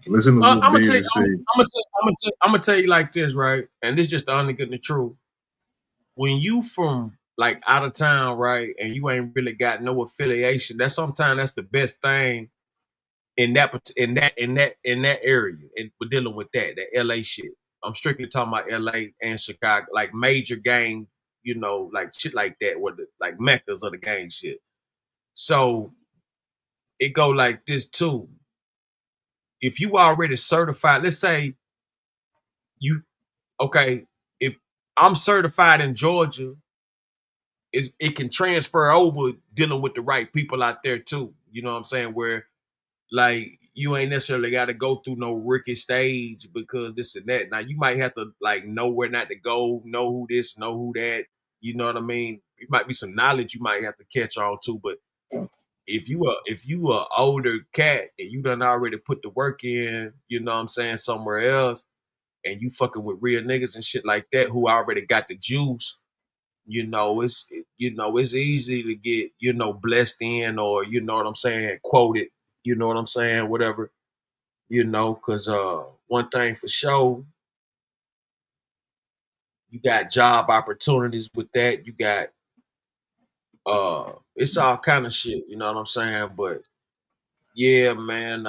Listen to what Baby say. I'm gonna tell you like this, right? And this is just the honest and the truth. When you from like out of town, right, and you ain't really got no affiliation, sometimes that's the best thing in that area, and we're dealing with that LA shit. I'm strictly talking about LA and Chicago, like major gang, like shit like that, where like meccas of the gang shit. So it go like this too. If you already certified, let's say if I'm certified in Georgia, it can transfer over dealing with the right people out there too. You know what I'm saying? Where like you ain't necessarily got to go through no rookie stage because this and that. Now you might have to like know where not to go, know who this, know who that. You know what I mean? It might be some knowledge you might have to catch on to, but if you a older cat and you done already put the work in, you know what I'm saying, somewhere else, and you fucking with real niggas and shit like that who already got the juice, it's easy to get, blessed in, or you know what I'm saying, quoted, you know what I'm saying, whatever, because one thing for sure, you got job opportunities with that. You got it's all kind of shit, you know what I'm saying? But yeah, man,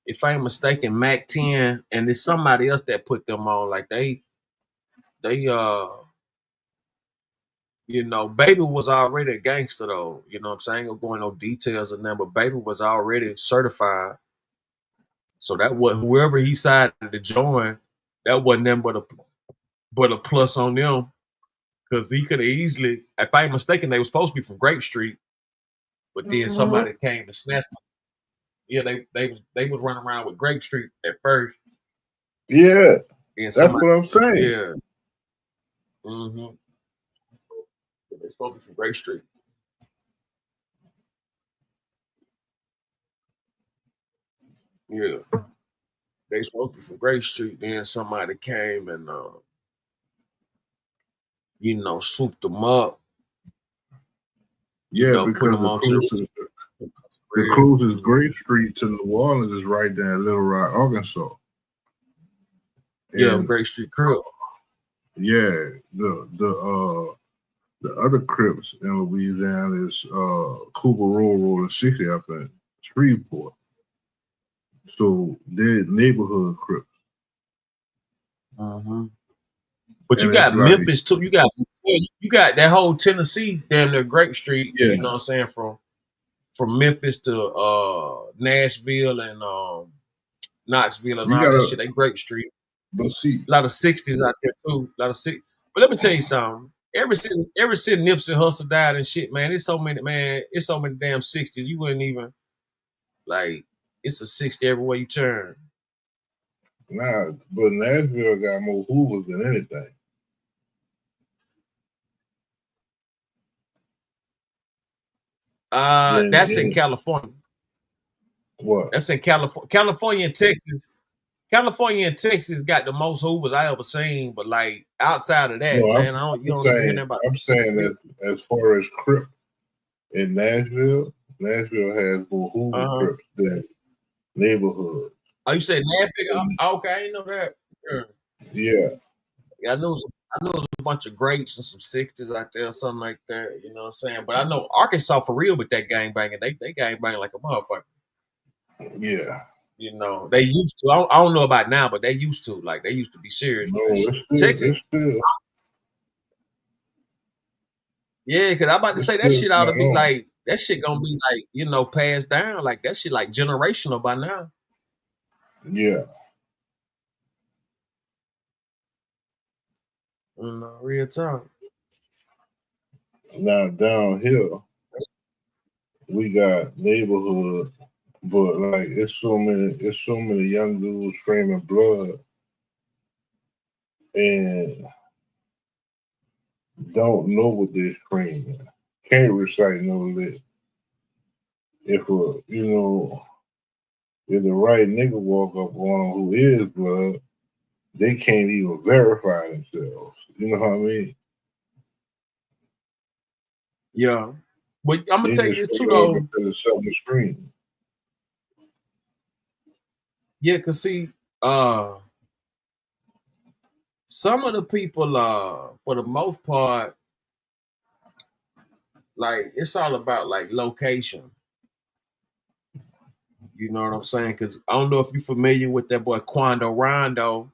if I ain't mistaken, Mac 10, and it's somebody else that put them on, like they Baby was already a gangster though. You know what I'm saying? I ain't gonna go into no details of them, but Baby was already certified. So that was whoever he decided to join, that wasn't them but a plus on them. Cause he could have easily, if I ain't mistaken, they were supposed to be from Grape Street, but then somebody came to snatch them. Yeah, they was running around with Grape Street at first. Yeah, that's what I'm saying. Yeah. Mm-hmm. They supposed to be from Grape Street. Yeah. They supposed to be from Grape Street. Then somebody came and swooped them up. Yeah, because the closest Grape Street to New Orleans is right there in Little Rock, Arkansas. Yeah, Grape Street Crip. Yeah, the other Crips in Louisiana is Cooper Roll and 60 up in Shreveport. So they're neighborhood Crips. Mm-hmm. But you got Memphis too. You got that whole Tennessee damn near Grape Street. Yeah. You know what I'm saying? From Memphis to Nashville and Knoxville and all that shit. They Grape Street. But see, a lot of 60s out there too. A lot of 60s. But let me tell you something. Ever since Nipsey Hussle died and shit, man, it's so many damn 60s. You wouldn't even like. It's a 60 everywhere you turn. Nah, but Nashville got more Hoovers than anything. Then That's in California. what? That's in California. California and Texas. California and Texas got the most Hoovers I ever seen, but like outside of that, No, man, you don't even hear nothing about. I'm saying that as far as Crip in Nashville has more Hoover Crips than neighborhood. Oh, you said Nashville? Okay, I didn't know that. Yeah. I know it was a bunch of greats and some 60s out there or something like that. You know what I'm saying? But I know Arkansas for real with that gang banging. They gang bang like a motherfucker. Yeah. You know, they used to. I don't know about now, but they used to. Like they used to be serious. No, it's still. Yeah, because I'm about to say that shit ought to be like that shit gonna be like, you know, passed down. Like that shit like generational by now. Yeah. Real time. Now down here, we got neighborhood, but like it's so many young dudes screaming blood and don't know what they're screaming. Can't recite no lit. If if the right nigga walk up on them who is blood, they can't even verify themselves. You know what I mean? Yeah. But I'm gonna tell you this too though. Because it's something to scream. Yeah, cause see, some of the people, for the most part, like it's all about like location. You know what I'm saying? Cause I don't know if you're familiar with that boy Quando Rondo.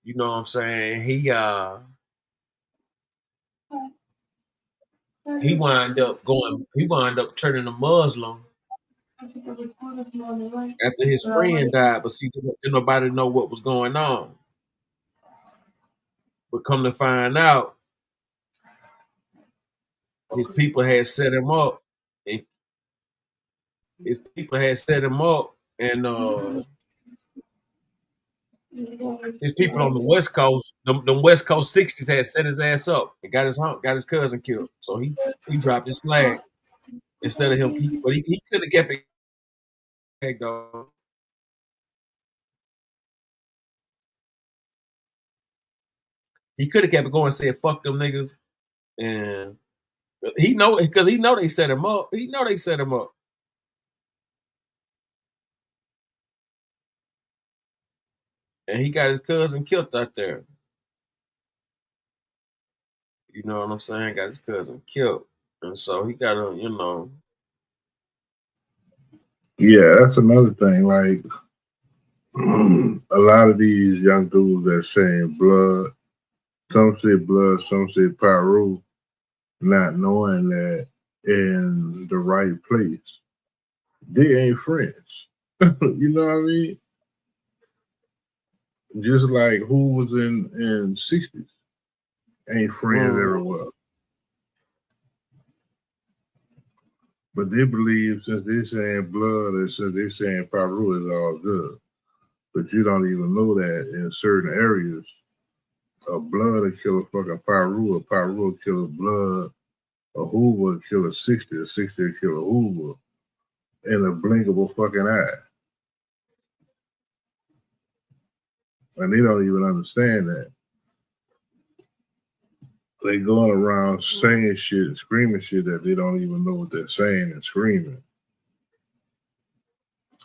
You know what I'm saying? He wound up turning a Muslim after his friend died, but see, didn't nobody know what was going on. But come to find out, his people had set him up. And his people had set him up, and his people on the West Coast, them West Coast 60s had set his ass up and got his cousin killed. So he dropped his flag instead of him. He could have kept it though. He could have kept it going and said, fuck them niggas. And he know they set him up. He know they set him up. And he got his cousin killed out there. You know what I'm saying? Got his cousin killed. And so he got to, you know. Yeah, that's another thing. Like a lot of these young dudes that saying blood, some say blood, some say pyro, not knowing that in the right place, they ain't friends. You know what I mean? Just like who was in 60s ain't friends everywhere. But they believe since they saying blood and since they saying pyro is all good. But you don't even know that in certain areas, a blood will kill a fucking pyro, a pyro will kill a blood, a Hoover will kill a 60 will kill a Hoover in a blink of a fucking eye. And they don't even understand that. They going around saying shit and screaming shit that they don't even know what they're saying and screaming.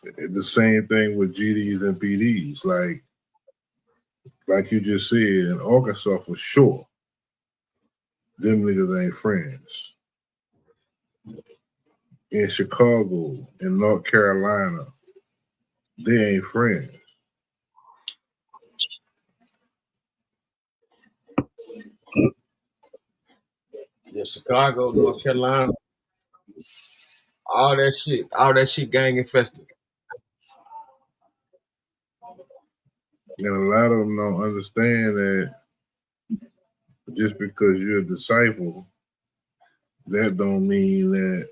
The same thing with GDs and PDs. Like you just said, in Arkansas for sure, them niggas ain't friends. In Chicago, in North Carolina, they ain't friends. Yeah, Chicago, North Carolina, all that shit gang infested. And a lot of them don't understand that just because you're a disciple, that don't mean that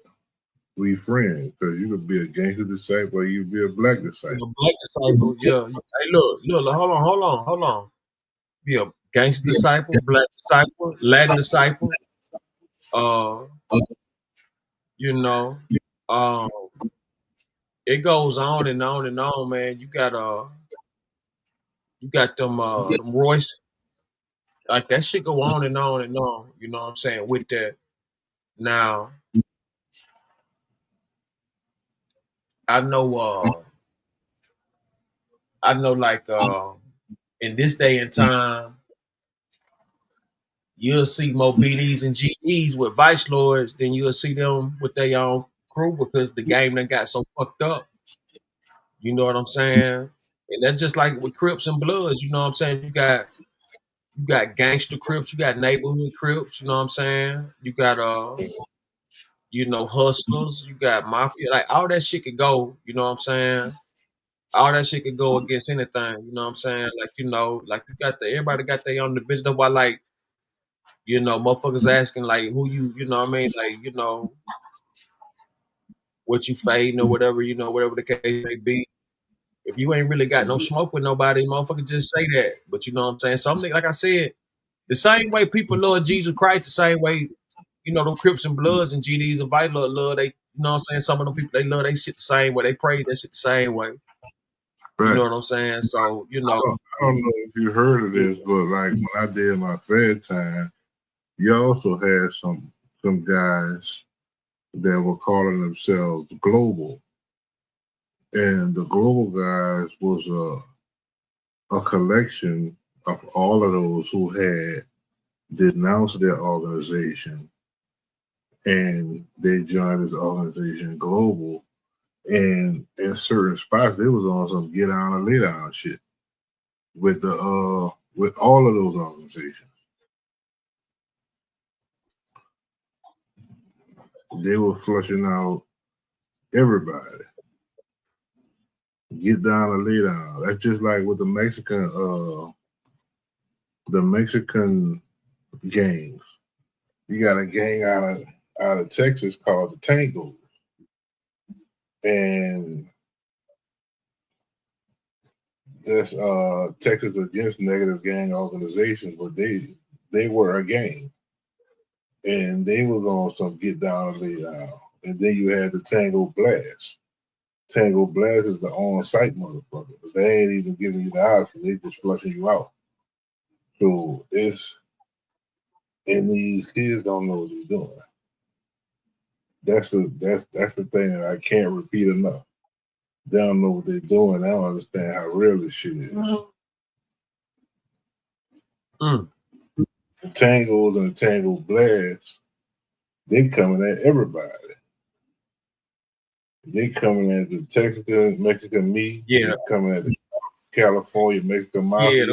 we friends. Because you could be a gangster disciple or you be a black disciple. A black disciple, yeah. Hey, look, hold on. Be a gangster disciple, black disciple, Latin disciple, You know, um, it goes on and on and on, man. You got them Royce, like that shit go on and on and on. You know what I'm saying with that. Now, I know like in this day and time, you'll see more BDs and GEs with vice lords than you'll see them with their own crew because the game done got so fucked up. You know what I'm saying? And that's just like with Crips and Bloods. You know what I'm saying? You got gangster Crips, you got neighborhood Crips. You know what I'm saying? You got hustlers, you got mafia, like all that shit could go. You know what I'm saying? All that shit could go against anything. You know what I'm saying? Like like you got everybody got their own division. That's why like motherfuckers asking like who you know what I mean, like what you fading or whatever, whatever the case may be. If you ain't really got no smoke with nobody, motherfucker, just say that. But you know what I'm saying? Something like I said, the same way people love Jesus Christ, the same way, them Crips and Bloods and GDs and Vital love they, you know what I'm saying? Some of them people, they love they shit the same way. They pray that shit the same way. Right. You know what I'm saying? So, I don't know if you heard of this, but like when I did my Fed time, you also had some guys that were calling themselves global. And the global guys was a collection of all of those who had denounced their organization and they joined this organization global. And in certain spots, they was on some get down and lay down shit with with all of those organizations. They were flushing out everybody. Get down and lay down. That's just like with the Mexican gangs. You got a gang out of Texas called the Tangos. And that's Texas Against Negative Gang Organization, but they were a gang. And they was on some get down and lay down. And then you had the Tango Blast. Tango Blast is the on-site motherfucker. But they ain't even giving you the option. They just flushing you out. So and these kids don't know what they're doing. That's the thing that I can't repeat enough. They don't know what they're doing. They don't understand how real this shit is. Mm. The Tangos and the Tango Blast, they coming at everybody. They coming at the Texan, Mexican me. Yeah. They coming at the California, Mexican mafia.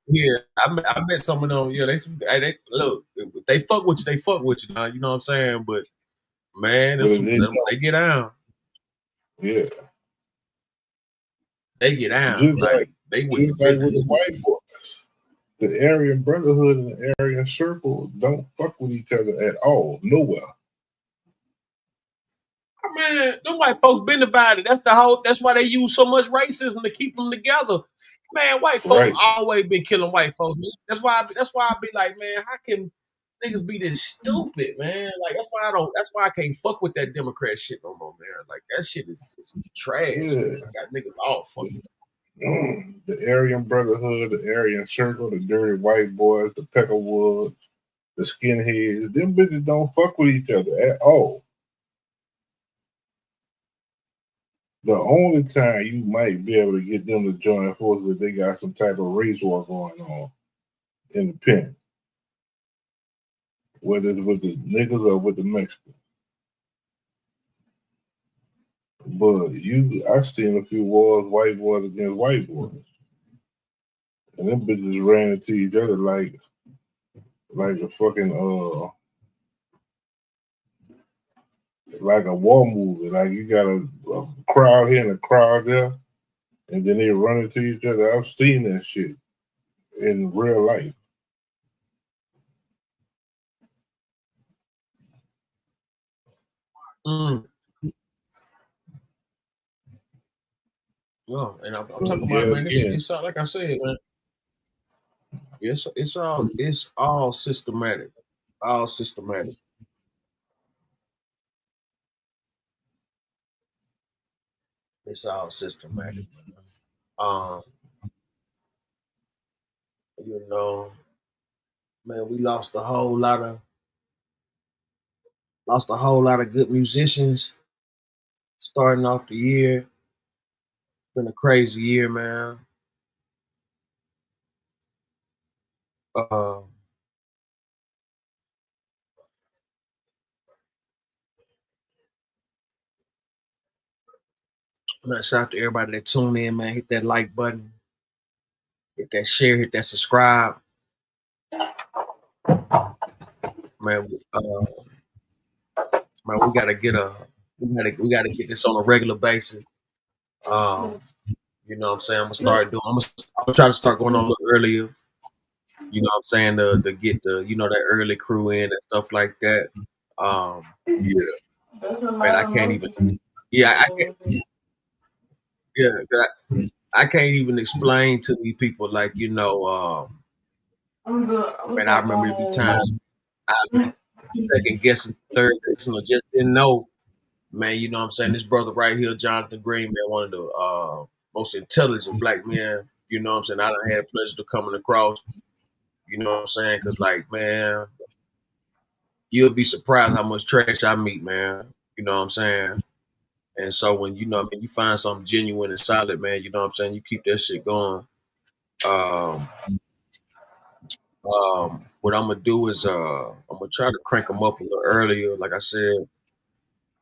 Yeah, I met some of them. Yeah, they look, if they fuck with you, they fuck with you now. You know what I'm saying? But man, they get down. Yeah. They get down. Just like with the white boys. The Aryan Brotherhood and the Aryan Circle don't fuck with each other at all, nowhere. Man, them white folks been divided. That's why they use so much racism to keep them together. Man, white folks always been killing white folks. Man. That's why I be like, man, how can niggas be this stupid, man? Like that's why I can't fuck with that Democrat shit no more, man. Like that shit is trash. Yeah. Man. I got niggas all fucking. The Aryan Brotherhood, the Aryan Circle, the dirty white boys, the Peckerwoods, the skinheads, them bitches don't fuck with each other at all. The only time you might be able to get them to join forces if they got some type of race war going on in the pen, whether it's with the niggas or with the Mexicans. But I've seen a few wars, white boys against white boys. And them bitches ran into each other like a fucking like a war movie. Like you got a crowd here and a crowd there, and then they run into each other. I've seen that shit in real life. Yeah, and I'm talking about, man, it's all, like I said, man. It's all systematic. All systematic. It's all systematic, man. You know, man, we lost a whole lot of good musicians starting off the year. Been a crazy year, man. Man, shout out to everybody that tuned in, man. Hit that like button, hit that share, hit that subscribe, man. Man, we gotta get this on a regular basis. You know what I'm saying? I'm gonna try to start going on a little earlier. You know what I'm saying? To get the that early crew in and stuff like that. Man, I can't even. Yeah, I can't. Yeah, I can't even explain to these people like man. I remember every time I second guessing, third guessing, or just didn't know. Man, you know what I'm saying? This brother right here, Jonathan Green, man, one of the most intelligent black men. You know what I'm saying? I done had the pleasure to coming across. You know what I'm saying? Because, like, man, you'll be surprised how much trash I meet, man. You know what I'm saying? And so when you find something genuine and solid, man, you know what I'm saying? You keep that shit going. What I'm gonna do is I'm gonna try to crank them up a little earlier. Like I said,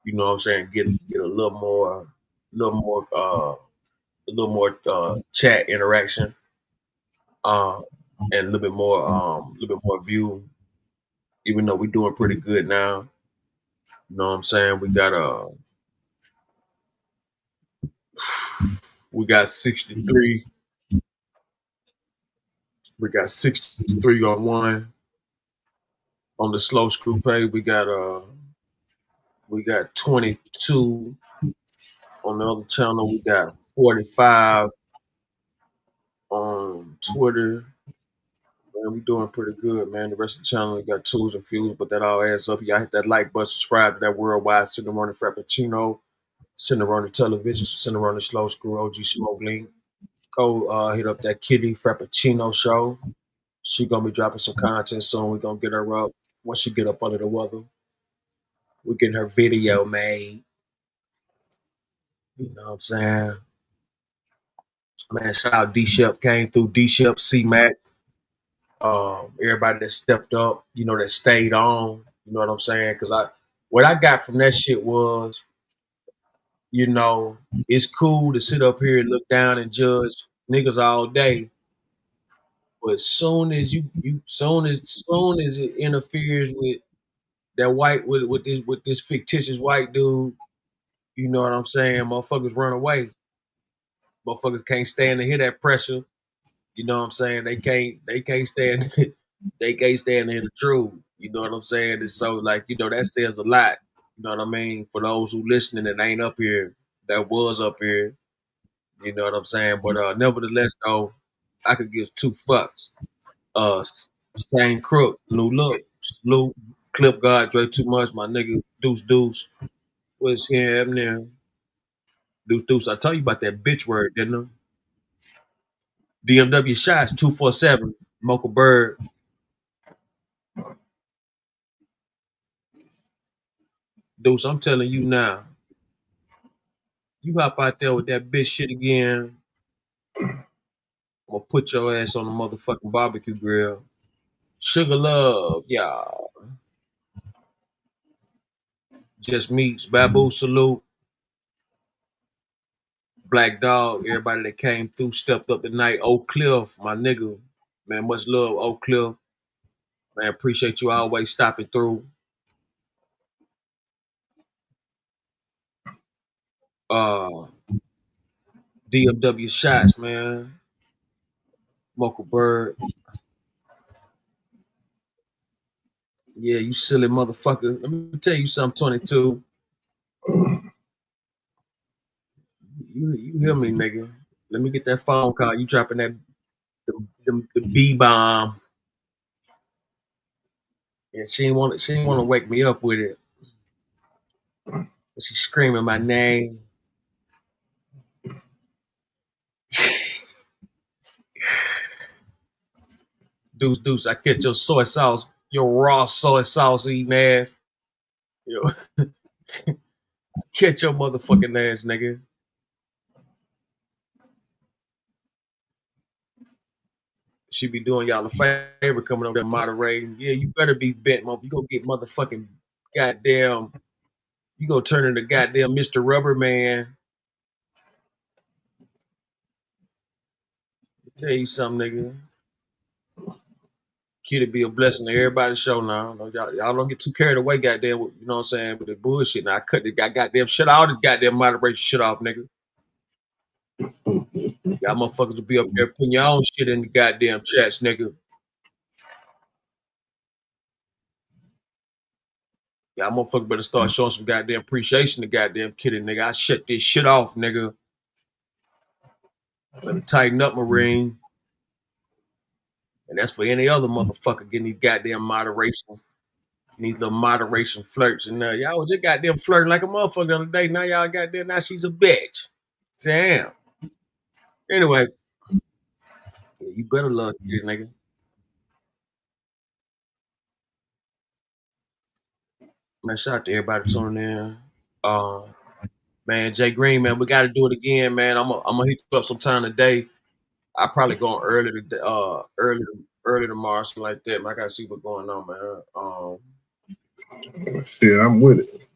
you know what I'm saying? Get a little more chat interaction, and a little bit more view. Even though we're doing pretty good now, you know what I'm saying? We got 63. We got 63 on one. On the slow screw page, we got 22. On the other channel, we got 45 on Twitter. Man, we doing pretty good, man. The rest of the channel, we got twos and fews, but that all adds up. Y'all hit that like button, subscribe to that worldwide SendáRoni Frappuccino, SendáRoni Television, SendáRoni Slow Screw, OG Smoke Link. Go hit up that Kitty Frappuccino show. She gonna be dropping some content soon. We're gonna get her up. Once she get up under the weather, we're getting her video made. You know what I'm saying? Man, shout out D-Shep, came through. D-Shep, C-Mac. Everybody that stepped up, that stayed on. You know what I'm saying? Because what I got from that shit was, it's cool to sit up here and look down and judge niggas all day. But soon as soon as it interferes with that with this fictitious white dude, you know what I'm saying? Motherfuckers run away. Motherfuckers can't stand to hear that pressure. You know what I'm saying? They can't stand they can't stand to hear the truth. You know what I'm saying? And so that says a lot. You know what I mean? For those who listening that ain't up here, that was up here. You know what I'm saying? But nevertheless though, I could give two fucks. Same crook, new look, Luke, Clip God, Dre too much, my nigga, Deuce. What's here there? Deuce. I tell you about that bitch word, didn't I? DMW shots 247, Mocha Bird. Deuce, I'm telling you now. You hop out there with that bitch shit again, I'm gonna put your ass on the motherfucking barbecue grill. Sugar love, y'all. Just meets, Babu salute. Black Dog, everybody that came through, stepped up tonight. Oak Cliff, my nigga. Man, much love, Oak Cliff. Man, appreciate you always stopping through. DMW shots, man. Mocha Bird. Yeah, you silly motherfucker. Let me tell you something, 22. You hear me, nigga. Let me get that phone call. You dropping that the B bomb. And she didn't want to wake me up with it. She's screaming my name. Deuce, I catch your soy sauce, your raw soy sauce eating ass. Yo, catch your motherfucking ass, nigga. She be doing y'all a favor coming over there moderating. Yeah, you better be bent, mother. You go get motherfucking goddamn. You go turn into goddamn Mr. Rubber Man. I'll tell you something, nigga. Kitty be a blessing to everybody's show now. Y'all don't get too carried away, goddamn. You know what I'm saying? With the bullshit. Now I cut the goddamn shit all this goddamn moderation shit off, nigga. Y'all motherfuckers will be up there putting your own shit in the goddamn chats, nigga. Y'all motherfuckers better start showing some goddamn appreciation to goddamn Kitty, nigga. I shut this shit off, nigga. Better tighten up, Marine. And that's for any other motherfucker getting these goddamn moderation. These little moderation flirts. And y'all was just goddamn flirting like a motherfucker the other day. Now y'all goddamn, now she's a bitch. Damn. Anyway. Yeah, you better love this nigga. Man, shout out to everybody tuning in. Man, Jay Green, man, we got to do it again, man. I'm gonna hit you up sometime today. I probably go early today, early tomorrow, something like that. Man, I gotta see what's going on, man. Shit, I'm with it.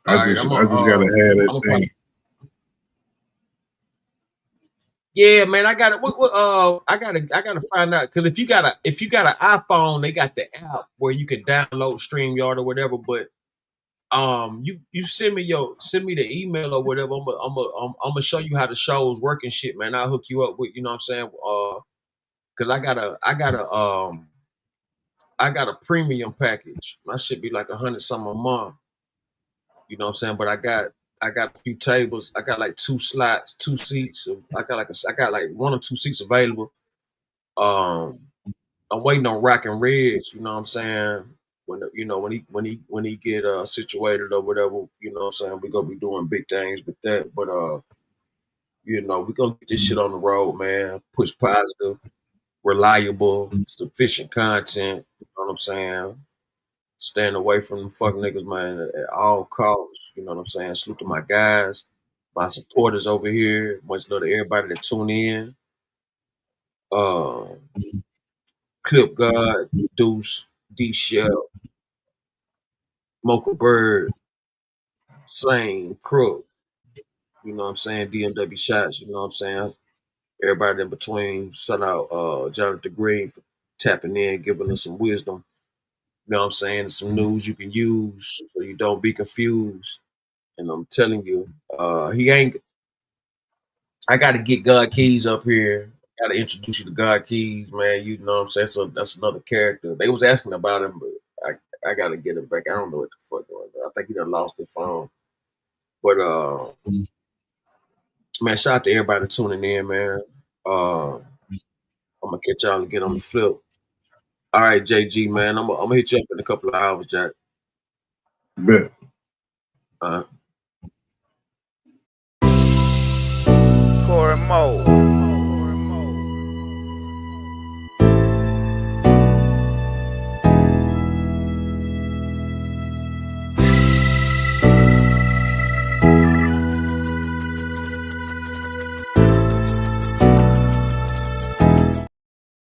I just gotta have that thing. Yeah, man, I gotta find out, because if you got an iPhone, they got the app where you can download StreamYard or whatever. But you send me the email or whatever. I'm gonna show you how the shows work and shit, man. I'll hook you up with, you know what I'm saying? Because I got a premium package. My shit be like $100 something a month. You know what I'm saying? But I got a few tables. I got like 2 slots, 2 seats. I got like 1 or 2 seats available. I'm waiting on Rock and Reds. You know what I'm saying? When he get situated or whatever. You know what I'm saying? We gonna be doing big things with that. But we gonna get this shit on the road, man. Push positive, reliable, sufficient content. You know what I'm saying? Staying away from them fuck niggas, man, at all costs. You know what I'm saying? Salute to my guys, my supporters over here. Much love to everybody that tune in. Clip God, Deuce, D Shell, Mocha Bird, Sane, Crook. You know what I'm saying? DMW Shots. You know what I'm saying? Everybody in between. Shout out Jonathan Green for tapping in, giving us some wisdom. You know what I'm saying? Some news you can use so you don't be confused. And I'm telling you, I got to get God Keys up here. I got to introduce you to God Keys, man. You know what I'm saying? So that's another character. They was asking about him, but I got to get him back. I don't know what the fuck going on. I think he done lost his phone. But, man, shout out to everybody tuning in, man. I'm going to catch y'all again on the flip. All right, JG, man. I'm going to hit you up in a couple of hours, Jack. Bet. Corey Moe.